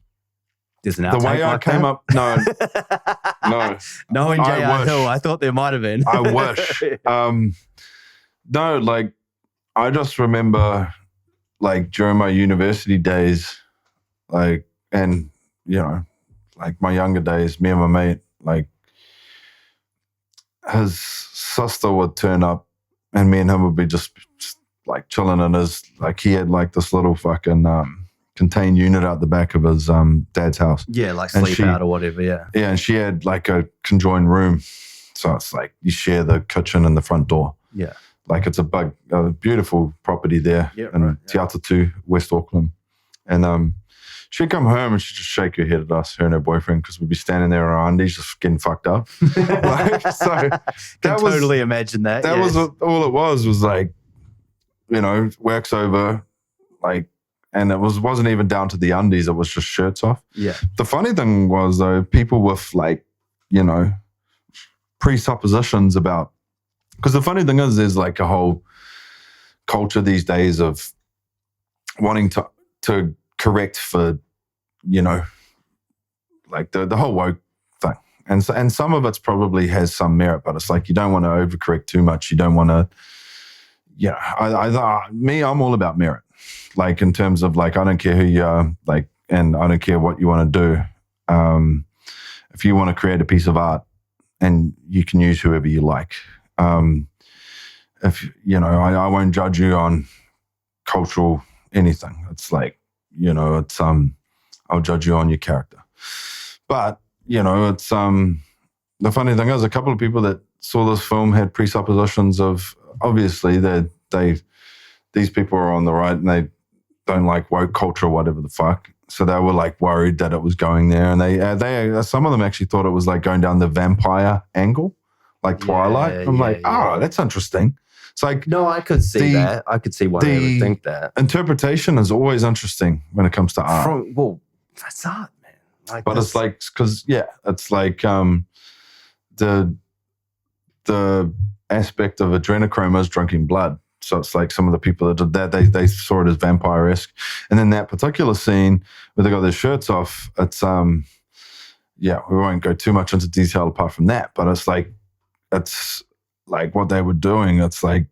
There's an the way I came up, no. Knowing J.R. Hill, I thought there might have been. I wish. No, like, I just remember, like, during my university days, like, and, like my younger days, me and my mate, like, his sister would turn up and me and him would be just like chilling in his, like he had like this little fucking contained unit out the back of his dad's house. Yeah, like sleep out or whatever, yeah. Yeah, and she had like a conjoined room. So it's like you share the kitchen and the front door. Yeah. Like it's a beautiful property there in Te Atatu, West Auckland. And she'd come home and she'd just shake her head at us, her and her boyfriend, because we'd be standing there in our undies just getting fucked up. Like, so can totally imagine that. That was all it was like, you know, wax over, like, and it wasn't even down to the undies. It was just shirts off. Yeah. The funny thing was, though, people with, like, you know, presuppositions about, because the funny thing is, there's like a whole culture these days of wanting to correct for, you know, like the whole woke thing. And some of it's probably has some merit, but it's like you don't want to overcorrect too much. You don't want to, yeah, I'm all about merit. Like in terms of like, I don't care who you are, like, and I don't care what you want to do. If you want to create a piece of art, and you can use whoever you like. If you know, I won't judge you on cultural anything. It's like, you know, it's I'll judge you on your character. But you know, it's the funny thing is, a couple of people that saw this film had presuppositions of obviously these people are on the right and they don't like woke culture or whatever the fuck. So they were like worried that it was going there, and they some of them actually thought it was like going down the vampire angle, like Twilight. I'm like, oh, that's interesting. It's like, no, I could see that. I could see why they would think that. Interpretation is always interesting when it comes to art. Well, that's art, man. Like but it's like, because it's like the aspect of adrenochrome is drinking blood. So it's like some of the people that did that, they saw it as vampire-esque. And then that particular scene where they got their shirts off, it's, we won't go too much into detail apart from that, but it's like what they were doing. It's like,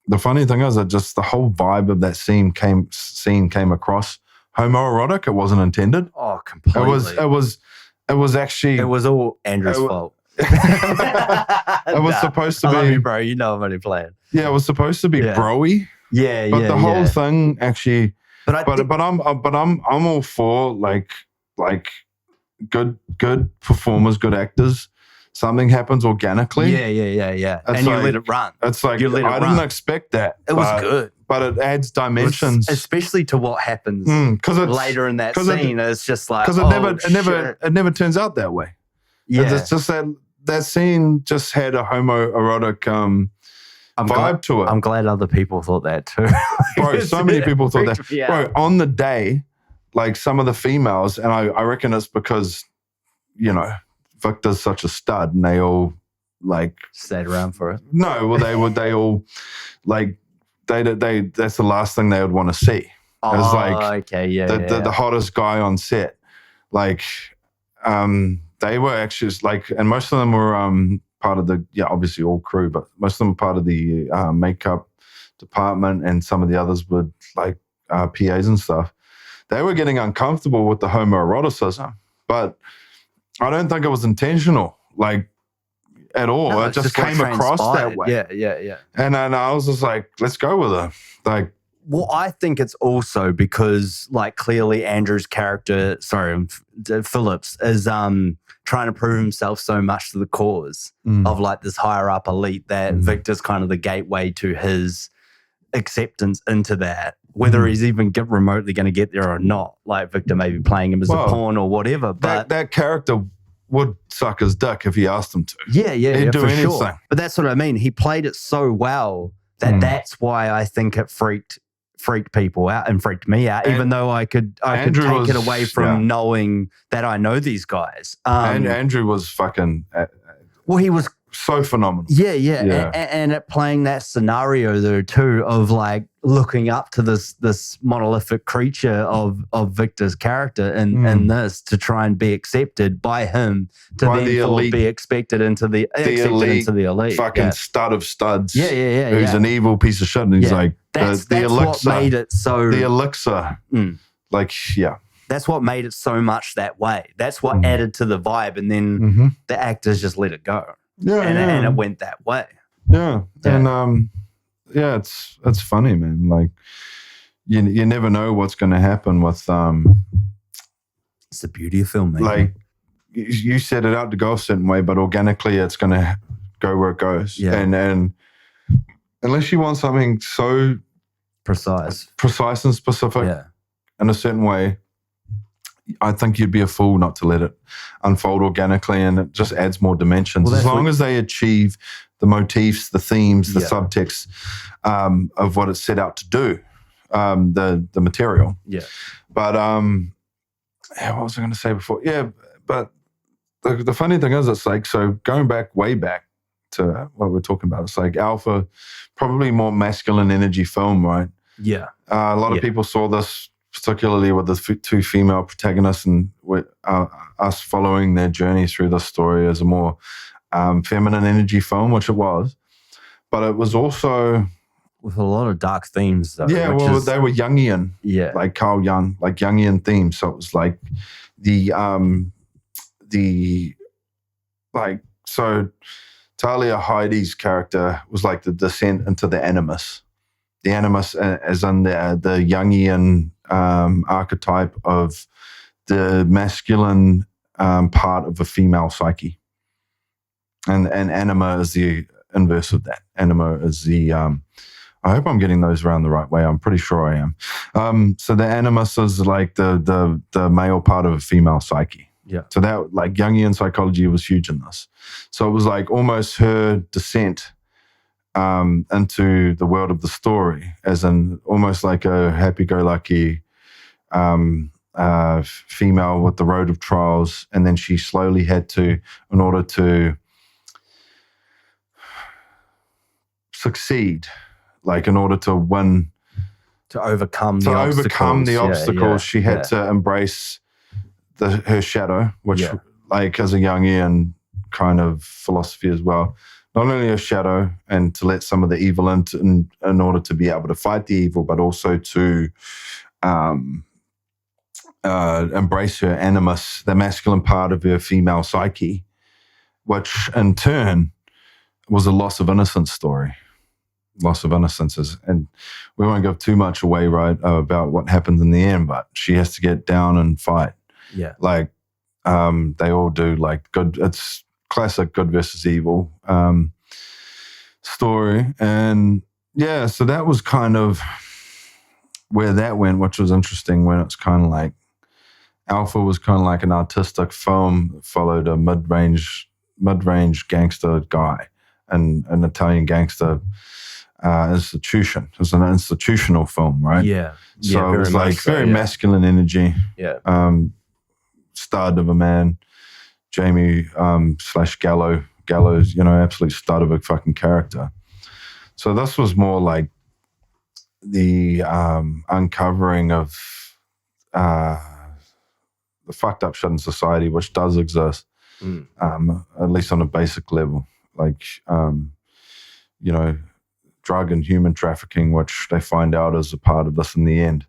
the funny thing is that just the whole vibe of that scene came across homoerotic. It wasn't intended. Oh, completely. It was actually. It was all Andrew's fault. It was supposed to be. I love you, bro. You know I'm only playing. Yeah, it was supposed to be broy. Yeah, but the whole thing actually. But I'm all for like good performers, good actors. Something happens organically. Yeah. And you let it run. It's like I didn't expect that. It was good, but it adds dimensions, especially to what happens later in that scene. It's just like, because it never turns out that way. Yeah, it's just that scene just had a homoerotic vibe to it. I'm glad other people thought that too. Bro, so many people thought that. Bro, on the day, like some of the females, and I reckon it's because, you know, Victor's such a stud, and they all like stayed around for it. No, well, they all like they that's the last thing they would want to see. Oh, it was like the hottest guy on set. Like they were actually like, and most of them were part of the obviously all crew, but most of them were part of the makeup department, and some of the others were like PAs and stuff. They were getting uncomfortable with the homoeroticism, but I don't think it was intentional, like, at all. No, it just came across that way. Yeah. And then I was just like, let's go with it. Like, well, I think it's also because, like, clearly Andrew's character, Phillips, is trying to prove himself so much to the cause of, like, this higher up elite that Victor's kind of the gateway to his acceptance into that. Whether he's even remotely going to get there or not, like Victor may be playing him as a pawn or whatever. But that character would suck his dick if he asked him to. Yeah, he'd do anything. Sure. But that's what I mean. He played it so well that that's why I think it freaked people out and freaked me out. Even though I could take it away from knowing that I know these guys. And Andrew was fucking. Well, he was so phenomenal. Yeah. And at playing that scenario though too of like looking up to this monolithic creature of Victor's character and this to try and be accepted by him to then be expected into the elite. Fucking stud of studs. Yeah. Who's an evil piece of shit, and he's like that's the elixir. What made it so the elixir. Like that's what made it so much that way. That's what added to the vibe, and then the actors just let it go. And it went that way. Yeah. And it's funny, man. Like you never know what's going to happen with It's the beauty of filmmaking. Like you set it out to go a certain way, but organically it's going to go where it goes. Yeah. And unless you want something so precise and specific in a certain way, I think you'd be a fool not to let it unfold organically, and it just adds more dimensions. Well, as long as they achieve the motifs, the themes, the subtext of what it's set out to do, the material. Yeah. But what was I going to say before? Yeah, but the funny thing is, it's like, so going back, way back to what we're talking about, it's like Alpha, probably more masculine energy film, right? Yeah. A lot of people saw this, particularly with the two female protagonists, and with us following their journey through this story as a more feminine energy film, which it was. But it was also with a lot of dark themes, though. Yeah, well, they were Jungian. Yeah. Like Carl Jung, like Jungian themes. So it was like so Talia Heidi's character was like the descent into the animus. The animus as in the Jungian archetype of the masculine part of a female psyche. And anima is the inverse of that. Anima is the, I hope I'm getting those around the right way. I'm pretty sure I am. So the animus is like the male part of a female psyche. Yeah. So that, like, Jungian psychology was huge in this. So it was like almost her descent into the world of the story, as in almost like a happy-go-lucky female with the road of trials, and then she slowly had to, in order to succeed, like in order to win, to overcome the obstacles, she had to embrace her shadow, which, like, as a Jungian kind of philosophy as well, not only a shadow, and to let some of the evil in order to be able to fight the evil, but also to embrace her animus, the masculine part of her female psyche, which in turn was a loss of innocence story. Loss of innocence and we won't give too much away, right, about what happens in the end, but she has to get down and fight. Yeah. Like they all do, like good, it's classic good versus evil story. And yeah, so that was kind of where that went, which was interesting, when it's kind of like Alpha was kind of like an artistic film that followed a mid-range gangster guy and an Italian gangster institution. It was an institutional film, right? Yeah. So it was like very masculine energy. Yeah. Stud of a man, Jamie / Gallows, absolute stud of a fucking character. So this was more like the uncovering of the fucked up shit in society, which does exist, at least on a basic level. Like, drug and human trafficking, which they find out is a part of this in the end,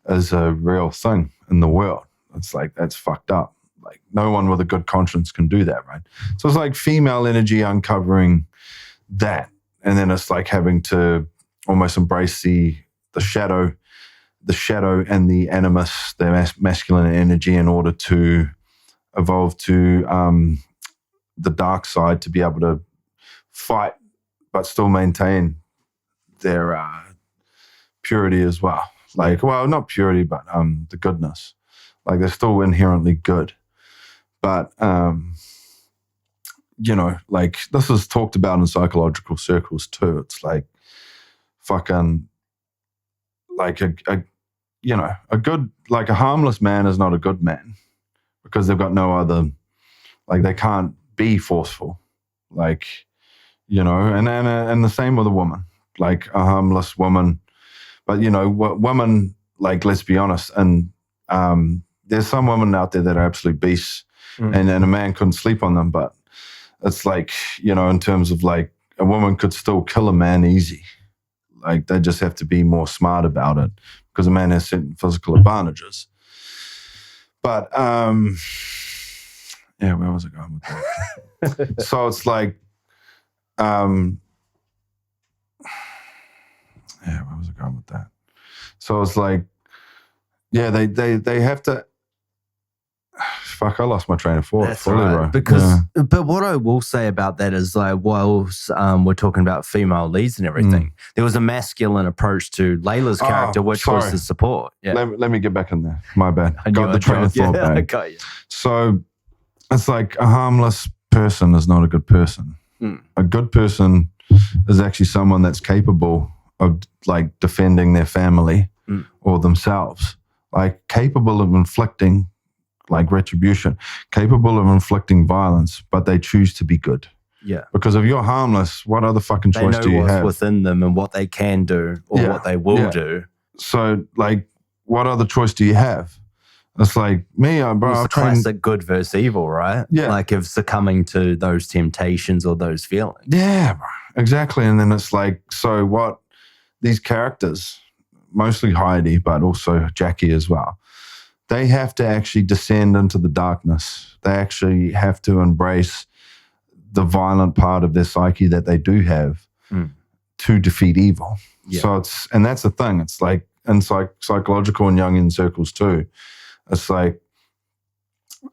is a real thing in the world. It's like, that's fucked up. Like, no one with a good conscience can do that, right? So it's like female energy uncovering that. And then it's like having to almost embrace the shadow and the animus, the masculine energy, in order to evolve to the dark side, to be able to fight, but still maintain their purity as well. Like, well, not purity, but the goodness. Like, they're still inherently good. But, like, this is talked about in psychological circles too. It's like fucking, like a good, like a harmless man is not a good man, because they've got no other, like, they can't be forceful. Like, and the same with a woman, like a harmless woman. But, women, like, let's be honest, and there's some women out there that are absolute beasts, and a man couldn't sleep on them. But it's like, in terms of, like, a woman could still kill a man easy. Like, they just have to be more smart about it, because a man has certain physical advantages. But, where was I going with that? So it's like, where was I going with that? So it's like, yeah, they have to. Fuck, I lost my train of thought. That's right. Because, but what I will say about that is, like, whilst we're talking about female leads and everything, there was a masculine approach to Layla's character, which was the support. Yeah. Let me get back in there. My bad. Got the train of thought back. I got you. So it's like a harmless person is not a good person. A good person is actually someone that's capable of like defending their family or themselves, like capable of inflicting like retribution, capable of inflicting violence, but they choose to be good. Yeah. Because if you're harmless, what other fucking choice do you have? They know what's within them and what they can do or what they will do. So, like, what other choice do you have? It's like, me, bro. It's the classic good versus evil, right? Yeah. Like, of succumbing to those temptations or those feelings. Yeah, bro. Exactly. And then it's like, so what these characters, mostly Heidi, but also Jackie as well, they have to actually descend into the darkness. They actually have to embrace the violent part of their psyche that they do have to defeat evil. Yeah. So and that's the thing. It's like in psychological and Jungian circles too. It's like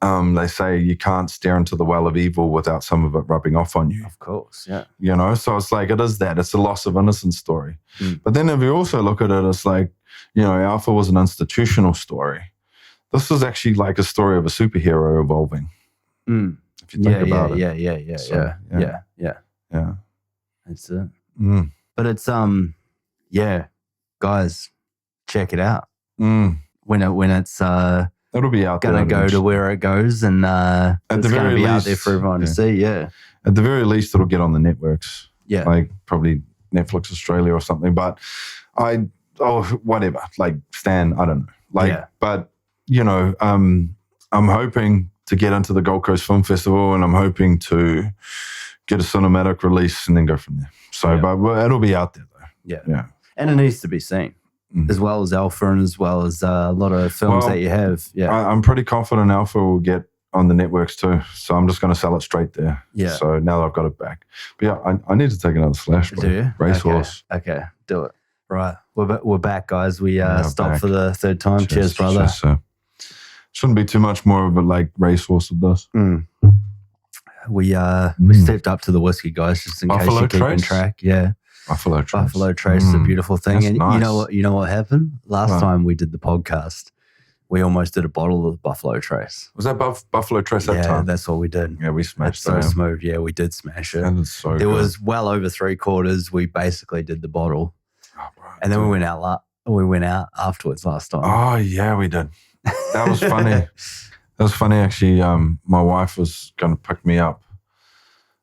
they say you can't stare into the well of evil without some of it rubbing off on you. Of course, yeah. You know, so it's like it is that. It's a loss of innocence story. But then if you also look at it, it's like, you know, Alpha was an institutional story. This is actually like a story of a superhero evolving. If you think about it. Yeah. That's it. But it's guys, check it out. When it's it'll be out gonna go to where it goes, and it's gonna be out there for everyone to see. Yeah. At the very least, it'll get on the networks. Yeah. Like probably Netflix Australia or something. But whatever. Like Stan, I don't know. Like, but you know, I'm hoping to get into the Gold Coast Film Festival, and I'm hoping to get a cinematic release and then go from there. So, but it'll be out there though. Yeah. And it needs to be seen, as well as Alpha and as well as a lot of films that you have. Yeah. I'm pretty confident Alpha will get on the networks too. So I'm just going to sell it straight there. Yeah. So now that I've got it back. But yeah, I need to take another slash. Do you? Racehorse. Okay, do it. Right. We're back, guys. We stopped for the third time. Cheers, brother. Cheers, sir. Shouldn't be too much more of a like racehorse of this. We stepped up to the whiskey, guys, just in case you're keeping track. Yeah. Buffalo Trace is a beautiful thing. That's and nice. you know what happened? Last time we did the podcast, we almost did a bottle of Buffalo Trace. Was that Buffalo Trace that time? Yeah, that's what we did. Yeah, we smashed that. So smooth. Yeah, we did smash it. That is so There was well over 3/4. We basically did the bottle. Oh, bro, and then we went out afterwards last time. Oh, yeah, we did. That was funny. That was funny, actually. My wife was going to pick me up.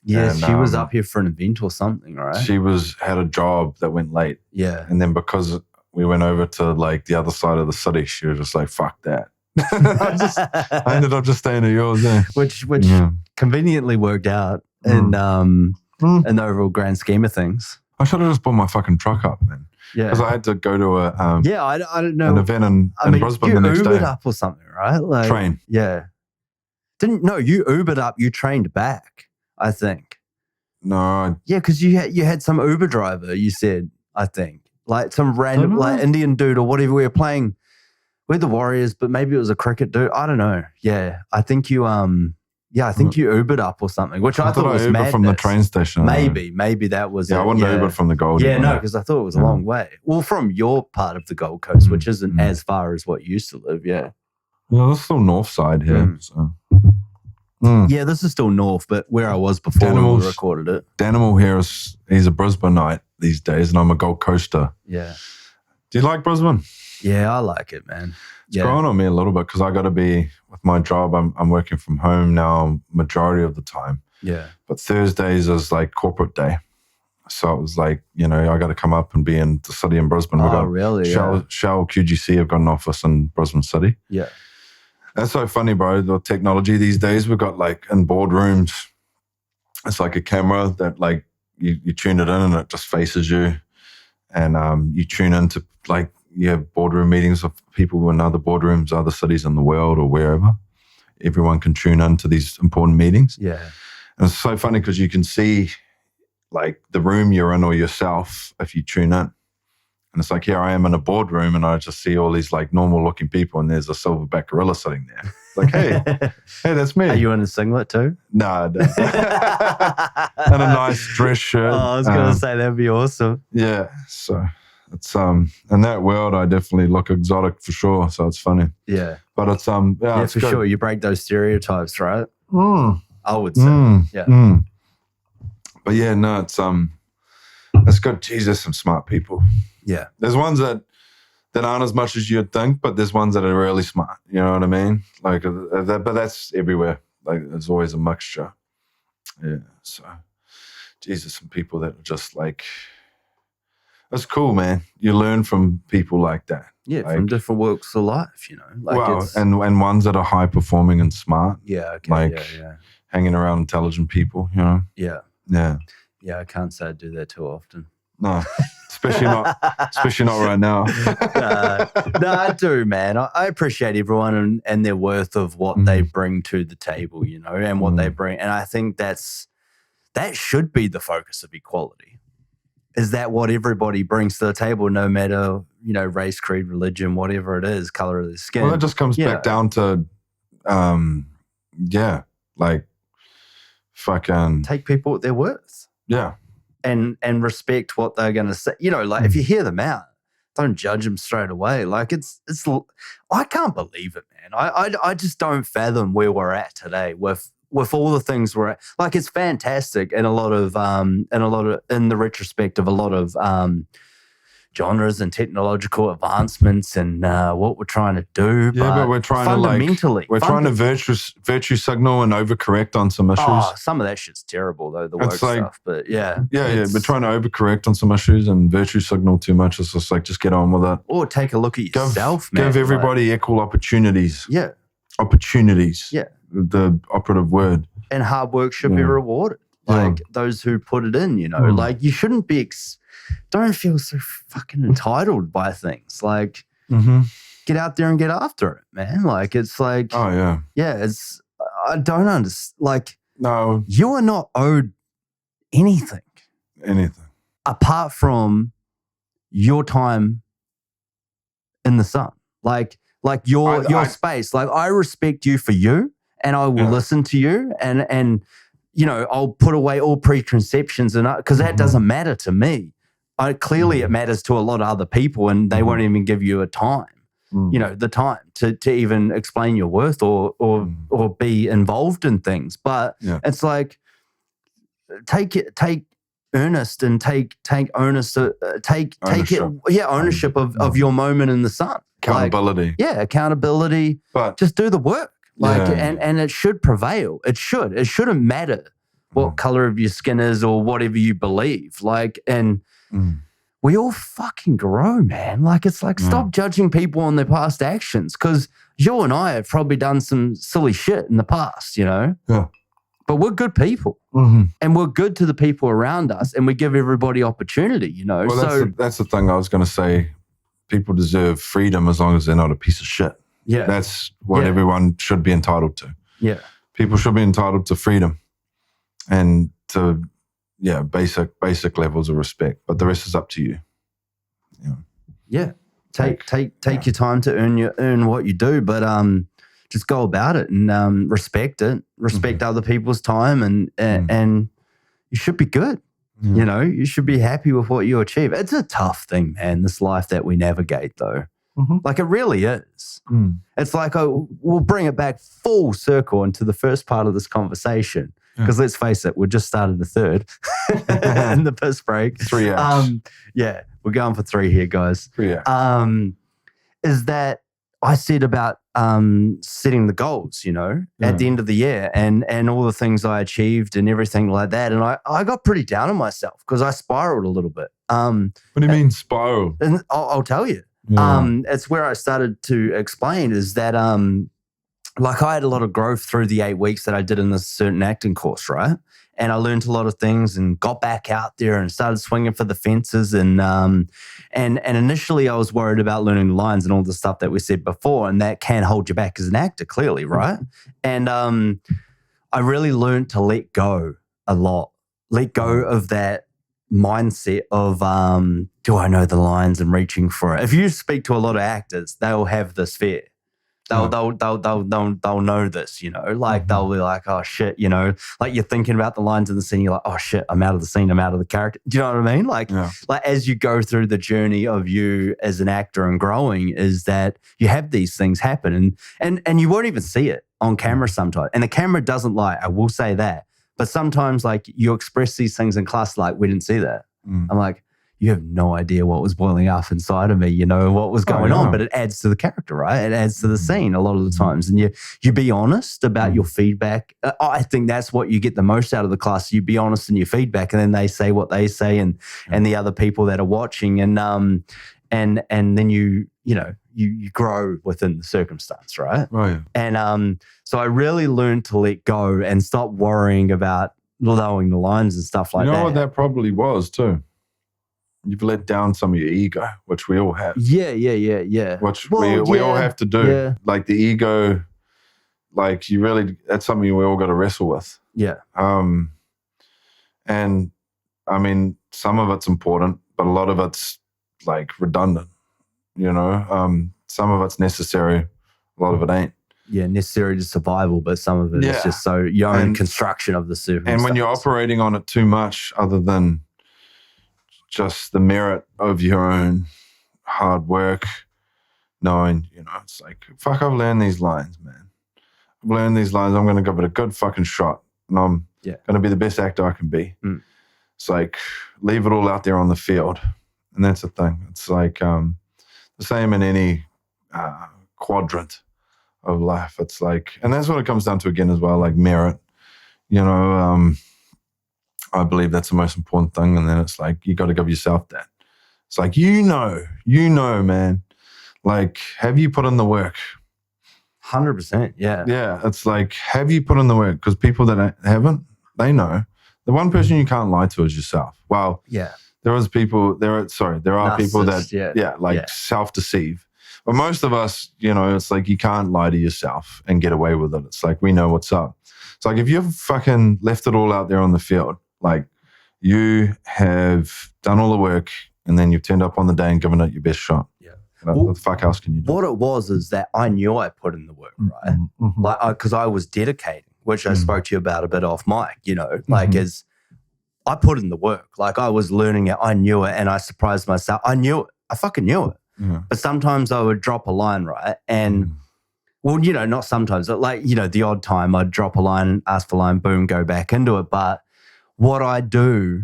Yeah, she was up here for an event or something, right? She had a job that went late. Yeah. And then because we went over to like the other side of the city, she was just like, fuck that. I ended up just staying at yours there. Which conveniently worked out in the overall grand scheme of things. I should have just bought my fucking truck up, man. Yeah. Because I had to go to I don't know. an event in Brisbane the next day. You Ubered up or something, right? Like, Train. Yeah. You Ubered up, you trained back, I think. No. Yeah, because you had some Uber driver, you said, I think. Like some random like Indian dude or whatever. We were playing with the Warriors, but maybe it was a cricket dude. I don't know. Yeah. I think you you Ubered up or something, which I thought was madness. From the train station. Maybe that was I wouldn't Uber from the Gold. Yeah, no, because I thought it was a long way. Well, from your part of the Gold Coast, which isn't as far as what you used to live, yeah. Yeah, that's still north side here. So. Yeah, this is still north, but where I was before we recorded it. Danimal here he's a Brisbaneite these days, and I'm a Gold Coaster. Yeah. Do you like Brisbane? Yeah, I like it, man. It's growing on me a little bit because I got to be, with my job, I'm working from home now majority of the time. Yeah. But Thursdays is like corporate day. So it was like, I got to come up and be in the city in Brisbane. Really? Shell QGC have got an office in Brisbane City. Yeah. That's so funny, bro. The technology these days, we've got like in boardrooms, it's like a camera that like you tune it in and it just faces you. And you tune into like, boardroom meetings of people in other boardrooms, other cities in the world or wherever. Everyone can tune into these important meetings. Yeah. And it's so funny because you can see like the room you're in or yourself if you tune in. And it's like, here I am in a boardroom and I just see all these like normal looking people and there's a silverback gorilla sitting there. It's like, hey, that's me. Are you in a singlet too? No. And a nice dress shirt. Oh, I was going to say that'd be awesome. Yeah. So it's, in that world, I definitely look exotic for sure. So it's funny. Yeah. But it's, yeah, it's for sure. You break those stereotypes, right? I would say. But yeah, no, it's good. Jesus, some smart people. Yeah. There's ones that aren't as much as you'd think, but there's ones that are really smart. You know what I mean? Like but that's everywhere. Like there's always a mixture. Yeah. So, Jesus, some people that are just like, that's cool, man. You learn from people like that. Yeah, like, from different walks of life, Like well, and ones that are high performing and smart. Yeah, okay. Like hanging around intelligent people, Yeah. Yeah. Yeah, I can't say I do that too often. No, especially not right now. No, I do, man. I appreciate everyone and their worth of what they bring to the table, and what they bring. And I think that should be the focus of equality. Is that what everybody brings to the table, no matter, race, creed, religion, whatever it is, color of the skin? Well, it just comes back down to, like fucking take people at their worth. Yeah. And respect what they're going to say. If you hear them out, don't judge them straight away. Like it's I can't believe it, man. I just don't fathom where we're at today with all the things we're at. Like it's fantastic in a lot of in the retrospect of a lot of genres and technological advancements and what we're trying to do. Yeah, but we're trying fundamentally, trying to virtue signal and overcorrect on some issues. Oh, some of that shit's terrible though, the woke stuff. But yeah. We're trying to overcorrect on some issues and virtue signal too much. It's just like, just get on with it. Or take a look at yourself, man. Give everybody equal opportunities. Yeah. Opportunities. Yeah. The operative word. And hard work should be rewarded. Like those who put it in, like you shouldn't be, don't feel so fucking entitled by things. Like get out there and get after it, man. Like it's like, oh yeah. Yeah, I don't understand. Like, no, you are not owed anything. Apart from your time in the sun. Like your space. Like I respect you for you and I will listen to you and I'll put away all preconceptions and because that doesn't matter to me. Clearly it matters to a lot of other people and they won't even give you a time, the time to even explain your worth or be involved in things. But it's like, take earnest and take ownership. Ownership of your moment in the sun. Accountability. Like, accountability. But just do the work. And it should prevail. It shouldn't matter what color of your skin is or whatever you believe. We all fucking grow, man. Like, it's like, stop judging people on their past actions because you and I have probably done some silly shit in the past, Yeah. But we're good people and we're good to the people around us and we give everybody opportunity, Well, that's the thing I was going to say. People deserve freedom as long as they're not a piece of shit. Yeah. That's what everyone should be entitled to. Yeah. People should be entitled to freedom and to, basic levels of respect. But the rest is up to you. Yeah. Take your time to earn what you do, but just go about it and respect it. Respect other people's time and you should be good. Yeah. You should be happy with what you achieve. It's a tough thing, man, this life that we navigate though. Like it really is. It's like, we'll bring it back full circle into the first part of this conversation. Because let's face it, we just started the third in the first break. 3 hours. We're going for 3 here, guys. 3 hours. Is that I said about setting the goals, at the end of the year and all the things I achieved and everything like that. And I got pretty down on myself because I spiraled a little bit. What do you mean spiral? And I'll tell you. It's where I started to explain is that like I had a lot of growth through the 8 weeks that I did in this certain acting course, right? And I learned a lot of things and got back out there and started swinging for the fences. And initially I was worried about learning the lines and all the stuff that we said before, and that can hold you back as an actor, clearly, right? And I really learned to let go a lot, let go of that mindset of do I know the lines and reaching for it. If you speak to a lot of actors, they'll have this fear. They'll know this, you know, like they'll be like, oh shit, you know, like you're thinking about the lines in the scene, you're like, oh shit, I'm out of the scene, I'm out of the character. Do you know what I mean? Like as you go through the journey of you as an actor and growing, is that you have these things happen and you won't even see it on camera sometimes. And the camera doesn't lie, I will say that. But sometimes like you express these things in class like, we didn't see that. I'm like, you have no idea what was boiling up inside of me, you know, what was going on, but it adds to the character, right? It adds to the scene a lot of the times. And you be honest about your feedback. I think that's what you get the most out of the class. You be honest in your feedback, and then they say what they say, and the other people that are watching, and then you grow within the circumstance, right? Right. And so I really learned to let go and stop worrying about blowing the lines and stuff like that. You know what that probably was too? You've let down some of your ego, which we all have. Yeah. Which we all have to do. Yeah. Like the ego, like that's something we all got to wrestle with. Yeah. And I mean, some of it's important, but a lot of it's like redundant, you know? Some of it's necessary, a lot of it ain't. Yeah, necessary to survival, but some of it is just so your own construction of the circumstance. And when you're operating on it too much, other than just the merit of your own hard work, knowing, you know, it's like, fuck, I've learned these lines, man. I've learned these lines. I'm going to give it a good fucking shot. And I'm going to be the best actor I can be. It's like, leave it all out there on the field. And that's the thing. It's like the same in any quadrant of life. It's like, and that's what it comes down to again as well, like merit. You know, I believe that's the most important thing. And then it's like, you got to give yourself that. It's like, you know, man, like, have you put in the work? 100%. Yeah. Yeah. It's like, have you put in the work? Because people that haven't, they know. The one person you can't lie to is yourself. Well, there are people that, self-deceive. But most of us, you know, it's like you can't lie to yourself and get away with it. It's like, we know what's up. It's like, if you've fucking left it all out there on the field, like you have done all the work and then you've turned up on the day and given it your best shot. Yeah. What the fuck else can you do? What it was is that I knew I put in the work, right? Like, because I was dedicating, which I spoke to you about a bit off mic, you know, like as I put in the work, like I was learning it, I knew it, and I surprised myself. I knew it. I fucking knew it. Yeah. But sometimes I would drop a line, right? And well, you know, not sometimes, but like, you know, the odd time I'd drop a line, ask for a line, boom, go back into it. But what I do,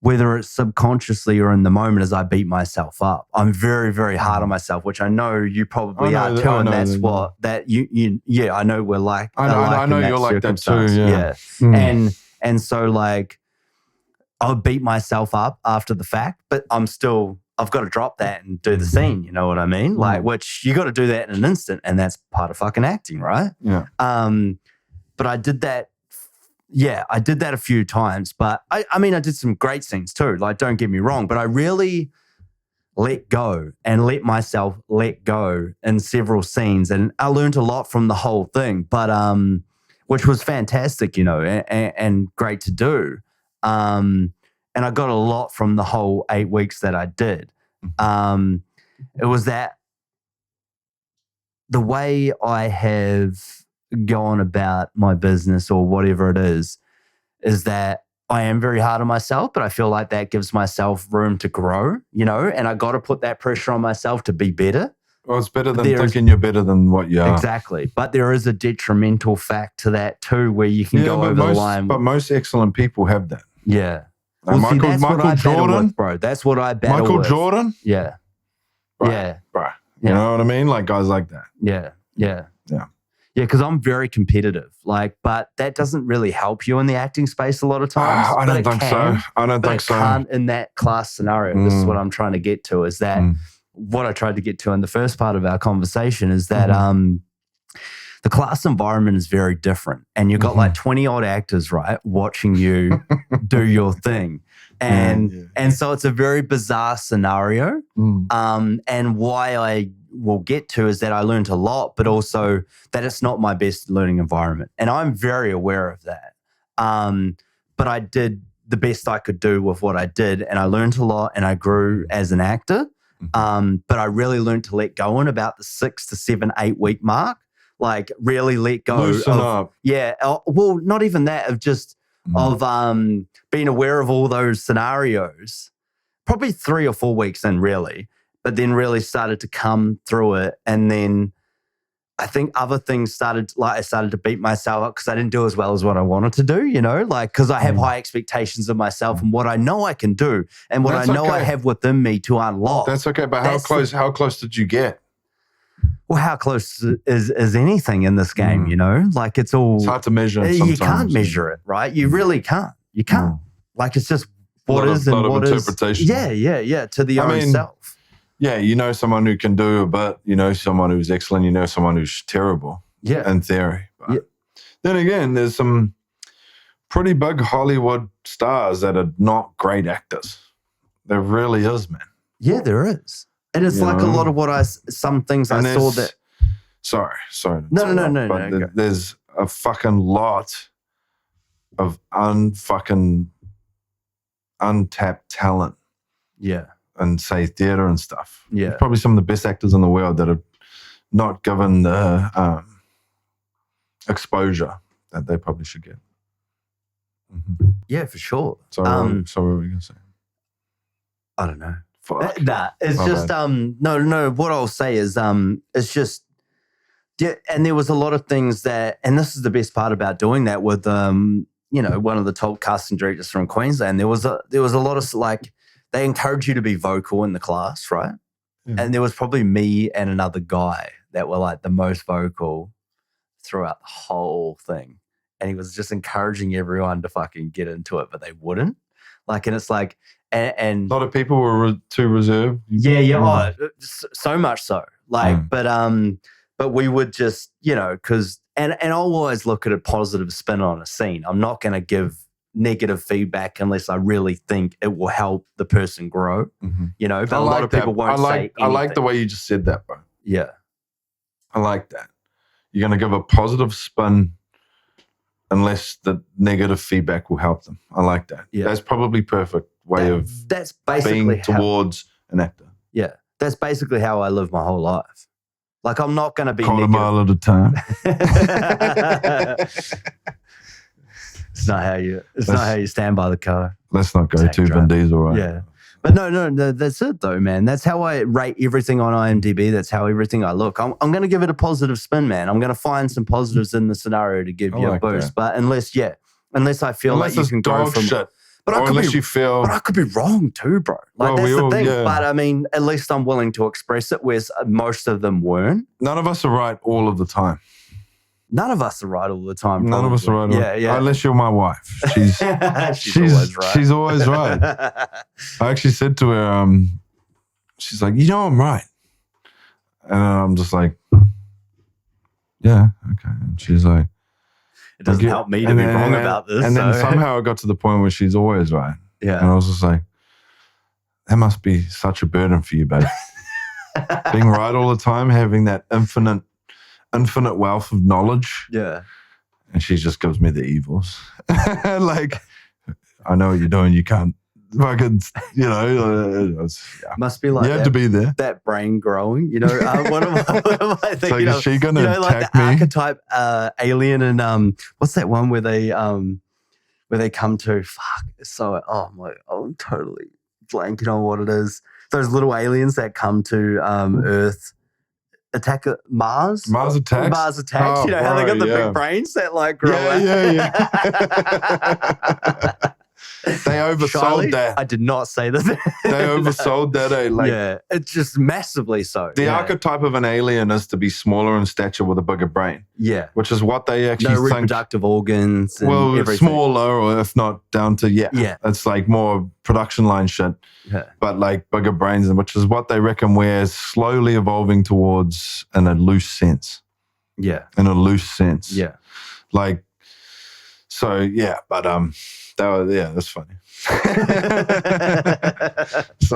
whether it's subconsciously or in the moment, is I beat myself up. I'm very, very hard on myself, which I know you probably are too. And that's what that I know we're like. I know you're like that too. Yeah. And so like I would beat myself up after the fact, but I've got to drop that and do the scene. You know what I mean? Like, which you got to do that in an instant, and that's part of fucking acting, right? Yeah. But I did that. Yeah, I did that a few times, but I mean, I did some great scenes too. Like, don't get me wrong, but I really let go and let myself let go in several scenes, and I learned a lot from the whole thing. But which was fantastic, you know, and great to do. And I got a lot from the whole 8 weeks that I did. It was that the way I have gone about my business or whatever it is that I am very hard on myself, but I feel like that gives myself room to grow, you know, and I got to put that pressure on myself to be better. Well, it's better than thinking you're better than what you are. Exactly. But there is a detrimental fact to that too, where you can go over the line. But most excellent people have that. Yeah. Well, Michael Jordan, with, bro. That's what I battle Michael with. Jordan? Yeah. Bro, yeah. Bro. You know what I mean? Like guys like that. Yeah. Yeah, because I'm very competitive. Like, but that doesn't really help you in the acting space a lot of times. I don't think so. I don't think so. Can't in that class scenario. This is what I'm trying to get to, is that what I tried to get to in the first part of our conversation is that the class environment is very different. And you've got like 20 odd actors, right, watching you do your thing. And so it's a very bizarre scenario. And why I will get to is that I learned a lot, but also that it's not my best learning environment. And I'm very aware of that. But I did the best I could do with what I did. And I learned a lot and I grew as an actor. But I really learned to let go in about the 6 to 7, 8 week mark. Like really let go. Loosen up. Yeah. Well, not even that, of just of being aware of all those scenarios. Probably 3 or 4 weeks in, really. But then really started to come through it. And then I think other things started, like I started to beat myself up because I didn't do as well as what I wanted to do, you know, like because I have high expectations of myself and what I know I can do and what I know I have within me to unlock. That's okay. But how close did you get? Well, how close is anything in this game, you know? Like it's hard to measure sometimes. You can't measure it, right? You really can't. You can't. Like it's just what is and what is. Interpretation. Yeah. To the own self. Yeah, you know someone who can do a bit, you know someone who's excellent, you know someone who's terrible. Yeah. In theory. But then again, there's some pretty big Hollywood stars that are not great actors. There really is, man. Yeah, there is. And it's like a lot of what some things I saw that. Sorry. No. But there's a fucking lot of untapped talent. Yeah. And say theatre and stuff. Yeah. There's probably some of the best actors in the world that are not given the exposure that they probably should get. Yeah, for sure. So what were we going to say? I don't know. Fuck. Nah, it's just no. What I'll say is it's just and there was a lot of things that, and this is the best part about doing that with you know, one of the top casting directors from Queensland. There was a lot of like. They encourage you to be vocal in the class, right? Yeah. And there was probably me and another guy that were like the most vocal throughout the whole thing. And he was just encouraging everyone to fucking get into it, but they wouldn't. Like, and it's like, and a lot of people were too reserved. Yeah. Oh, so much so. Like, but we would just, you know, because, and I'll always look at a positive spin on a scene. I'm not going to give negative feedback unless I really think it will help the person grow, you know, but a lot of people won't say anything. I like the way you just said that, bro. Yeah. I like that. You're going to give a positive spin unless the negative feedback will help them. I like that. Yeah. That's probably perfect way of that's basically being towards an actor. Yeah. That's basically how I live my whole life. Like I'm not going to be quarter mile at a time. It's not how you stand by the car. Let's not go to Vin Diesel, right? Yeah. But no, that's it though, man. That's how I rate everything on IMDb. That's how everything I look. I'm going to give it a positive spin, man. I'm going to find some positives in the scenario to give you a boost. That. But unless I feel like you can go from shit. But I could be wrong too, bro. Like that's the thing. Yeah. But I mean, at least I'm willing to express it, whereas most of them weren't. None of us are right all of the time. None of us are right all the time. None of us are right. Yeah. Unless you're my wife. She's always right. She's always right. I actually said to her, she's like, you know, I'm right. And I'm just like, yeah, okay. And she's like, it doesn't help me to be wrong about this. And then somehow it got to the point where she's always right. Yeah. And I was just like, that must be such a burden for you, babe. Being right all the time, having that infinite wealth of knowledge. Yeah. And she just gives me the evils. Like, I know what you're doing. You can't fucking, you know. Must be like you have to be there. That brain growing, you know. What am I thinking? So is she going to attack like the me? Archetype alien and what's that one where they come to, I'm totally blanking on what it is. Those little aliens that come to Earth. Attack Mars? Mars Attacks? Mars Attacks. You know how they got the big brains that like grow out? Yeah. They oversold that. I did not say that. They oversold that. Like, yeah, it's just massively so. The archetype of an alien is to be smaller in stature with a bigger brain. Yeah. Which is what they actually think. Reproductive organs and everything. Smaller or if not down to, it's like more production line shit. Yeah. But like bigger brains, which is what they reckon we're slowly evolving towards in a loose sense. Yeah. In a loose sense. Yeah. Like, so yeah, but that's funny. It's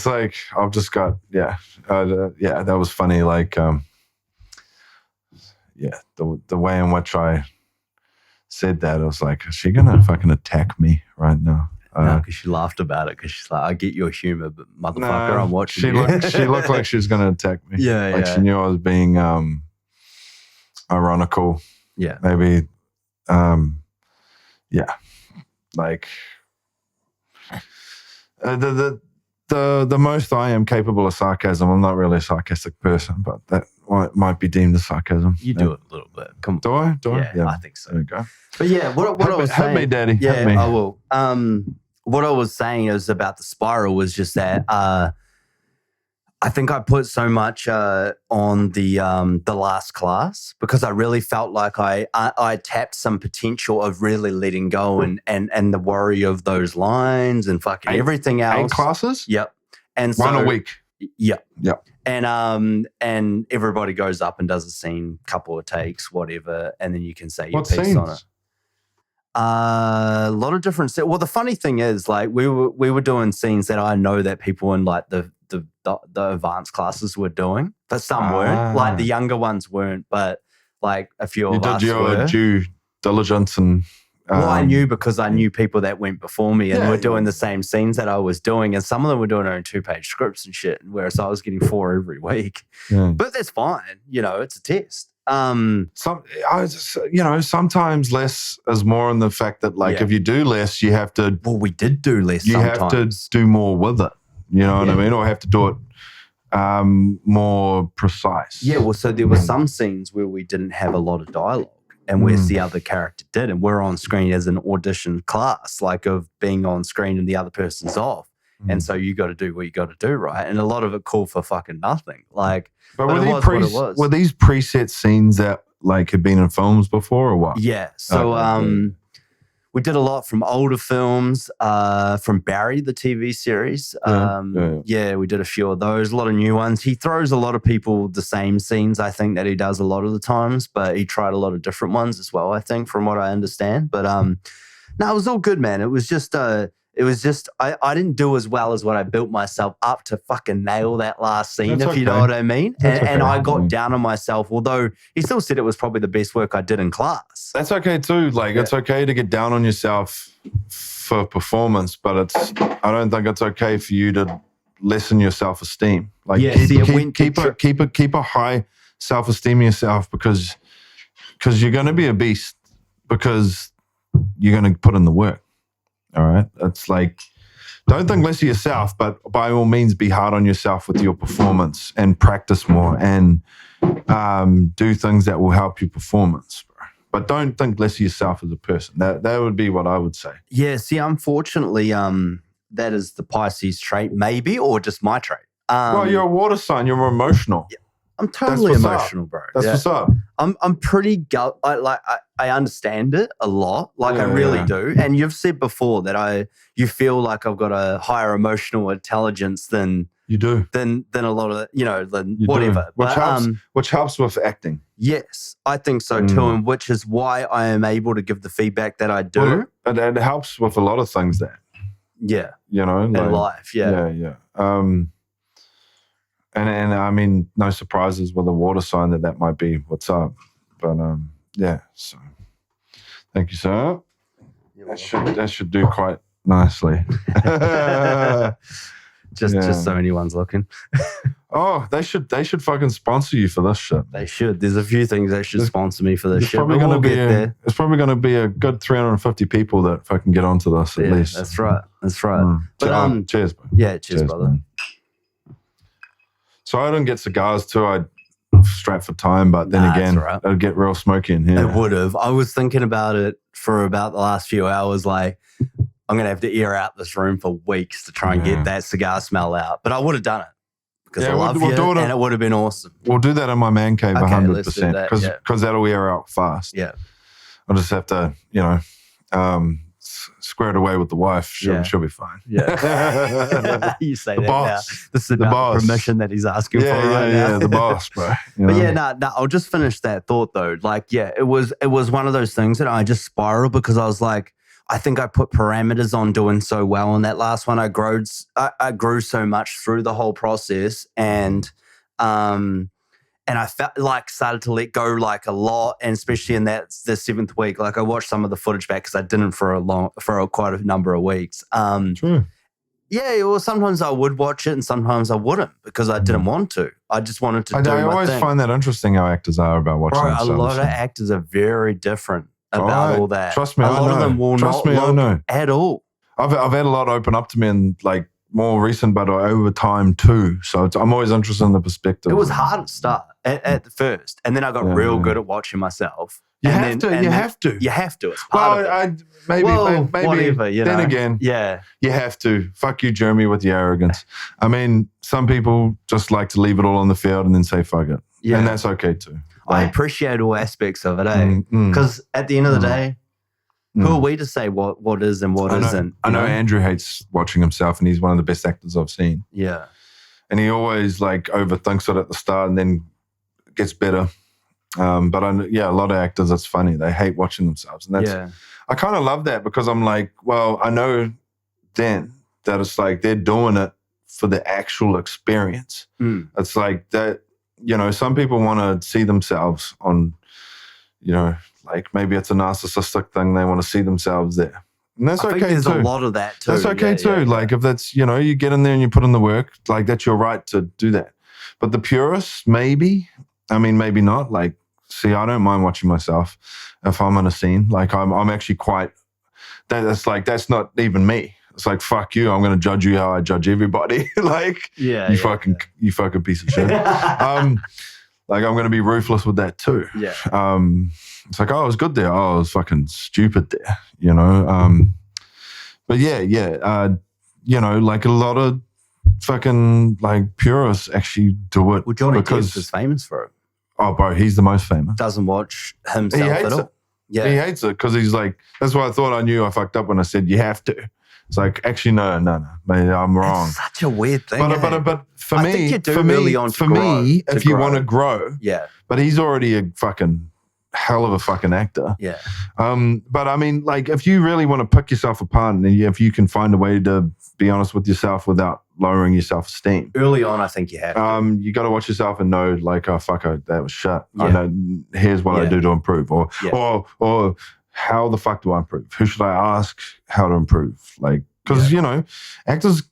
like I've just got that was funny. Like the way in which said that, I was like, is she gonna fucking attack me right now? No, because she laughed about it. Because she's like, I get your humor, but motherfucker, I'm watching you. She looked like she was gonna attack me. Yeah, like she knew I was being ironical. Yeah, maybe. Yeah, like the most I am capable of sarcasm. I'm not really a sarcastic person, but that might be deemed as sarcasm. You do it a little bit. Come on. Do I? Do I? Yeah, I think so. There you go. But yeah, what I was saying. Hit me, Daddy. Yeah, hit me. I will. What I was saying is about the spiral was just that I think I put so much on the last class because I really felt like I tapped some potential of really letting go and the worry of those lines and fucking everything else. 8 classes? Yep. And so, 1 a week. Yep. Yep. And everybody goes up and does a scene, couple of takes, whatever, and then you can say your piece on it. A lot of different. Well, the funny thing is, like we were doing scenes that I know that people in like the advanced classes were doing, but some weren't. Like the younger ones weren't, but like a few of us were. You did your due diligence and. Well, I knew because I knew people that went before me and were doing the same scenes that I was doing, and some of them were doing their own 2-page scripts and shit, whereas I was getting 4 every week. Yeah. But that's fine, it's a test. Sometimes less is more in the fact that, like, if you do less, you have to. Well, we did do less. You sometimes. have to do more with it. You know what I mean, or have to do it more precise. Yeah. Well, so there were some scenes where we didn't have a lot of dialogue. And whereas the other character did, and we're on screen as an audition class, like of being on screen and the other person's off. And so you got to do what you got to do, right? And a lot of it called for fucking nothing. Like, but were these preset scenes that like had been in films before or what? Yeah. So we did a lot from older films, from Barry, the TV series. Yeah, we did a few of those, a lot of new ones. He throws a lot of people the same scenes, I think, that he does a lot of the times, but he tried a lot of different ones as well, I think, from what I understand. But no, it was all good, man. It was just I didn't do as well as what I built myself up to fucking nail that last scene, if you know what I mean. And I got down on myself, although he still said it was probably the best work I did in class. That's okay too. Like, it's okay to get down on yourself for performance, but I don't think it's okay for you to lessen your self-esteem. Like, keep a high self-esteem in yourself because you're going to be a beast because you're going to put in the work. All right. It's like, don't think less of yourself, but by all means be hard on yourself with your performance and practice more and do things that will help your performance. But don't think less of yourself as a person. That would be what I would say. Yeah. See, unfortunately, that is the Pisces trait, maybe, or just my trait. Well, you're a water sign. You're more emotional. Yeah, I'm totally emotional, bro. That's what's up. I'm pretty I understand it a lot, like I really do. And you've said before that you feel like I've got a higher emotional intelligence than you do than a lot of than whatever. Which helps with acting. Yes, I think so too, and which is why I am able to give the feedback that I do. Well, it helps with a lot of things there. Yeah, in life. Yeah. And I mean, no surprises with a water sign that might be what's up. But so thank you, sir. That should do quite nicely. just so anyone's looking. Oh, they should fucking sponsor you for this shit. They should. There's a few things they should sponsor me for this shit. There's probably going to be a good 350 people that fucking get onto this at least. That's right. But cheers, bro. Yeah, cheers, brother. Man. So I didn't get cigars too. I strapped for time, but then again, it'd get real smoky in here. It would have. I was thinking about it for about the last few hours. Like, I'm going to have to air out this room for weeks to try and get that cigar smell out. But I would have done it because I love you, and it would have been awesome. We'll do that in my man cave 100% because that'll air out fast. Yeah. I'll just have to, square it away with the wife. She'll be fine. Yeah. You say that boss. now. This is about the permission that he's asking for right now. Yeah, the boss, bro. But I'll just finish that thought though. Like, it was one of those things that I just spiraled because I was like, I think I put parameters on doing so well on that last one. I grew so much through the whole process, and And I felt like started to let go like a lot, and especially in the 7th week, like I watched some of the footage back because I didn't for quite a number of weeks. True. Yeah, well, sometimes I would watch it and sometimes I wouldn't because I didn't want to. I just wanted to do my thing. I always find that interesting how actors are about watching themselves. A lot of actors are very different about all that. Trust me, a lot of them will not look at all. I've had a lot open up to me in like more recent, but over time too. So I'm always interested in the perspective. It was hard at start at first, and then I got real good at watching myself. You have to. It's part of it. Maybe. Whatever, then again, you have to. Fuck you, Jeremy, with your arrogance. I mean, some people just like to leave it all on the field and then say fuck it, and that's okay too. I appreciate all aspects of it, because at the end of the day, who are we to say what is and what isn't? I know Andrew hates watching himself, and he's one of the best actors I've seen. Yeah, and he always like overthinks it at the start and then gets better. But a lot of actors, it's funny. They hate watching themselves. And I kind of love that because I'm like, well, I know then that it's like they're doing it for the actual experience. It's like that, some people want to see themselves on, like maybe it's a narcissistic thing. They want to see themselves there. And that's okay too. There's a lot of that too. That's okay too. Like if that's, you get in there and you put in the work, like that's your right to do that. But the purists, maybe not. Like, see, I don't mind watching myself if I'm in a scene. Like I'm actually quite, that's not even me. It's like, fuck you, I'm going to judge you how I judge everybody. Like, you fucking piece of shit. Like I'm going to be ruthless with that too. Yeah. It's like, oh, I was good there. Oh, I was fucking stupid there, But like a lot of fucking like purists actually do it. Well, Johnny Depp is famous for it. Oh, bro, he's the most famous. Doesn't watch himself at all. Yeah, he hates it because he's like, that's why I thought I knew I fucked up when I said you have to. It's like, actually, no, mate, I'm wrong. It's such a weird thing. But for me, if you want to grow, But he's already a fucking hell of a fucking actor. Yeah. But I mean, like, if you really want to pick yourself apart, and if you can find a way to be honest with yourself without lowering your self-esteem. Early on, I think you have to. You got to watch yourself and know, like, oh, fuck, that was shit. I know, here's what I do to improve. Or how the fuck do I improve? Who should I ask how to improve? Like, because, actors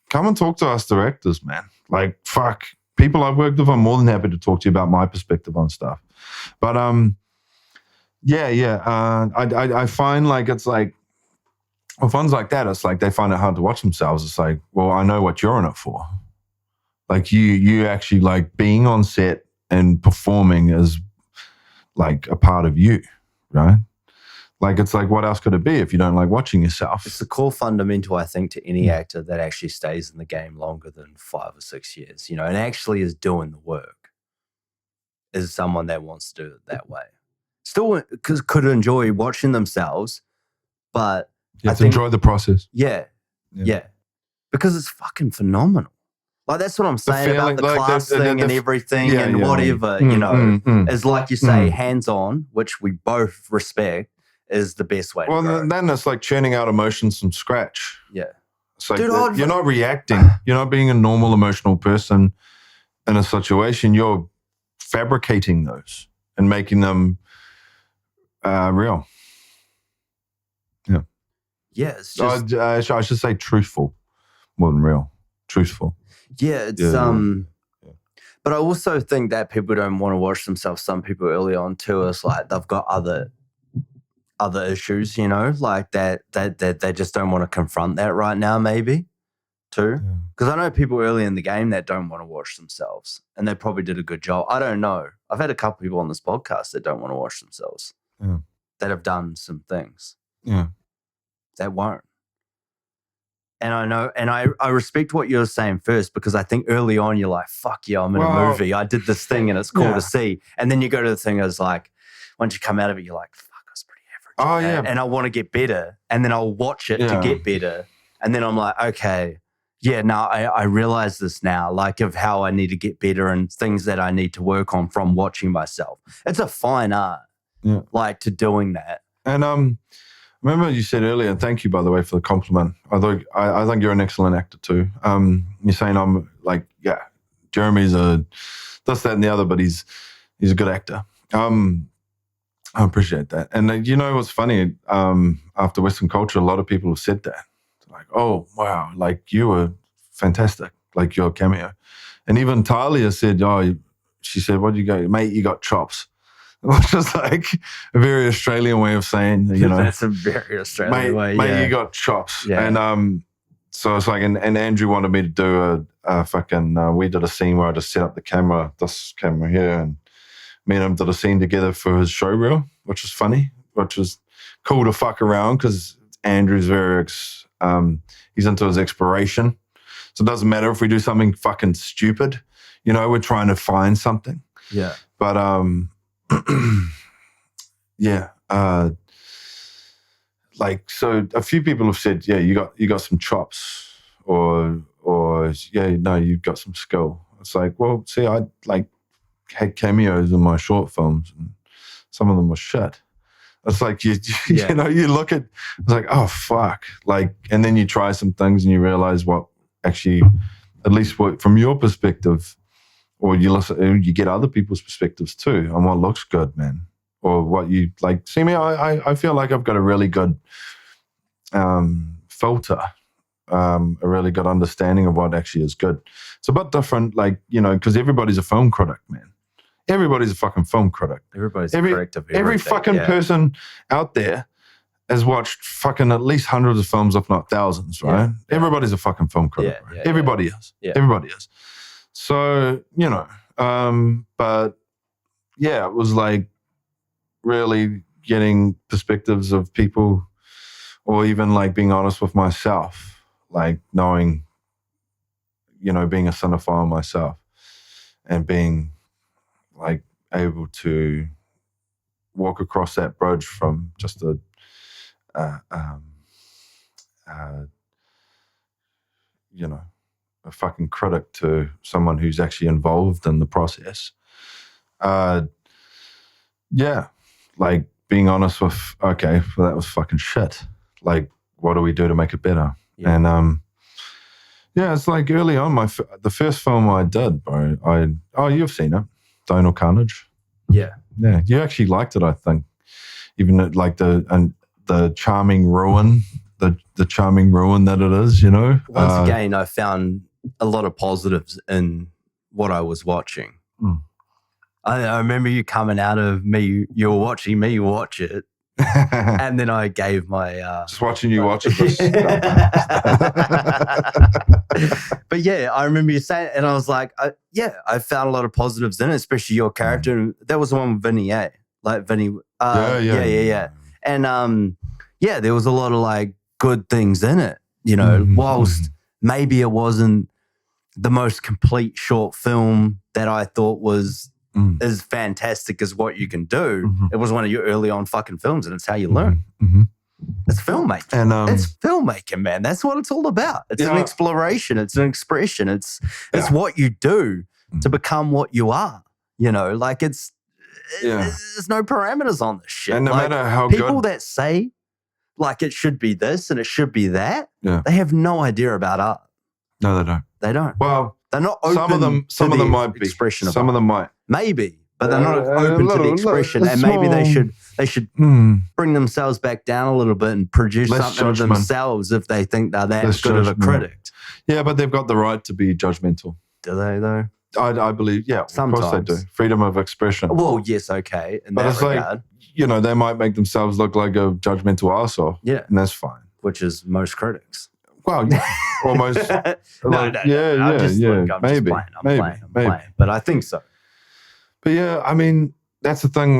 come and talk to us directors, man. Like, fuck, people I've worked with, I'm more than happy to talk to you about my perspective on stuff. But, I find like it's like, with ones like that, it's like they find it hard to watch themselves. It's like, well, I know what you're in it for. Like you actually like being on set and performing is like a part of you, right? Like it's like, what else could it be if you don't like watching yourself? It's the core fundamental, I think, to any actor that actually stays in the game longer than 5 or 6 years, and actually is doing the work, is someone that wants to do it that way. Still could enjoy watching themselves, but you have to enjoy the process. Yeah. Because it's fucking phenomenal. Like, that's what I'm saying about the class thing and everything and whatever, is like you say, hands-on, which we both respect, is the best way to grow. Then it's like churning out emotions from scratch. Yeah. It's like you're not reacting. You're not being a normal emotional person in a situation. You're fabricating those and making them real. Yeah. Yeah, it's just... I should say truthful more than real. Truthful. Yeah, it's But I also think that people don't want to watch themselves. Some people early on too is like they've got other issues, like that they just don't want to confront that right now, maybe too. Because I know people early in the game that don't want to watch themselves, and they probably did a good job. I don't know. I've had a couple people on this podcast that don't want to watch themselves. Yeah. That have done some things. Yeah. That won't. And I know, and I respect what you're saying first, because I think early on you're like, fuck yeah, I'm in a movie. I did this thing and it's cool to see. And then you go to the thing as like, once you come out of it, you're like, fuck, I was pretty average. Oh, yeah. And I want to get better. And then I'll watch it to get better. And then I'm like, okay, I realize this now, like of how I need to get better and things that I need to work on from watching myself. It's a fine art, like to doing that. And remember you said earlier, and thank you, by the way, for the compliment. I think you're an excellent actor too. You're saying I'm like, Jeremy's a this, that, and the other, but he's a good actor. I appreciate that. And you know what's funny? After Western Culture, a lot of people have said that. Like, oh, wow, like you were fantastic, like your cameo. And even Talia said, she said, what do you go, mate, you got chops. Which is like a very Australian way of saying, you know. That's a very Australian way, mate, you got chops. Yeah. And so it's like, and Andrew wanted me to do a fucking, we did a scene where I just set up the camera, this camera here, and me and him did a scene together for his show reel, which was funny, which was cool to fuck around because Andrew's very, he's into his exploration. So it doesn't matter if we do something fucking stupid, you know, we're trying to find something. Yeah. But, yeah. Like, so a few people have said, yeah, you got some chops or yeah, no, you've got some skill. It's like, well, see, I like had cameos in my short films and some of them were shit. It's like, you know, you look at, it's like, oh, fuck. Like, and then you try some things and you realize what actually, at least what, from your perspective, or you get other people's perspectives too on what looks good, man. Or what you like. See me, I feel like I've got a really good filter, a really good understanding of what actually is good. It's a bit different, like, you know, because everybody's a film critic, man. Everybody's a fucking film critic. Everybody's a critic of everything. Every fucking person out there has watched fucking at least hundreds of films, if not thousands, right? Yeah. Everybody's a fucking film critic. Yeah, right? Everybody is. Yeah. Everybody is. So, you know, but yeah, it was like really getting perspectives of people, or even like being honest with myself, like knowing, you know, being a cinephile myself and being like able to walk across that bridge from just a you know, a fucking critic to someone who's actually involved in the process. Yeah, like being honest with, okay, well, that was fucking shit. Like, what do we do to make it better? Yeah. And yeah, it's like early on, the first film I did, bro. You've seen it, Donal Carnage. Yeah, yeah, you actually liked it, I think. Even like the charming ruin, the charming ruin that it is, you know. Once again, I found a lot of positives in what I was watching. Mm. I remember you coming out of me, you were watching me watch it, and then I gave my... Just watching you watch it. But yeah, I remember you saying it, and I was like, I found a lot of positives in it, especially your character. That was the one with Vinny, eh? Like Vinny. Yeah. And yeah, there was a lot of like good things in it, you know, whilst maybe it wasn't the most complete short film that I thought was as fantastic as what you can do. It was one of your early on fucking films, and it's how you learn. It's filmmaking. And it's filmmaking, man. That's what it's all about. It's an exploration. It's an expression. It's what you do to become what you are. You know, like there's no parameters on this shit. And no matter how people that say like it should be this and it should be that, they have no idea about art. No, they don't. They don't. Well, they're not open. Some of them might be. Some of them might. Maybe, but they're not open to the expression. And maybe they should bring themselves back down a little bit and produce something of themselves if they think they're that good of a critic. Yeah, but they've got the right to be judgmental. Do they though? I believe, yeah. Sometimes. Of course they do. Freedom of expression. Well, yes, okay. In but that it's regard. like, you know, they might make themselves look like a judgmental arsehole. Yeah. And that's fine. Which is most critics. Well, yeah, almost. No. I'm just playing. But I think so. But yeah, I mean, that's the thing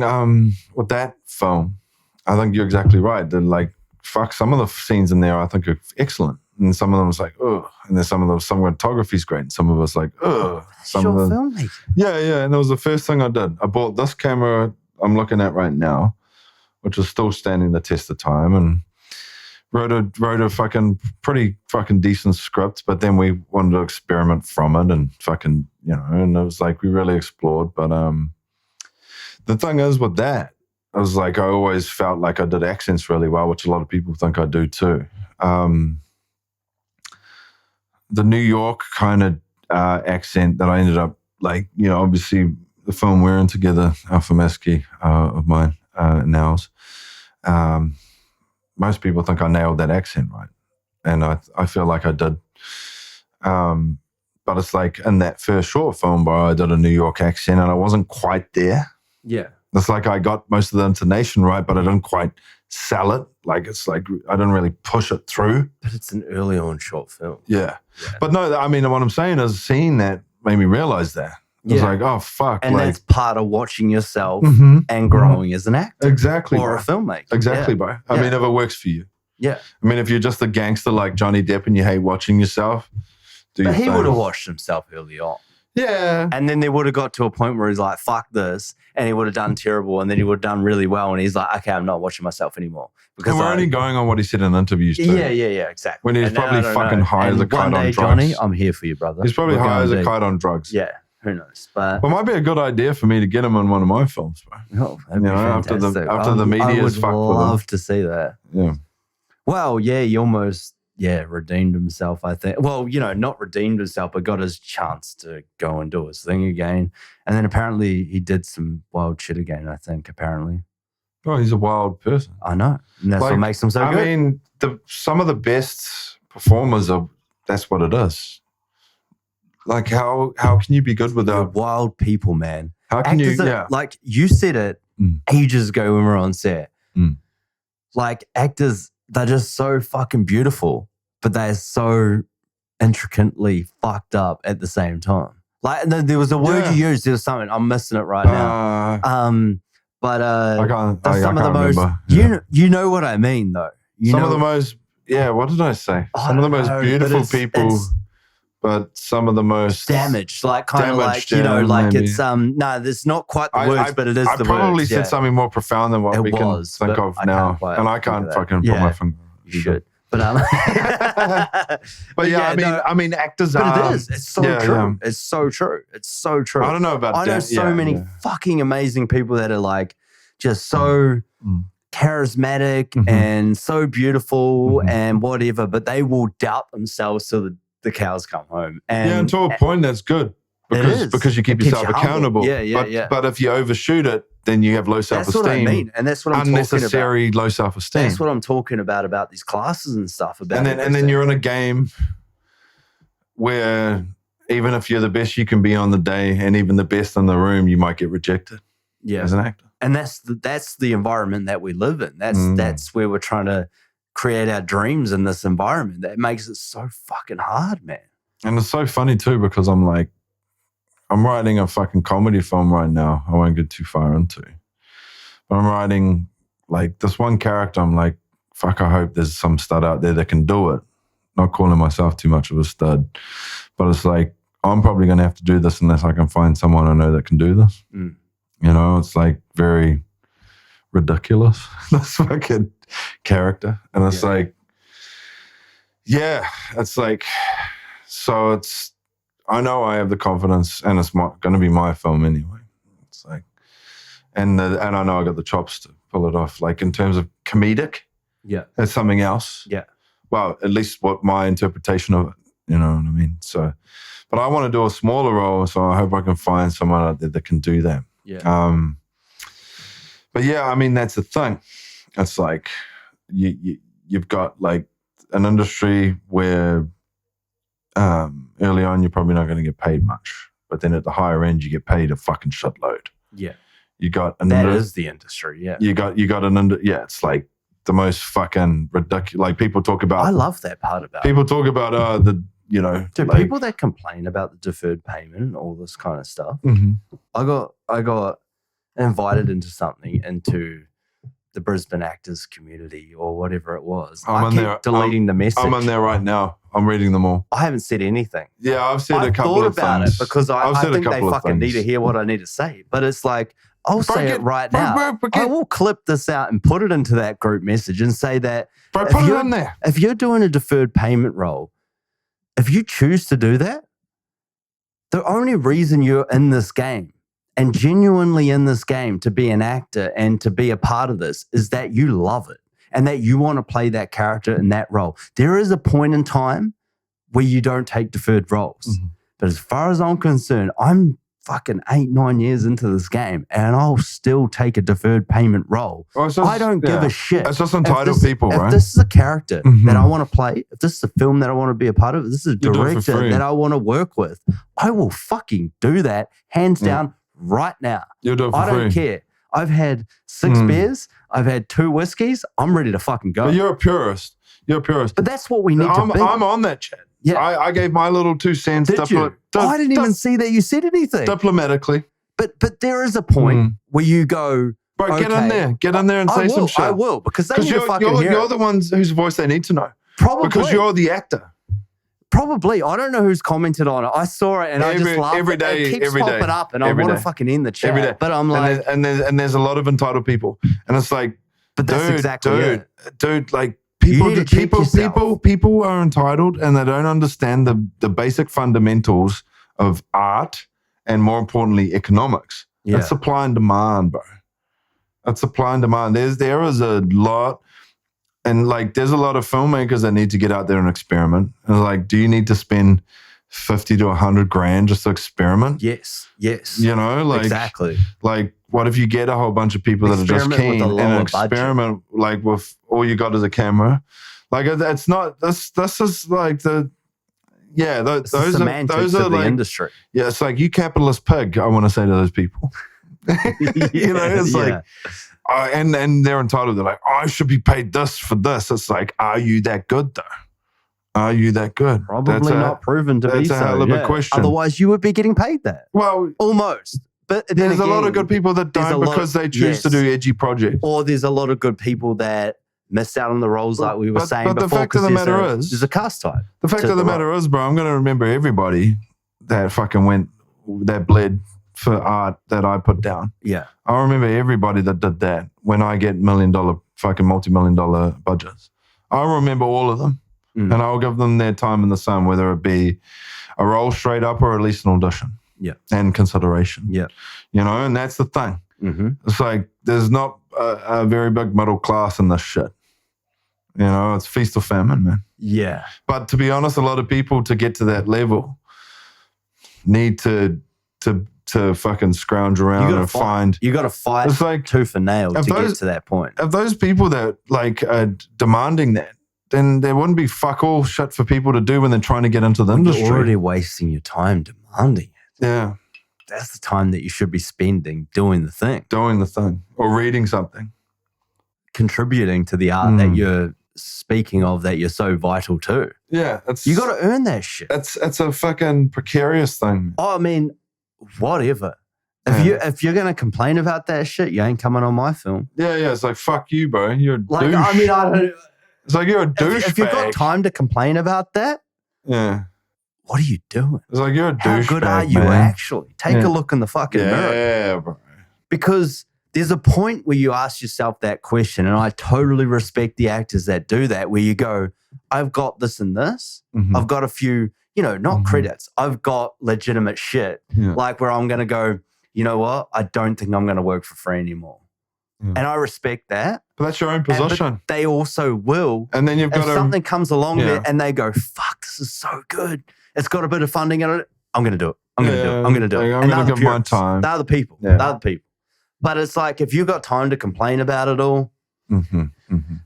with that film. I think you're exactly right. That like, fuck, some of the scenes in there I think are excellent. And some of them was like, ugh. And then some photography's great. And some of us like, ugh. Some of them. Filmmaking. Yeah. And that was the first thing I did. I bought this camera I'm looking at right now, which is still standing the test of time, and wrote a fucking pretty fucking decent script. But then we wanted to experiment from it and fucking, you know, and it was like we really explored. But the thing is with that, I was like, I always felt like I did accents really well, which a lot of people think I do too. The New York kind of accent that I ended up like, obviously the film we're in together, Alpha Mesky of mine, Now's. Most people think I nailed that accent right. And I feel like I did. But it's like in that first short film, bro, I did a New York accent and I wasn't quite there. Yeah. It's like I got most of the intonation right, but I didn't quite sell it. Like it's like I didn't really push it through. But it's an early on short film. Yeah. But no, I mean, what I'm saying is seeing that made me realize that. It was like, oh, fuck. And like, that's part of watching yourself and growing as an actor. Exactly. Or a filmmaker. Exactly, bro. I mean, if it works for you. Yeah. I mean, if you're just a gangster like Johnny Depp and you hate watching yourself, but he would have watched himself early on. Yeah. And then they would have got to a point where he's like, fuck this. And he would have done terrible. And then he would have done really well. And he's like, okay, I'm not watching myself anymore. Because we're only going on what he said in interviews too. Yeah, exactly. When he's probably fucking high as a kite on drugs. Johnny, I'm here for you, brother. He's probably high as a kite on drugs. Yeah, who knows? But well, it might be a good idea for me to get him in one of my films, bro. After the media's fucked with him. I would love to see that. Yeah. Well, yeah, he almost redeemed himself, I think. Well, not redeemed himself, but got his chance to go and do his thing again. And then apparently he did some wild shit again, I think, apparently. Oh, he's a wild person. I know. And that's what makes him so good. I mean, some of the best performers that's what it is. Like, how can you be good without wild people, man? How can actors you, like you said it ages ago when we were on set. Like actors, they're just so fucking beautiful, but they're so intricately fucked up at the same time. Like there was a word you used, there was something, I'm missing it right now. But I can't most, remember. You know what I mean though. Some of the most, what did I say? Some of the most beautiful people, but some of the most damaged, like kind of like, like maybe. It's, no, there's not quite the words, but it is the words. I probably said something more profound than what we can think of now. And I can't fucking put my finger. You should. But but I mean, actors but are. It is. It's so true. Yeah. It's so true. It's so true. I don't know about that. I know so many fucking amazing people that are like just so charismatic and so beautiful and whatever, but they will doubt themselves till the cows come home. And to a point, that's good. Because you keep yourself accountable. But if you overshoot it, then you have low self-esteem. That's what I mean. And that's what I'm talking about. Unnecessary low self-esteem. That's what I'm talking about these classes and stuff. And then you're in a game where even if you're the best you can be on the day and even the best in the room, you might get rejected as an actor. And that's the environment that we live in. That's where we're trying to create our dreams in this environment. That makes it so fucking hard, man. And it's so funny too because I'm writing a fucking comedy film right now. I won't get too far into. But I'm writing like this one character. I'm like, fuck, I hope there's some stud out there that can do it. Not calling myself too much of a stud. But it's like, I'm probably going to have to do this unless I can find someone I know that can do this. It's like very ridiculous, this fucking character. And it's like, it's like, so it's, I know I have the confidence, and it's going to be my film anyway. It's like, and I know I got the chops to pull it off. Like in terms of comedic, that's something else. Yeah. Well, at least what my interpretation of it. You know what I mean? So, but I want to do a smaller role, so I hope I can find someone out there that can do that. Yeah. But I mean that's the thing. It's like you've got like an industry where. Early on, you're probably not going to get paid much, but then at the higher end, you get paid a fucking shitload. Yeah, you got that is the industry. Yeah, you got it's like the most fucking ridiculous. Like people talk about. I love that part about. People talk about people that complain about the deferred payment and all this kind of stuff. I got invited into the Brisbane actors community or whatever it was. I keep deleting the message. I'm on there right now. I'm reading them all. I haven't said anything. Yeah, I've said a couple of things. I've thought about it because I think they fucking need to hear what I need to say. But it's like, I'll say it right now. I will clip this out and put it into that group message and say that put it on there. If you're doing a deferred payment role, if you choose to do that, the only reason you're in this game and genuinely in this game to be an actor and to be a part of this is that you love it and that you want to play that character in that role. There is a point in time where you don't take deferred roles But as far as I'm concerned, I'm fucking 8-9 years into this game and I'll still take a deferred payment role. I don't give a shit. It's just entitled people, right? If this is a character that I want to play, if this is a film that I want to be a part of, if this is a director that I want to work with, I will fucking do that hands down right now. You'll do it for free. I don't care. I've had 6 beers. I've had 2 whiskeys. I'm ready to fucking go. But you're a purist. You're a purist. But that's what we need to be. I'm on that chat. Yeah. I gave my little 2 cents. Did you? I didn't even see that you said anything. Diplomatically. But there is a point where you go, bro, get in there. Get in there and say some shit. I will, because they need to fucking hear you're the ones whose voice they need to know. Probably. Because you're the actor. Probably. I don't know who's commented on it. I saw it and I just laughed. Every day, it keeps popping up and I want to fucking end the chat. Every day. But I'm like... And there's a lot of entitled people. And it's like, but that's exactly it. Dude, like, People are entitled and they don't understand the basic fundamentals of art and, more importantly, economics. Yeah. That's supply and demand, bro. That's supply and demand. There is a lot, and like there's a lot of filmmakers that need to get out there and experiment. And like, do you need to spend 50 to 100 grand just to experiment? Yes. You know, like exactly. Like, what if you get a whole bunch of people that are just keen and experiment like with all you got is a camera? Like, it's not. This is like the those are the industry. Yeah, it's like, you capitalist pig. I want to say to those people. You know, it's like, and they're entitled. They're like, I should be paid this for this. It's like, are you that good though? Are you that good? Probably not proven to be so. That's a hell of a question. Otherwise, you would be getting paid that. Well, almost. But there's a lot of good people that don't because they choose to do edgy projects. Or there's a lot of good people that missed out on the roles, like we were saying before. But the fact of the matter is, there's a cast type. The fact of the matter is, bro, I'm going to remember everybody that fucking that bled for art that I put down. Yeah. I remember everybody that did that when I get fucking multi-million-dollar budgets. I remember all of them. And I'll give them their time in the sun, whether it be a role straight up or at least an audition. Yeah. And consideration. Yeah. You know, and that's the thing. It's like, there's not a very big middle class in this shit. You know, it's feast or famine, man. Yeah. But to be honest, a lot of people to get to that level need to fucking scrounge around and find. You got to fight it's like, tooth and nail to get to that point. If those people that like are demanding that, then there wouldn't be fuck all shit for people to do when they're trying to get into the industry. You're already wasting your time demanding it. Yeah. That's the time that you should be spending doing the thing. Doing the thing. Or reading something. Contributing to the art that you're speaking of, that you're so vital to. Yeah. You got to earn that shit. It's a fucking precarious thing. Oh, I mean, whatever. If you're going to complain about that shit, you ain't coming on my film. Yeah. It's like, fuck you, bro. You're a douche. I mean, I don't... It's like, you're a douche. If you've got time to complain about that, what are you doing? It's like, you're a douche. How good are you actually? Take a look in the fucking mirror. Yeah, bro. Because there's a point where you ask yourself that question, and I totally respect the actors that do that, where you go, I've got this and this. I've got a few, not credits. I've got legitimate shit. Like where I'm going to go, you know what? I don't think I'm going to work for free anymore. And I respect that. But that's your own position. But they also will. And then you've got something comes along there and they go, fuck, this is so good. It's got a bit of funding in it. I'm going to do it. I'm going to do it. I'm going to do it. I'm going to give my time. They're the people. They're the people. But it's like, if you've got time to complain about it all,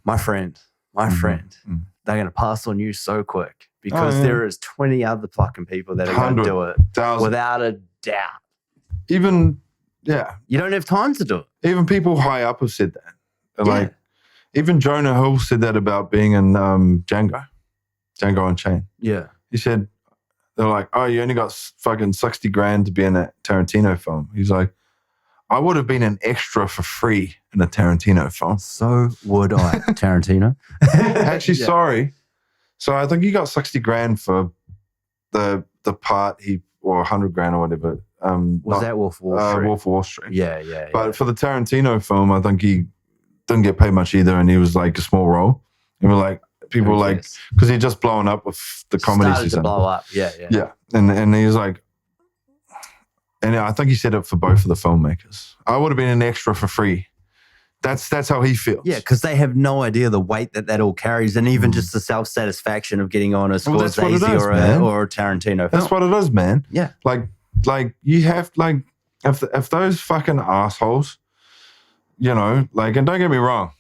my friend, they're going to pass on you so quick, because there is 20 other fucking people that are going to do it without a doubt. Even, you don't have time to do it. Even people high up have said that. Like, even Jonah Hill said that about being in Django Unchained. Yeah. He said, they're like, oh, you only got fucking 60 grand to be in that Tarantino film. He's like, I would have been an extra for free in a Tarantino film. So would I, Tarantino. Actually, sorry. So I think he got 60 grand for the part or 100 grand or whatever. Was that Wolf of Wall Street? Wolf of Wall Street. Yeah. But for the Tarantino film, I think he didn't get paid much either, and he was like a small role. And we're like, people were like, because he'd just blown up with the comedies. Started to blow up, yeah. And he was like, and I think he said it for both of the filmmakers. I would have been an extra for free That's how he feels. Yeah, because they have no idea the weight that all carries, and even just the self-satisfaction of getting on a Scorsese or a Tarantino film. That's what it is, man. Yeah. Like you have, like, if those fucking assholes, you know, like, and don't get me wrong,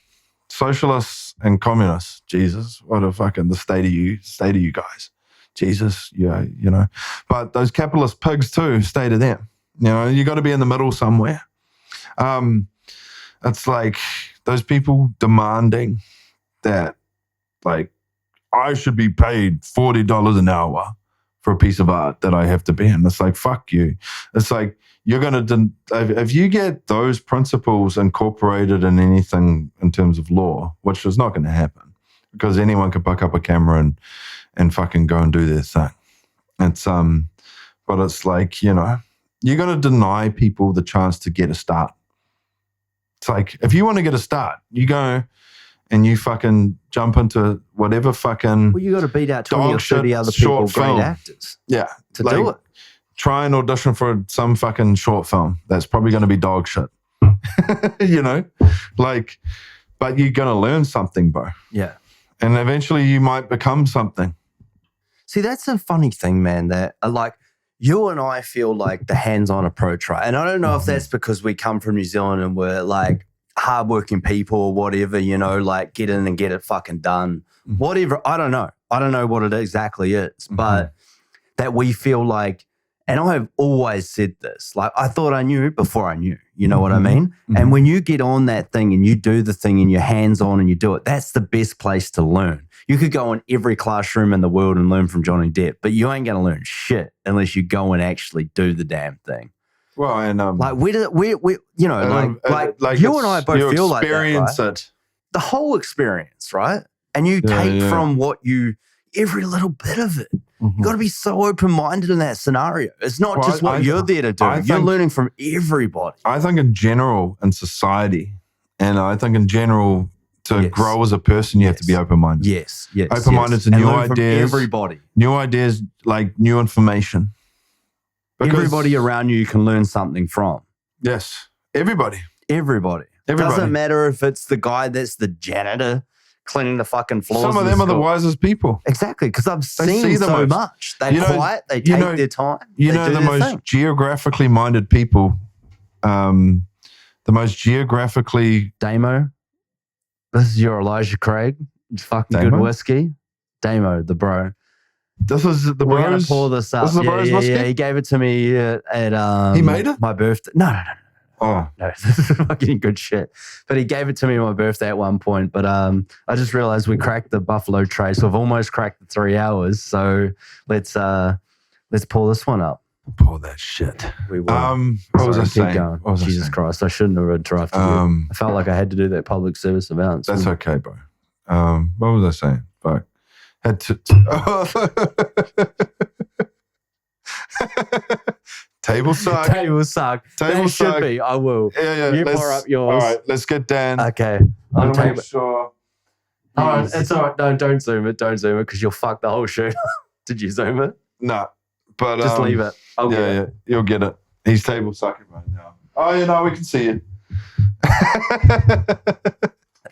socialists and communists, Jesus, what a fucking the state of you guys. Jesus, yeah, you know. But those capitalist pigs too, state of them. You know, you got to be in the middle somewhere. It's like those people demanding that, like, I should be paid $40 an hour for a piece of art that I have to be in. It's like, fuck you. It's like, you're going to, if you get those principles incorporated in anything in terms of law, which is not going to happen because anyone can pick up a camera and fucking go and do their thing. It's, but it's like, you know, you're going to deny people the chance to get a start. It's like, if you want to get a start, you go and you fucking jump into whatever fucking... Well, you got to beat out 20 or 30 other people, great actors. Yeah. To do it. Try and audition for some fucking short film that's probably going to be dog shit. You know? Like, but you're going to learn something, bro. Yeah. And eventually you might become something. See, that's a funny thing, man, that like you and I feel like the hands-on approach, right? And I don't know if that's because we come from New Zealand and we're like hardworking people or whatever, you know, like get in and get it fucking done. Whatever. I don't know. I don't know what it exactly is, but that we feel like, and I have always said this, like I thought I knew before I knew, you know what I mean? And when you get on that thing and you do the thing and you're hands-on and you do it, that's the best place to learn. You could go in every classroom in the world and learn from Johnny Depp, but you ain't going to learn shit unless you go and actually do the damn thing. Well, and like we you know, like you and I both feel like that, right? It. The whole experience, right? And you take from what every little bit of it. You got to be so open-minded in that scenario. It's not just what you're there to do. You're learning from everybody. I think in general in society, and I think in general to grow as a person, you have to be open-minded. Yes. Open-minded to new ideas. From everybody. New ideas, like new information. Because everybody around you can learn something from. Yes. Everybody. Doesn't matter if it's the guy that's the janitor cleaning the fucking floors. Some of them are the wisest people. Exactly, because I've seen so much. They're quiet. They take their time. You know, the most geographically minded people, the most geographically... Damo, this is your Elijah Craig. It's fucking good whiskey. Damo, the bro. This is the bros? We're going to pour this up. This is the bros whiskey? Yeah, he gave it to me at... he made it? My birthday. No. Oh. No, this is fucking good shit. But he gave it to me on my birthday at one point. But I just realized we cracked the Buffalo Trace. We've almost cracked the 3 hours. So let's pull this one up. Pour that shit. We will. What was I saying? Jesus Christ, I shouldn't have interrupted you. I felt like I had to do that public service announcement. That's okay, bro. What was I saying? Fuck. Had to... Table suck. That should be. I will. Yeah. You pour up yours. All right, let's get down. Okay. I'm make sure. All right, it's all right. No, don't zoom it. Don't zoom it because you'll fuck the whole shoot. Did you zoom it? No. But just leave it. Yeah. You'll get it. He's table sucking right now. Oh, we can see it.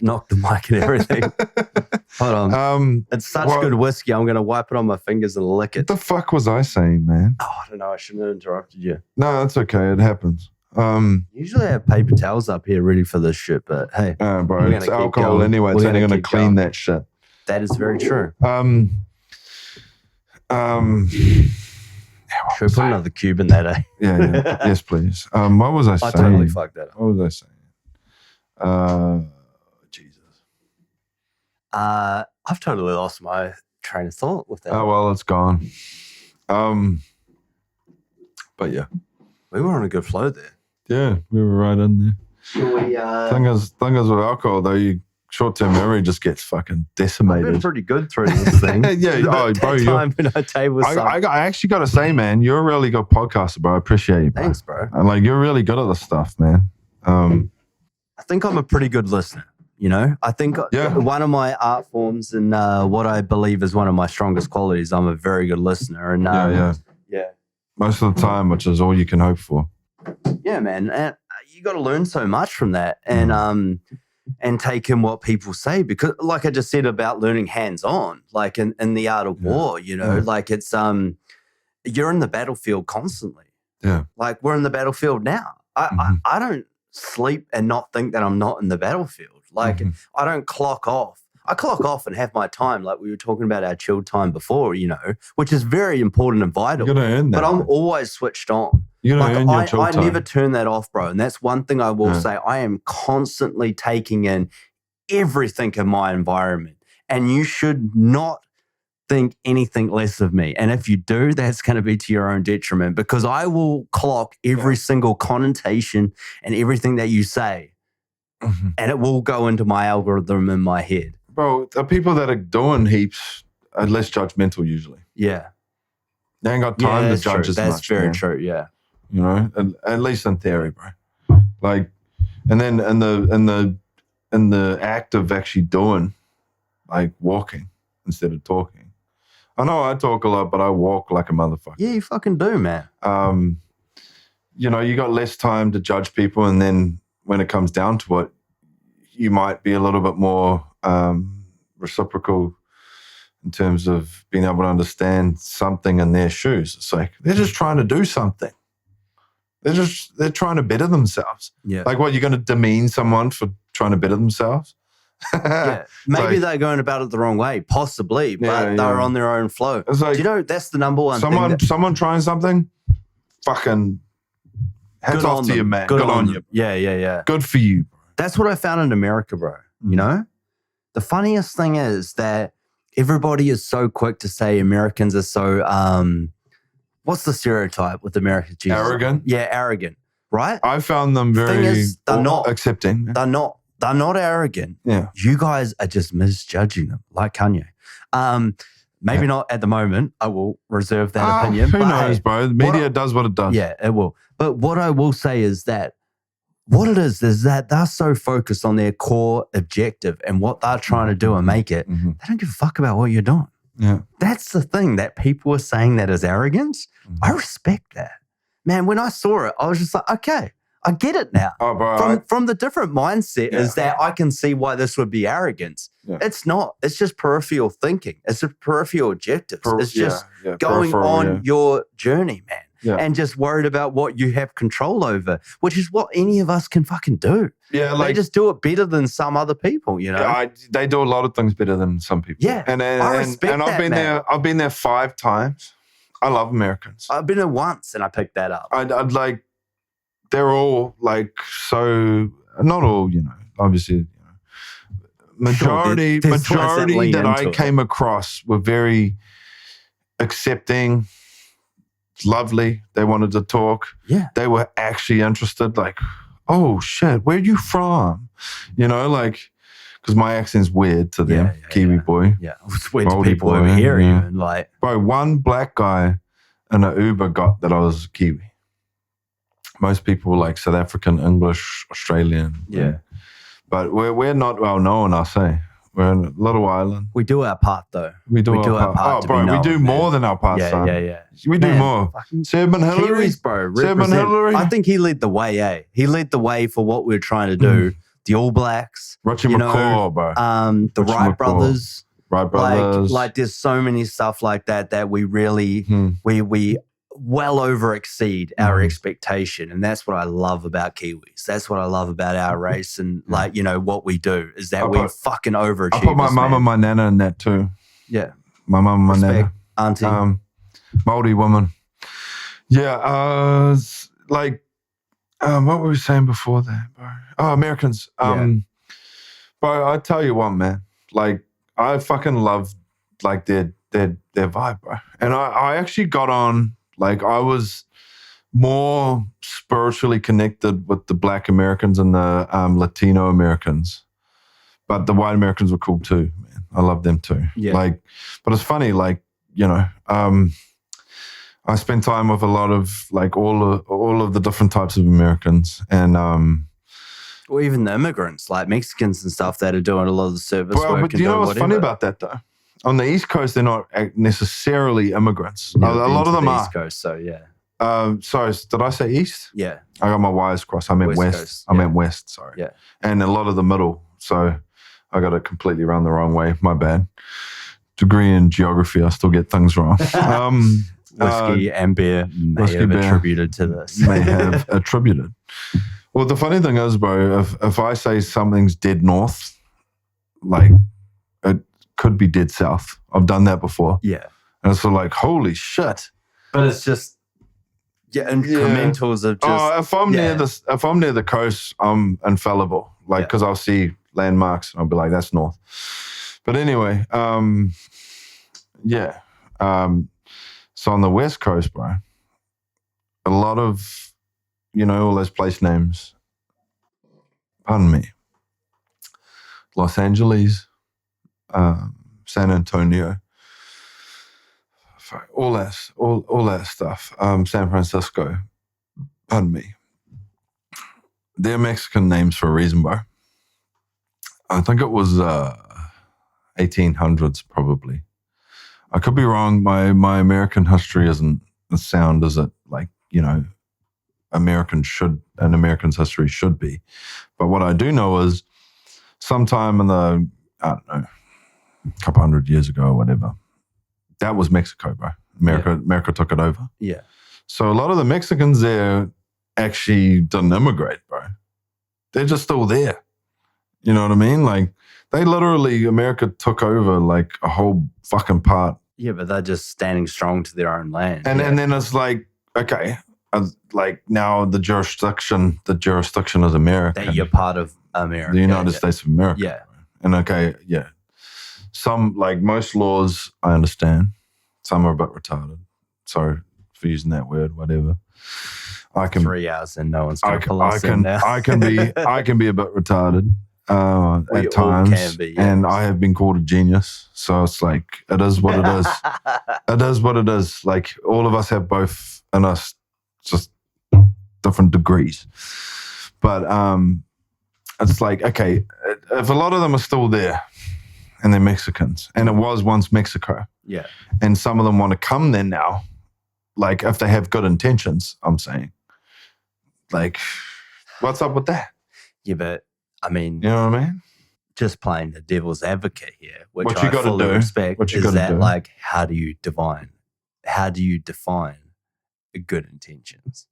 Knock the mic and everything. Hold on. It's such good whiskey. I'm going to wipe it on my fingers and lick it. What the fuck was I saying, man? Oh, I don't know. I shouldn't have interrupted you. No, that's okay. It happens. Usually I have paper towels up here ready for this shit, but hey. Bro, it's alcohol anyway. It's only going to clean that shit. That is very true. Should we put another cube in that, eh? Yeah. Yes, please. What was I saying? I totally fucked that up. What was I saying? Jesus. I've totally lost my train of thought with that. Oh, well, it's gone. But yeah. We were on a good flow there. Yeah, we were right in there. Should we... Thing is with alcohol, though, short-term memory just gets fucking decimated. I've been pretty good through this thing. Yeah, bro. I actually got to say, man, you're a really good podcaster, bro. I appreciate you, bro. Thanks, bro. And you're really good at this stuff, man. I think I'm a pretty good listener. You know, I think one of my art forms and what I believe is one of my strongest qualities, I'm a very good listener. And yeah. Most of the time, which is all you can hope for. Yeah, man. And you got to learn so much from that. And and take in what people say, because like I just said about learning hands-on, like in the art of war, you know, like it's you're in the battlefield constantly. Yeah. Like we're in the battlefield now. I don't sleep and not think that I'm not in the battlefield. Like I don't clock off. I clock off and have my time, like we were talking about our chill time before, you know, which is very important and vital. You're gonna earn that. But I'm always switched on. You're gonna earn your chill time. I never turn that off, bro. And that's one thing I will say. I am constantly taking in everything in my environment. And you should not think anything less of me. And if you do, that's going to be to your own detriment, because I will clock every single connotation and everything that you say. And it will go into my algorithm in my head. Bro, the people that are doing heaps are less judgmental usually. Yeah. They ain't got time to judge as much. That's very true, yeah. You know, at least in theory, bro. Like, and then in the act of actually doing, like walking instead of talking. I know I talk a lot, but I walk like a motherfucker. Yeah, you fucking do, man. You know, you got less time to judge people, and then when it comes down to it, you might be a little bit more reciprocal in terms of being able to understand something in their shoes. It's like, they're just trying to do something. They're trying to better themselves. Yeah. Like, what, you're going to demean someone for trying to better themselves? Yeah. Maybe they're going about it the wrong way, possibly, but they're on their own flow. It's like, do you know, that's the number one thing. Someone trying something, fucking hats off to you, man. Good on you. Yeah. Good for you, bro. That's what I found in America, bro. You know? The funniest thing is that everybody is so quick to say Americans are so, what's the stereotype with Americans? Jesus. Arrogant? Yeah, arrogant, right? I found them very not accepting. They're not arrogant. Yeah. You guys are just misjudging them, like Kanye. Maybe not at the moment. I will reserve that opinion. Who knows, bro? The media does what it does. Yeah, it will. But what I will say is that what it is that they're so focused on their core objective and what they're trying to do and make it. They don't give a fuck about what you're doing. Yeah. That's the thing, that people are saying that as arrogance. I respect that. Man, when I saw it, I was just like, okay, I get it now. Oh, bro, from the different mindset is that I can see why this would be arrogance. Yeah. It's not. It's just peripheral thinking. It's a peripheral objectives. It's just going on your journey, man. Yeah. And just worried about what you have control over, which is what any of us can fucking do. Yeah, like, they just do it better than some other people, you know? Yeah, they do a lot of things better than some people. Yeah, I respect that, I've been there. I've been there 5 times. I love Americans. I've been there once and I picked that up. I'd like, they're all like so, not all, you know, obviously, you know, majority that I came across were very accepting, lovely. They wanted to talk. Yeah. They were actually interested, like, oh shit, where are you from? You know, like, because my accent's weird to them, Kiwi boy. Yeah, it's weird to people over here even. Like, bro, one black guy in an Uber got that I was Kiwi. Most people were like South African, English, Australian. Yeah. But we're not well known, I'll say. We're in a little island. We do our part, though. We do our part. Oh, bro, we do more than our part, son. Yeah. We do more. Serban Hillary? Kiwis, bro. Serban Hillary? I think he led the way, eh? He led the way for what we were trying to do. The All Blacks. Richie McCaw, bro. The Wright brothers. Wright brothers. Like there's so many stuff like that we really, we well over exceed our expectation. And that's what I love about Kiwis. That's what I love about our race and like, you know, what we do is that we fucking overachieve. I put my mum and my nana in that too. Yeah. My mum and my nana. Auntie. Māori woman. Yeah. Like, what were we saying before that, bro? Oh, Americans. Bro, I tell you what, man. Like, I fucking love like their vibe, bro. And I actually got on. Like, I was more spiritually connected with the Black Americans and the Latino Americans. But the white Americans were cool too, man. I love them too. Yeah. Like, but it's funny, like, you know, I spent time with a lot of, like, all of the different types of Americans. And or even the immigrants, like Mexicans and stuff that are doing a lot of the service work. But do you know what's funny about that, though? On the East Coast, they're not necessarily immigrants. A lot of them are. East Coast, so yeah. Sorry, did I say East? Yeah. I got my wires crossed. I meant West. Coast, I meant West, sorry. Yeah. And a lot of the middle. So I got it completely around the wrong way. My bad. Degree in geography, I still get things wrong. Whiskey and beer may have attributed to this. May have attributed. Well, the funny thing is, bro, if I say something's dead north, like it could be dead south. I've done that before. Yeah. And it's sort of like, holy shit. But it's just, incrementals of just. If I'm near the coast, I'm infallible. Like, because I'll see landmarks and I'll be like, that's north. But anyway, so on the West Coast, bro, a lot of, all those place names, pardon me, Los Angeles, San Antonio, all that stuff, San Francisco, pardon me. They're Mexican names for a reason, bro. I think it was 1800s probably. I could be wrong. My American history isn't as sound as it, like, American's history should be. But what I do know is sometime in the, I don't know, a couple hundred years ago or whatever, that was Mexico, bro. America took it over. Yeah. So a lot of the Mexicans there actually didn't immigrate, bro. They're just still there. You know what I mean? Like, they literally, America took over like a whole fucking part. Yeah, but they're just standing strong to their own land. And then it's like, okay, like now the jurisdiction is America. That you're part of America. The United States of America. Yeah. And some, like most laws, I understand. Some are a bit retarded. Sorry for using that word, whatever. I can 3 hours and no one's going to pull us in now. I can be a bit retarded at times, can be, yes. And I have been called a genius. So it's like, it is what it is. It is what it is. Like, all of us have both in us, just different degrees. But it's like, okay, if a lot of them are still there and they're Mexicans, and it was once Mexico, yeah, and some of them want to come there now, like if they have good intentions, I'm saying, like, what's up with that? Yeah, but I mean, you know what I mean? Just playing the devil's advocate here, which what you I fully respect, is that like, how do you define good intentions?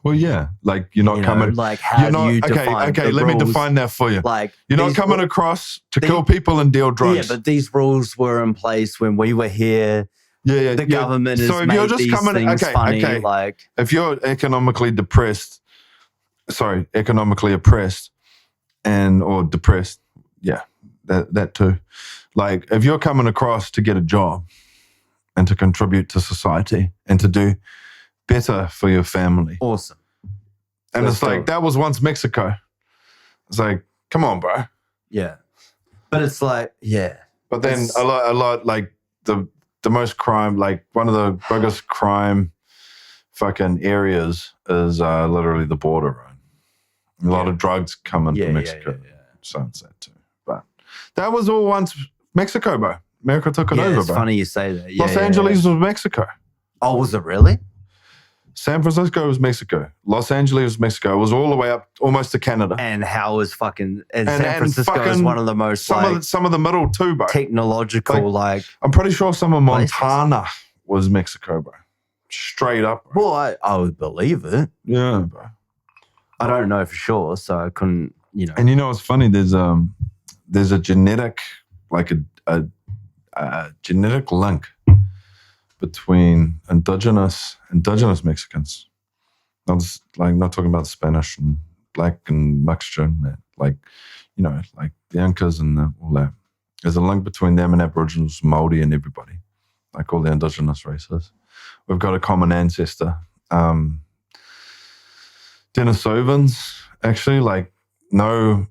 Well, yeah, like you're not coming. Like, how do you define? Okay, let me define that for you. Like, you're not coming across to kill people and deal drugs. Yeah, but these rules were in place when we were here. Yeah. The government has made these things funny. Okay. Like, if you're economically oppressed, or depressed, yeah, that too. Like, if you're coming across to get a job and to contribute to society and to do better for your family. Awesome. And it's like, that was once Mexico. It's like, come on, bro. Yeah. But it's like, yeah. But then a lot, like the most crime, like one of the biggest crime fucking areas is literally the border, right? A lot of drugs come into Mexico. Yeah. So it's that too. But that was all once Mexico, bro. America took it over, it's bro. Funny you say that. Yeah, Los Angeles was Mexico. Oh, was it really? San Francisco was Mexico. Los Angeles was Mexico. It was all the way up almost to Canada. And how is San Francisco is one of the most some of the middle too, bro. Technological, like I'm pretty sure some of Montana was Mexico, bro. Straight up, bro. Well, I would believe it. Yeah, bro. I don't know for sure, so I couldn't, And it's funny. There's a genetic, like a genetic link between indigenous Mexicans. Not talking about Spanish and black and mixture and that. Like, like the Incas and all that. There's a link between them and Aboriginals, Māori and everybody. Like all the indigenous races. We've got a common ancestor. Denisovans, actually, like no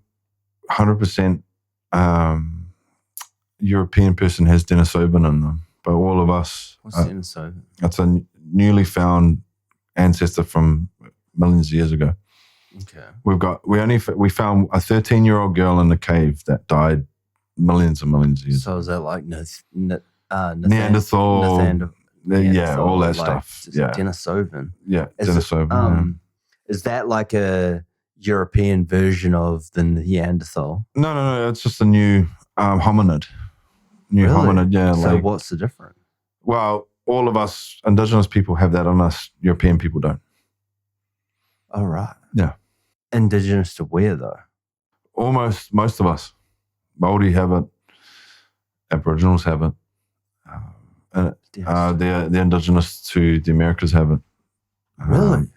100% European person has Denisovan in them. But all of us, what's Denisovan? It's a newly found ancestor from millions of years ago. Okay. We found a 13-year-old girl in a cave that died millions of years. So is that like Neanderthal? Yeah, all that stuff. Yeah, Denisovan. Yeah, Denisovan. Is that like a European version of the Neanderthal? No. It's just a new hominid. Hominid, yeah. So what's the difference? Well, all of us indigenous people have that on us. European people don't. Oh, right. Yeah. Indigenous to where, though? Almost most of us. Māori have it. Aboriginals have it. And the indigenous to the Americas have it. Really?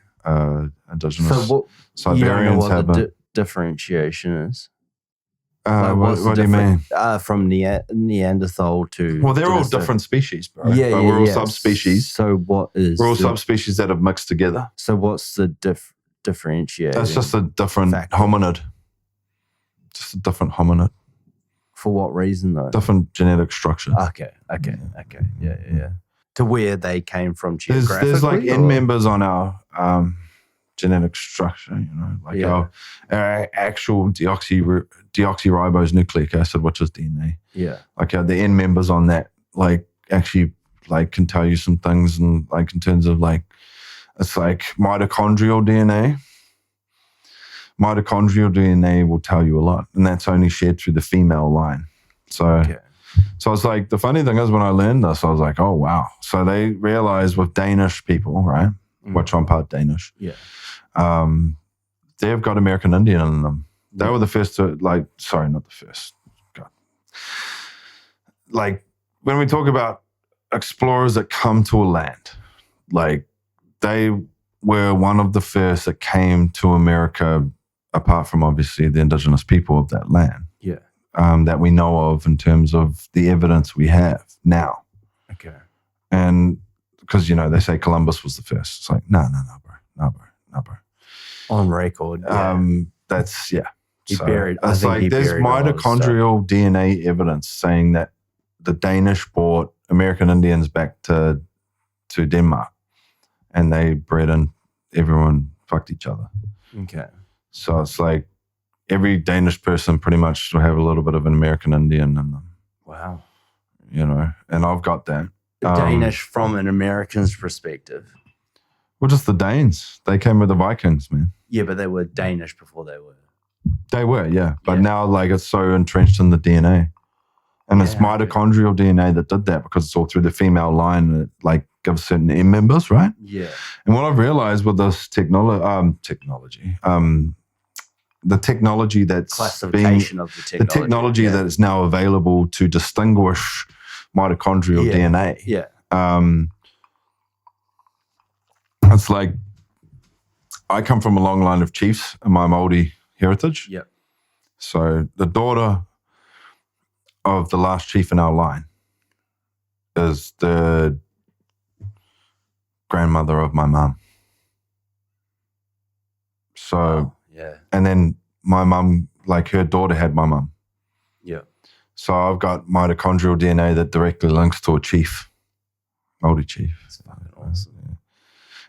Indigenous so Siberians you don't know what have the differentiation is? What do you mean? From Neanderthal to... Well, they're all different species, bro. Yeah, but we're all subspecies. So what is... We're all subspecies that have mixed together. So what's the differentiating? That's just a different hominid. Just a different hominid. For what reason, though? Different genetic structure. Okay. Yeah. To where they came from geographically? There's like N members on our genetic structure, like our actual deoxyribose nucleic acid, which is DNA. Yeah. Like the N members on that, like actually like can tell you some things, and like in terms of like, it's like mitochondrial DNA. Mitochondrial DNA will tell you a lot, and that's only shared through the female line. So it's like, the funny thing is when I learned this, I was like, oh, wow. So they realized with Danish people, right, which I'm part Danish, they've got American Indian in them. They were the first to, like, sorry, not the first. God. Like, when we talk about explorers that come to a land, like, they were one of the first that came to America, apart from obviously the indigenous people of that land. Yeah. That we know of in terms of the evidence we have now. Okay. And because, they say Columbus was the first. It's like, no, bro. On record. That's, yeah. He buried, it's like there's mitochondrial DNA evidence saying that the Danish brought American Indians back to Denmark, and they bred and everyone fucked each other. Okay. So it's like every Danish person pretty much will have a little bit of an American Indian in them. Wow. And I've got that. Danish from an American's perspective. Well, just the Danes. They came with the Vikings, man. Yeah, but they were Danish before they were. They were, yeah. But now, like, it's so entrenched in the DNA. And it's mitochondrial DNA that did that, because it's all through the female line, and it, like, gives certain M members, right? Yeah. And what I've realized with this technology, the technology that's classification of the technology that is now available to distinguish mitochondrial DNA. Yeah. It's like, I come from a long line of chiefs in my Māori heritage. Yep. So the daughter of the last chief in our line is the grandmother of my mum. So, and then my mum, like her daughter had my mum. Yeah. So I've got mitochondrial DNA that directly links to a chief, Māori chief. That's fucking awesome. Yeah.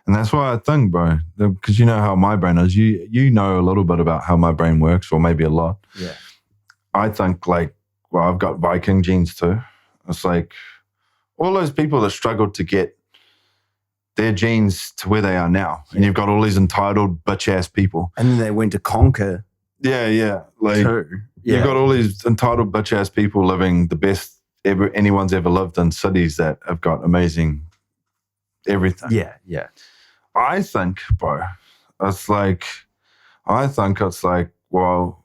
And that's why I think, bro, because you know how my brain is. You know a little bit about how my brain works, or maybe a lot. Yeah. I think, like, well, I've got Viking genes too. It's like all those people that struggled to get their genes to where they are now. And you've got all these entitled bitch-ass people. And then they went to conquer. Yeah. Like, you've got all these entitled bitch-ass people living the best anyone's ever lived in cities that have got amazing everything. Yeah. I think, bro, it's like, well,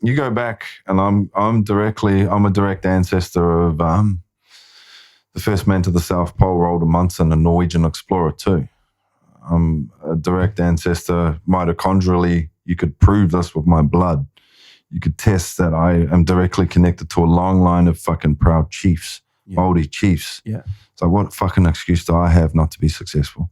you go back, and I'm a direct ancestor of the first man to the South Pole, Roald Amundsen, a Norwegian explorer too. I'm a direct ancestor mitochondrially. You could prove this with my blood. You could test that I am directly connected to a long line of fucking proud chiefs, Māori chiefs. Yeah. So what fucking excuse do I have not to be successful?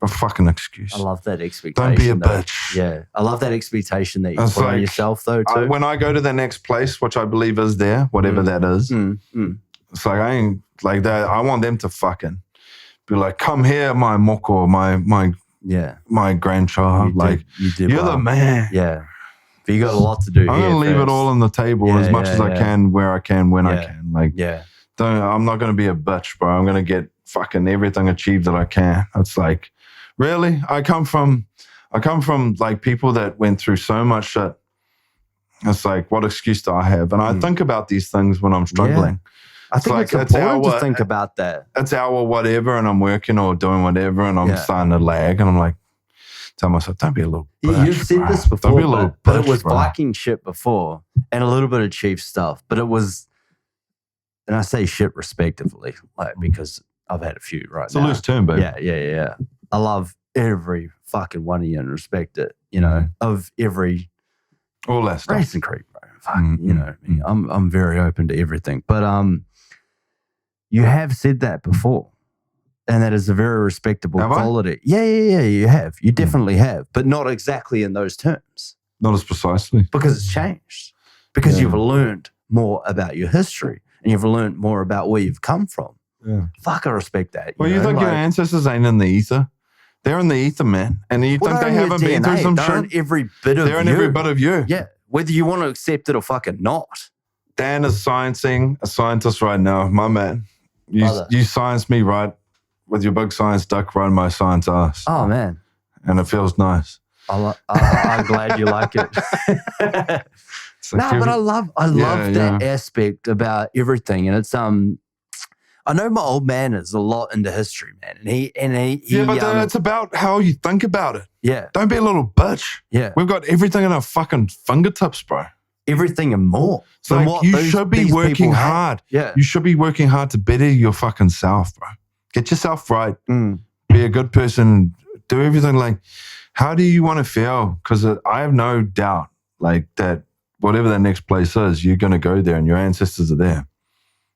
A fucking excuse. I love that expectation. Don't be a bitch. Yeah. I love that expectation that you put on yourself, though, too. When I go to the next place, which I believe is there, whatever that is, it's like, I ain't like that. I want them to fucking be like, come here, my moko, my grandchild. You're the man. Yeah. But you got a lot to do. I'm going to leave it all on the table as much as I can, where I can, when I can. Like, I'm not going to be a bitch, bro. I'm going to get fucking everything achieved that I can. It's like, really? I come from I come from like people that went through so much shit. It's like, what excuse do I have? And I think about these things when I'm struggling. I think it's important to think about that. It's our whatever, and I'm working or doing whatever, and I'm starting to lag, and I'm like, tell myself, don't be a little bitch, You've said this before, don't be a little but bitch, it was bro. Viking shit before, and a little bit of Chief stuff, but it was, and I say shit respectively, like, because I've had a few right it's now. It's a loose term, baby. Yeah. I love every fucking one of you and respect it, you know, of every all that stuff. race and creed, bro. Fuck, you know, I'm very open to everything, but you have said that before, and that is a very respectable quality. Yeah, you have. You definitely have, but not exactly in those terms. Not as precisely. Because it's changed. Because you've learned more about your history, and you've learned more about where you've come from. Yeah. Fuck, I respect that. Well, you think your ancestors ain't in the ether? They're in the ether, man. And you think they haven't been through some shit? Every bit of They're in every bit of you. Yeah. Whether you want to accept it or fucking not. Dan is sciencing a scientist right now, my man. You science me right with your big science duck right in my science ass. Oh, man. And it feels nice. I'm glad you like it. But I love that aspect about everything. And it's I know my old man is a lot into history, man. And he but it's about how you think about it. Yeah. Don't be a little bitch. Yeah. We've got everything in our fucking fingertips, bro. Everything and more. So like, you should be working hard. Yeah. You should be working hard to better your fucking self, bro. Get yourself right. Be a good person. Do everything. Like, how do you want to feel? Because I have no doubt, like, that whatever that next place is, you're going to go there and your ancestors are there.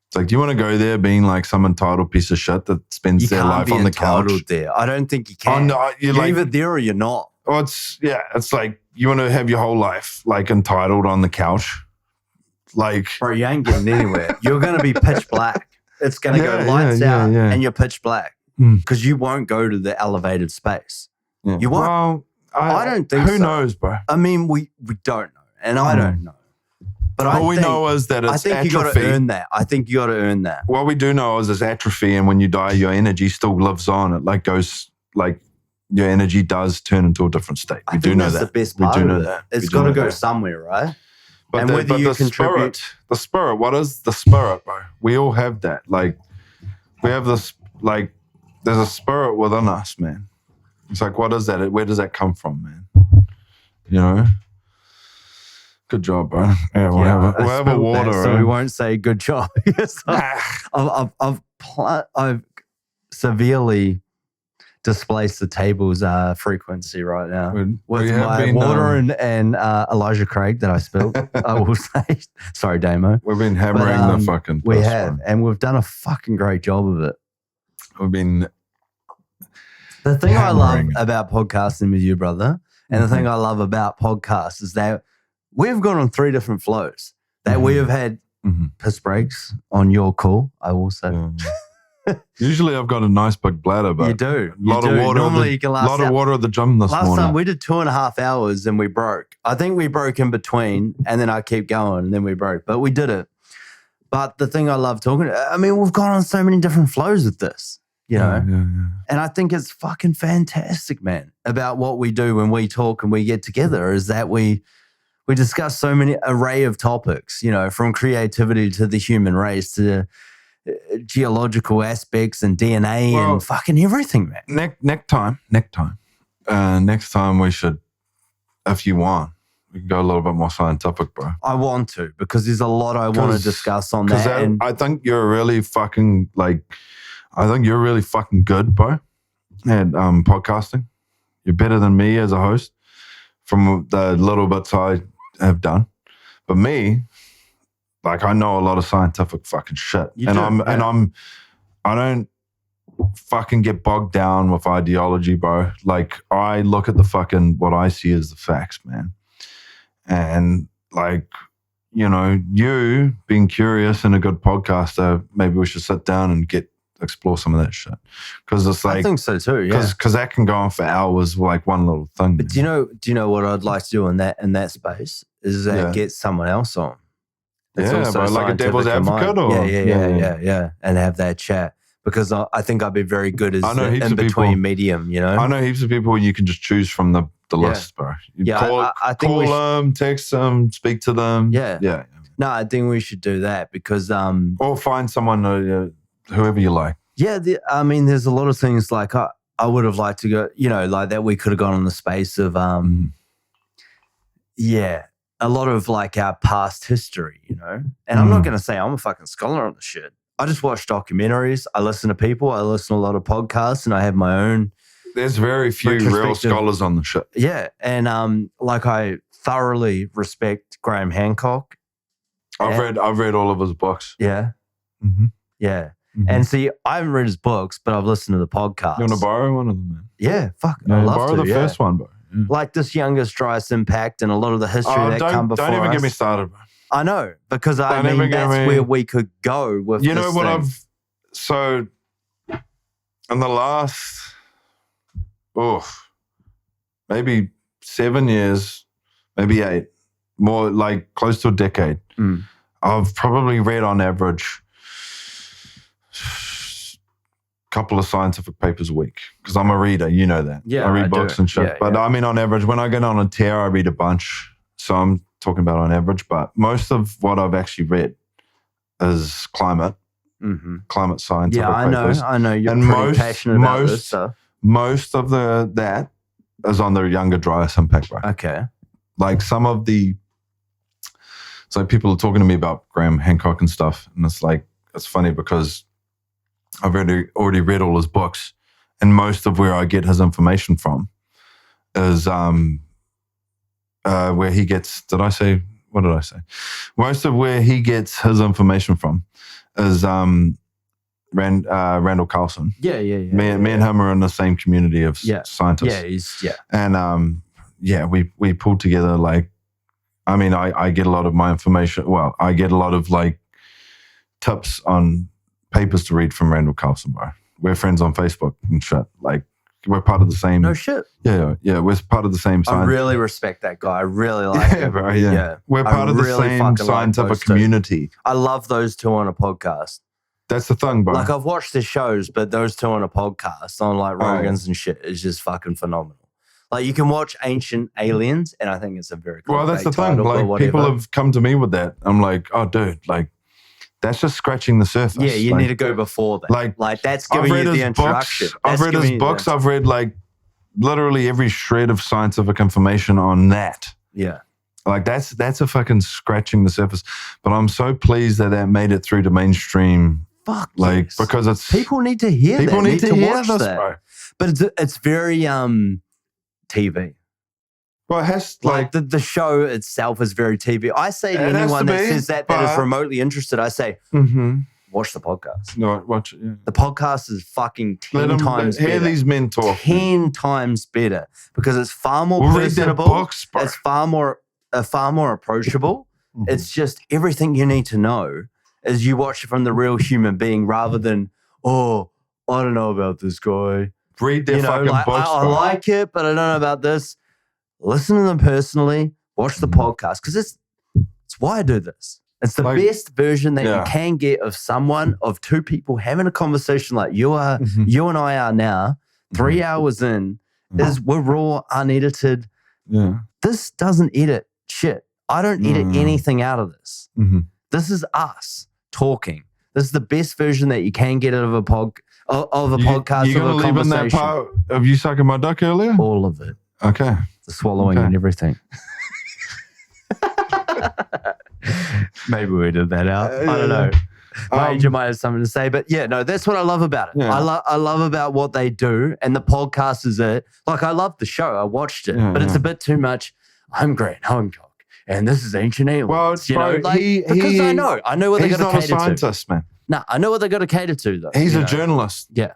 It's like, do you want to go there being like some entitled piece of shit that spends their life on the couch? There. I don't think you can. Oh, no, you're like, either there or you're not. Oh, it's like you want to have your whole life like entitled on the couch. Like, bro, you ain't getting anywhere. You're going to be pitch black. It's going to go lights out and you're pitch black because you won't go to the elevated space. Yeah. You won't. Well, I don't think Who knows, bro? I mean, we don't know, and I don't know. But all we know is that it's atrophy. You got to earn that. I think you got to earn that. What we do know is it's atrophy, and when you die, your energy still lives on. It like goes like your energy does turn into a different state. We do know that. That's the best part. We do know that. It's got to go somewhere, right? But the spirit. What is the spirit, bro? We all have that. Like, we have this. Like, there's a spirit within us, man. It's like, what is that? Where does that come from, man? You know. Good job, bro. Yeah, we'll have a water. So we won't say good job. I've severely displaced the table's frequency right now with my water and Elijah Craig that I spilled. I will say, sorry, Damo. We've been hammering the fucking. We have, and we've done a fucking great job of it. We've been. The thing I love about podcasting with you, brother, and the thing I love about podcasts is that we've gone on 3 different flows. That we have had piss breaks on your call, I will say. Usually I've got a nice big bladder, but you do. A lot of water. Normally you can last. A lot of water at the gym this morning. Last time we did 2.5 hours and we broke. I think we broke in between, and then I keep going, and then we broke. But we did it. But the thing I love talking, I mean, we've gone on so many different flows with this. You know, and I think it's fucking fantastic, man, about what we do when we talk and we get together is that we discuss so many array of topics, you know, from creativity to the human race to geological aspects and DNA and fucking everything, man. Next time we should, if you want, we can go a little bit more scientific, bro. I want to, because there's a lot I want to discuss on that. And I think you're really fucking good, bro, at podcasting. You're better than me as a host from the little bits I have done. But me, like, I know a lot of scientific fucking shit. I don't fucking get bogged down with ideology, bro. Like, I look at the fucking, what I see as the facts, man. And like, you know, you being curious and a good podcaster, maybe we should sit down and explore some of that shit, because it's like, I think so too, because that can go on for hours, like one little thing. But do you know what I'd like to do in that space is get someone else on. But like a devil's advocate, or and have that chat, because I think I'd be very good as in between medium. You know, I know heaps of people you can just choose from the the list, bro. I think call them, text them, speak to them. Yeah. No, I think we should do that because or find someone whoever you like. Yeah, I mean, there's a lot of things like I would have liked to go, like that we could have gone in the space of a lot of like our past history, And I'm not going to say I'm a fucking scholar on the shit. I just watch documentaries. I listen to people. I listen to a lot of podcasts, and I have my own. There's very few real scholars on the shit. Yeah, and I thoroughly respect Graham Hancock. I've read all of his books. Yeah, yeah. Mm-hmm. And see, I haven't read his books, but I've listened to the podcast. You want to borrow one of them, man? Yeah, fuck. I'd love borrow the first one, bro. Yeah. Like this youngest driest impact and a lot of the history that come before us. Don't even get me started, bro. I know, because that's where we could go with this know what thing. So in the last, maybe 7 years, maybe 8, more like close to a decade, I've probably read on average couple of scientific papers a week because I'm a reader, you know that. Yeah, I read books and shit. But I mean, on average, when I get on a tear, I read a bunch. So I'm talking about on average, but most of what I've actually read is climate scientific papers. I know. You're pretty passionate about this stuff. Most of that is on the younger driest impact, bro. Okay. Like some of so people are talking to me about Graham Hancock and stuff, and it's like, it's funny because I've already read all his books, and most of where I get his information from is where he gets. What did I say? Most of where he gets his information from is Randall Carlson. Yeah. Me and him are in the same community of scientists. And we pulled together like. I mean, I get a lot of my information. Well, I get a lot of like tips on papers to read from Randall Carlson, bro. We're friends on Facebook and shit. Like, we're part of the same. No shit. Yeah. We're part of the same science. I really respect that guy. I really like him. Bro, yeah. We're part of the same scientific community. I love those two on a podcast. That's the thing, bro. Like, I've watched their shows, but those two on a podcast on like Rogan's and shit is just fucking phenomenal. Like, you can watch Ancient Aliens, and I think it's a very cool. Well, that's the thing. Like, people have come to me with that. I'm like, oh, dude, like, that's just scratching the surface. Yeah, you need to go before that. Like that's giving you the introduction. I've read his books. I've read like literally every shred of scientific information on that. Yeah. Like that's a fucking scratching the surface. But I'm so pleased that made it through to mainstream. Fuck like yes. Because it's people need to hear. People that. need to hear watch this, that. bro. But it's very TV. Well, it has like the show itself is very TV. I say to anyone that says that is remotely interested, I say, watch the podcast. No, watch it. Yeah. The podcast is fucking 10 times better. Hear these men talk. 10 times better because it's far more personable. Books, bro. It's far more approachable. It's just everything you need to know as you watch it from the real human being rather than, I don't know about this guy. Read their fucking books. I like it, but I don't know about this. Listen to them personally. Watch the podcast because it's why I do this. It's the best version that you can get of someone, of two people having a conversation like you are, you and I are now. 3 hours in is we're raw, unedited. Yeah, this doesn't edit shit. I don't edit anything out of this. This is us talking. This is the best version that you can get out of a podcast. You gonna leave in that part of you sucking my dick earlier? All of it. Okay. The swallowing and everything. Maybe we did that out. I don't know. My agent might have something to say, but that's what I love about it. Yeah. I love about what they do, and the podcast is it. Like, I love the show. I watched it, but it's a bit too much. I'm Grant Hancock, and this is Ancient Aliens. Well, because I know what they got to cater to. He's not a scientist, man. No, I know what they got to cater to, though. He's a journalist. Yeah,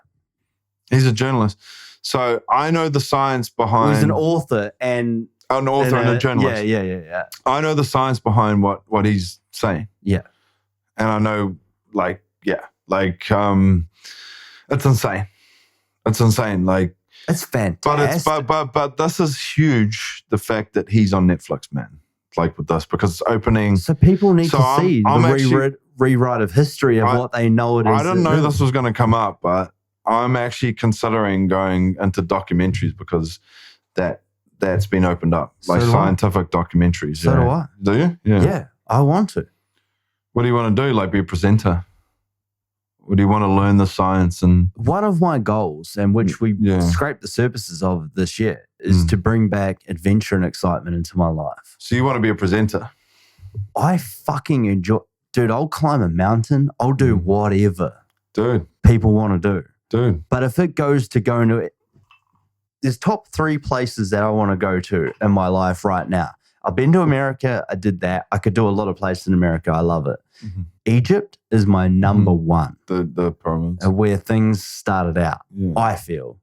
he's a journalist. So I know the science behind. He's an author and a journalist. Yeah. I know the science behind what he's saying. Yeah, and I know, it's insane. It's insane. Like, it's fantastic. But this is huge. The fact that he's on Netflix, man. Like with this, because it's opening. So people need to see the rewrite of history of what they know it is. I didn't know this was going to come up, but I'm actually considering going into documentaries because that that's been opened up, like scientific documentaries. So do I. Do you? Yeah, I want to. What do you want to do? Like be a presenter? Or do you want to learn the science? And one of my goals, and which we scraped the surfaces of this year, is to bring back adventure and excitement into my life. So you want to be a presenter? I fucking enjoy, dude. I'll climb a mountain. I'll do whatever, dude, people want to do, dude. But if it goes to going to it, there's top 3 places that I want to go to in my life right now. I've been to America. I did that. I could do a lot of places in America. I love it. Egypt is my number one. The pyramids. Where things started out. Yeah. I feel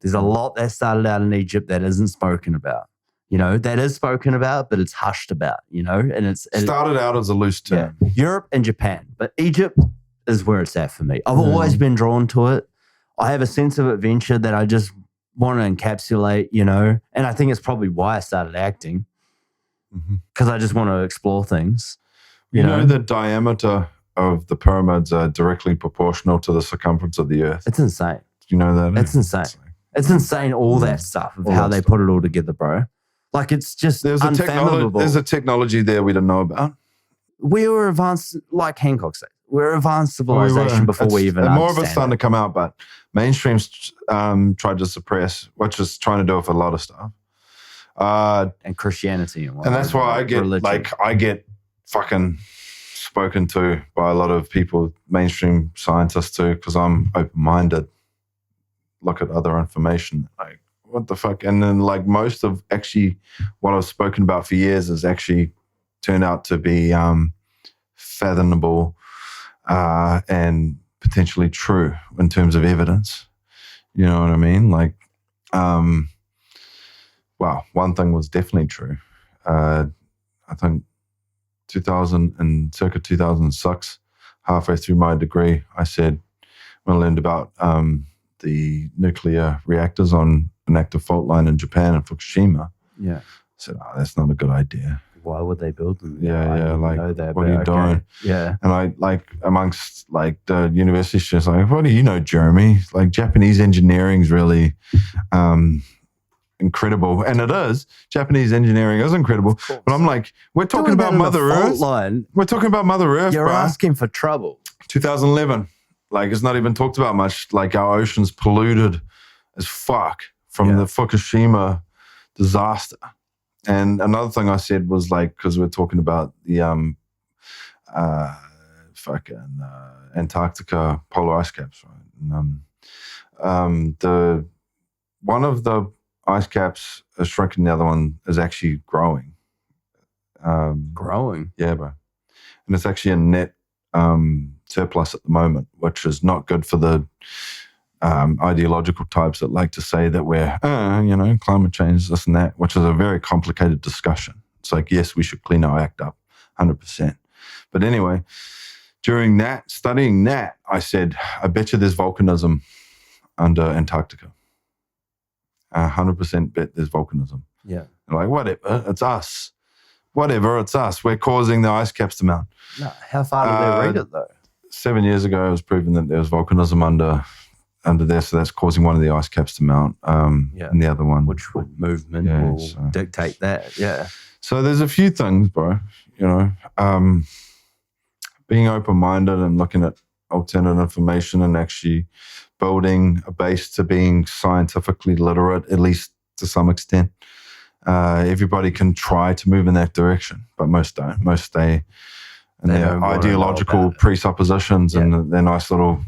there's a lot that started out in Egypt that isn't spoken about. You know, that is spoken about, but it's hushed about, you know, and it's started out as a loose term. Yeah, Europe and Japan, but Egypt is where it's at for me. I've always been drawn to it. I have a sense of adventure that I just want to encapsulate, you know, and I think it's probably why I started acting, because I just want to explore things. You know, the diameter of the pyramids are directly proportional to the circumference of the earth. It's insane. Do you know that? It's insane. It's insane, all that stuff, of how they put it all together, bro. Like, it's just unfathomable. There's a technology there we don't know about. We were advanced, like Hancock said. We're advanced civilization before we even understand. More of it's starting to come out, but mainstream's tried to suppress, which is trying to do with a lot of stuff. And Christianity and whatever. And that's why I get fucking spoken to by a lot of people, mainstream scientists too, because I'm open-minded. Look at other information. Like, what the fuck? And then like most of actually what I've spoken about for years has actually turned out to be fathomable and potentially true in terms of evidence. You know what I mean? Like, well, one thing was definitely true. I think circa 2006, halfway through my degree, I said, when I learned about the nuclear reactors on an active fault line in Japan and Fukushima. Yeah. I said, that's not a good idea. Why would they build them? Yeah, like, what are you doing? Yeah. And I, like, amongst, like, the university students, like, what do you know, Jeremy? Like, Japanese engineering is really incredible. And it is. Japanese engineering is incredible. But I'm like, we're talking about Mother Earth. We're talking about Mother Earth, You're asking for trouble. 2011. Like, it's not even talked about much. Like, our ocean's polluted as fuck from the Fukushima disaster. And another thing I said was, like, because we're talking about the Antarctica polar ice caps, right? And, one of the ice caps is shrinking, the other one is actually growing. Growing? Yeah, bro. And it's actually a net surplus at the moment, which is not good for the ideological types that like to say that we're, climate change, this and that, which is a very complicated discussion. It's like, yes, we should clean our act up, 100%. But anyway, during that, studying that, I said, I bet you there's volcanism under Antarctica. 100% bet there's volcanism. Yeah. And like, whatever, it's us. Whatever, it's us. We're causing the ice caps to mount. No, how far did they read it, though? 7 years ago, it was proven that there was volcanism under there, so that's causing one of the ice caps to mount, and the other one. Which movement will dictate that, yeah. So there's a few things, bro, being open-minded and looking at alternate information and actually building a base to being scientifically literate, at least to some extent. Everybody can try to move in that direction, but most don't. Most stay in their ideological presuppositions and their nice little,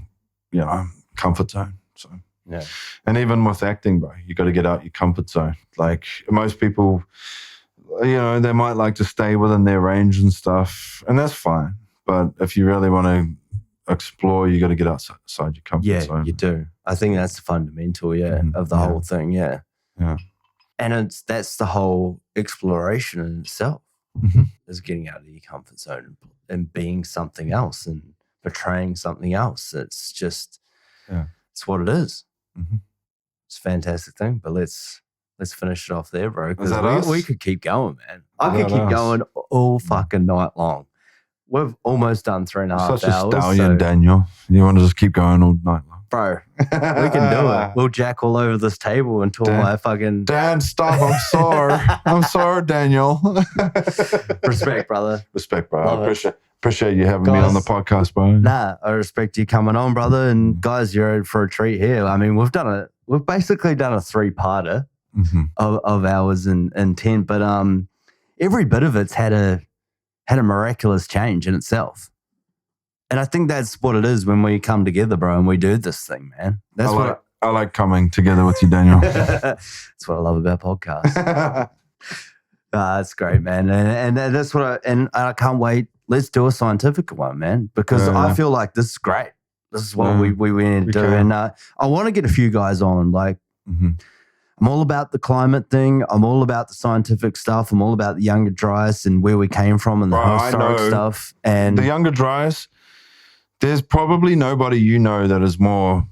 comfort zone. So, yeah. And even with acting, bro, you got to get out your comfort zone. Like most people, they might like to stay within their range and stuff, and that's fine. But if you really want to explore, you got to get outside your comfort zone. Yeah, you do. I think that's the fundamental, of the whole thing, Yeah. And that's the whole exploration in itself, is getting out of your comfort zone and being something else and portraying something else. It's just, it's what it is. It's a fantastic thing, but let's finish it off there, bro. Because we could keep going, man. I could keep going all fucking night long. We've almost done 3.5 hours. Such a stallion, Daniel. You want to just keep going all night long? bro, we can do it. We'll jack all over this table until I fucking... Dan, stop. I'm sorry. I'm sorry, Daniel. Respect, brother. Respect, bro. Appreciate you having me on the podcast, bro. Nah, I respect you coming on, brother. And guys, you're in for a treat here. I mean, we've basically done a 3-parter of ours in 10, but every bit of it's had a miraculous change in itself. And I think that's what it is when we come together, bro, and we do this thing, man. I like coming together with you, Daniel. That's what I love about podcasts. That's great, man. And that's what I can't wait. Let's do a scientific one, man, because I feel like this is great. This is what we went to do. And I want to get a few guys on. Like, I'm all about the climate thing. I'm all about the scientific stuff. I'm all about the Younger Dryas and where we came from and the historic stuff. And the Younger Dryas, there's probably nobody you know that is more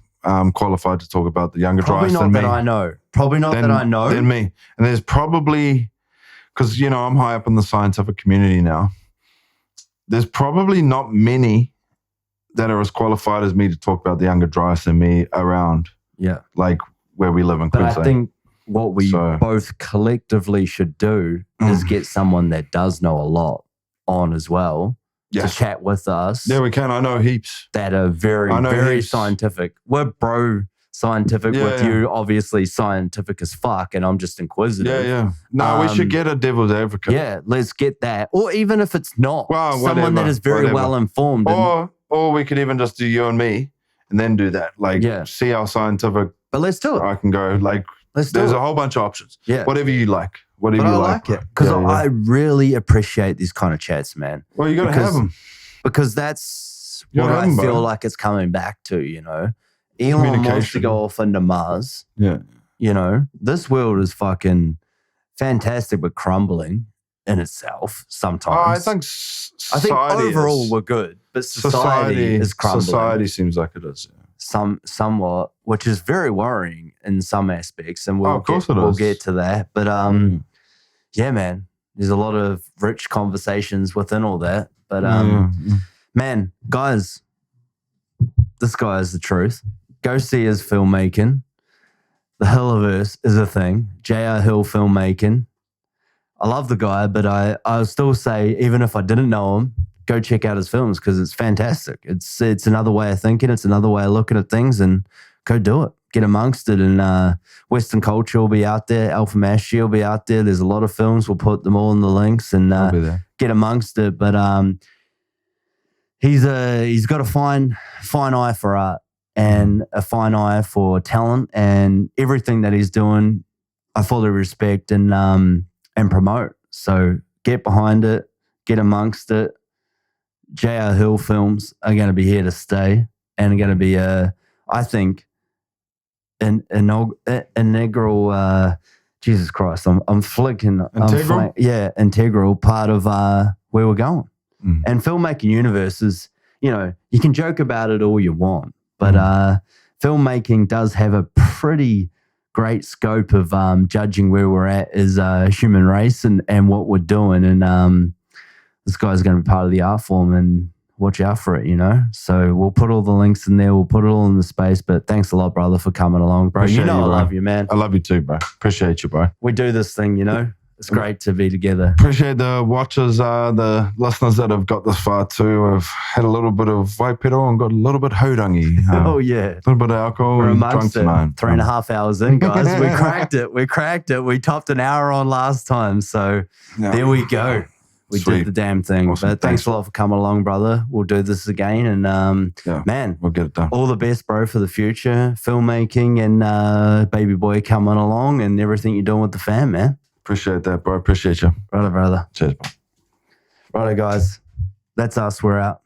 qualified to talk about the Younger Dryas than me. Probably not that I know. Than me. And there's probably, because, you know, I'm high up in the scientific community now. There's probably not many that are as qualified as me to talk about the Younger Dryas than me around. Yeah. Like where we live in Queensland. But I think what we both collectively should do is get someone that does know a lot on as well to chat with us. Yeah, we can. I know heaps. That are very scientific. We're scientific with you, obviously scientific as fuck, and I'm just inquisitive. Yeah. No, we should get a devil's advocate. Yeah, let's get that. Or even if it's not, someone that is very well informed. Or we could even just do you and me and then do that. Like, see how scientific. But let's do it. I can go. Like, there's a whole bunch of options. Yeah. Whatever you like. I like it. Because I really appreciate these kind of chats, man. Well, you got to have them. Because that's what I feel like it's coming back to, you know. Elon wants to go off into Mars. Yeah. You know, this world is fucking fantastic but crumbling in itself sometimes. I think overall we're good, but society is crumbling. Society seems like it is. Yeah. Somewhat, which is very worrying in some aspects, and we'll get to that. But yeah, man, there's a lot of rich conversations within all that. But man, guys, this guy is the truth. Go see his filmmaking. The Hilliverse is a thing. J.R. Hill filmmaking. I love the guy, but I'll still say, even if I didn't know him, go check out his films because it's fantastic. It's another way of thinking. It's another way of looking at things, and go do it. Get amongst it. And Western Culture will be out there. Alpha Mash will be out there. There's a lot of films. We'll put them all in the links and get amongst it. But he's got a fine eye for art and a fine eye for talent, and everything that he's doing, I fully respect and promote. So get behind it, get amongst it. J.R. Hill films are going to be here to stay and are going to be, I think, an integral, Jesus Christ, I'm flicking. Integral? Integral part of where we're going. And filmmaking universes, you know, you can joke about it all you want, but filmmaking does have a pretty great scope of judging where we're at as a human race and what we're doing. And this guy's going to be part of the art form, and watch out for it, you know? So we'll put all the links in there. We'll put it all in the space. But thanks a lot, brother, for coming along, bro. Appreciate I love you, man. I love you too, bro. Appreciate you, bro. We do this thing, you know? It's great to be together. Appreciate the watchers, the listeners that have got this far too. Have had a little bit of Waipiro and got a little bit hodangi. Oh, yeah. A little bit of alcohol. We're amongst it. 3.5 hours in, guys. We cracked it. We topped an hour on last time. So there we go. We did the damn thing. Awesome. But thanks a lot for coming along, brother. We'll do this again. And man, we'll get it done. All the best, bro, for the future. Filmmaking and baby boy coming along and everything you're doing with the fam, man. Appreciate that, bro. Appreciate you. Brother. Cheers, bro. Righto, guys. That's us. We're out.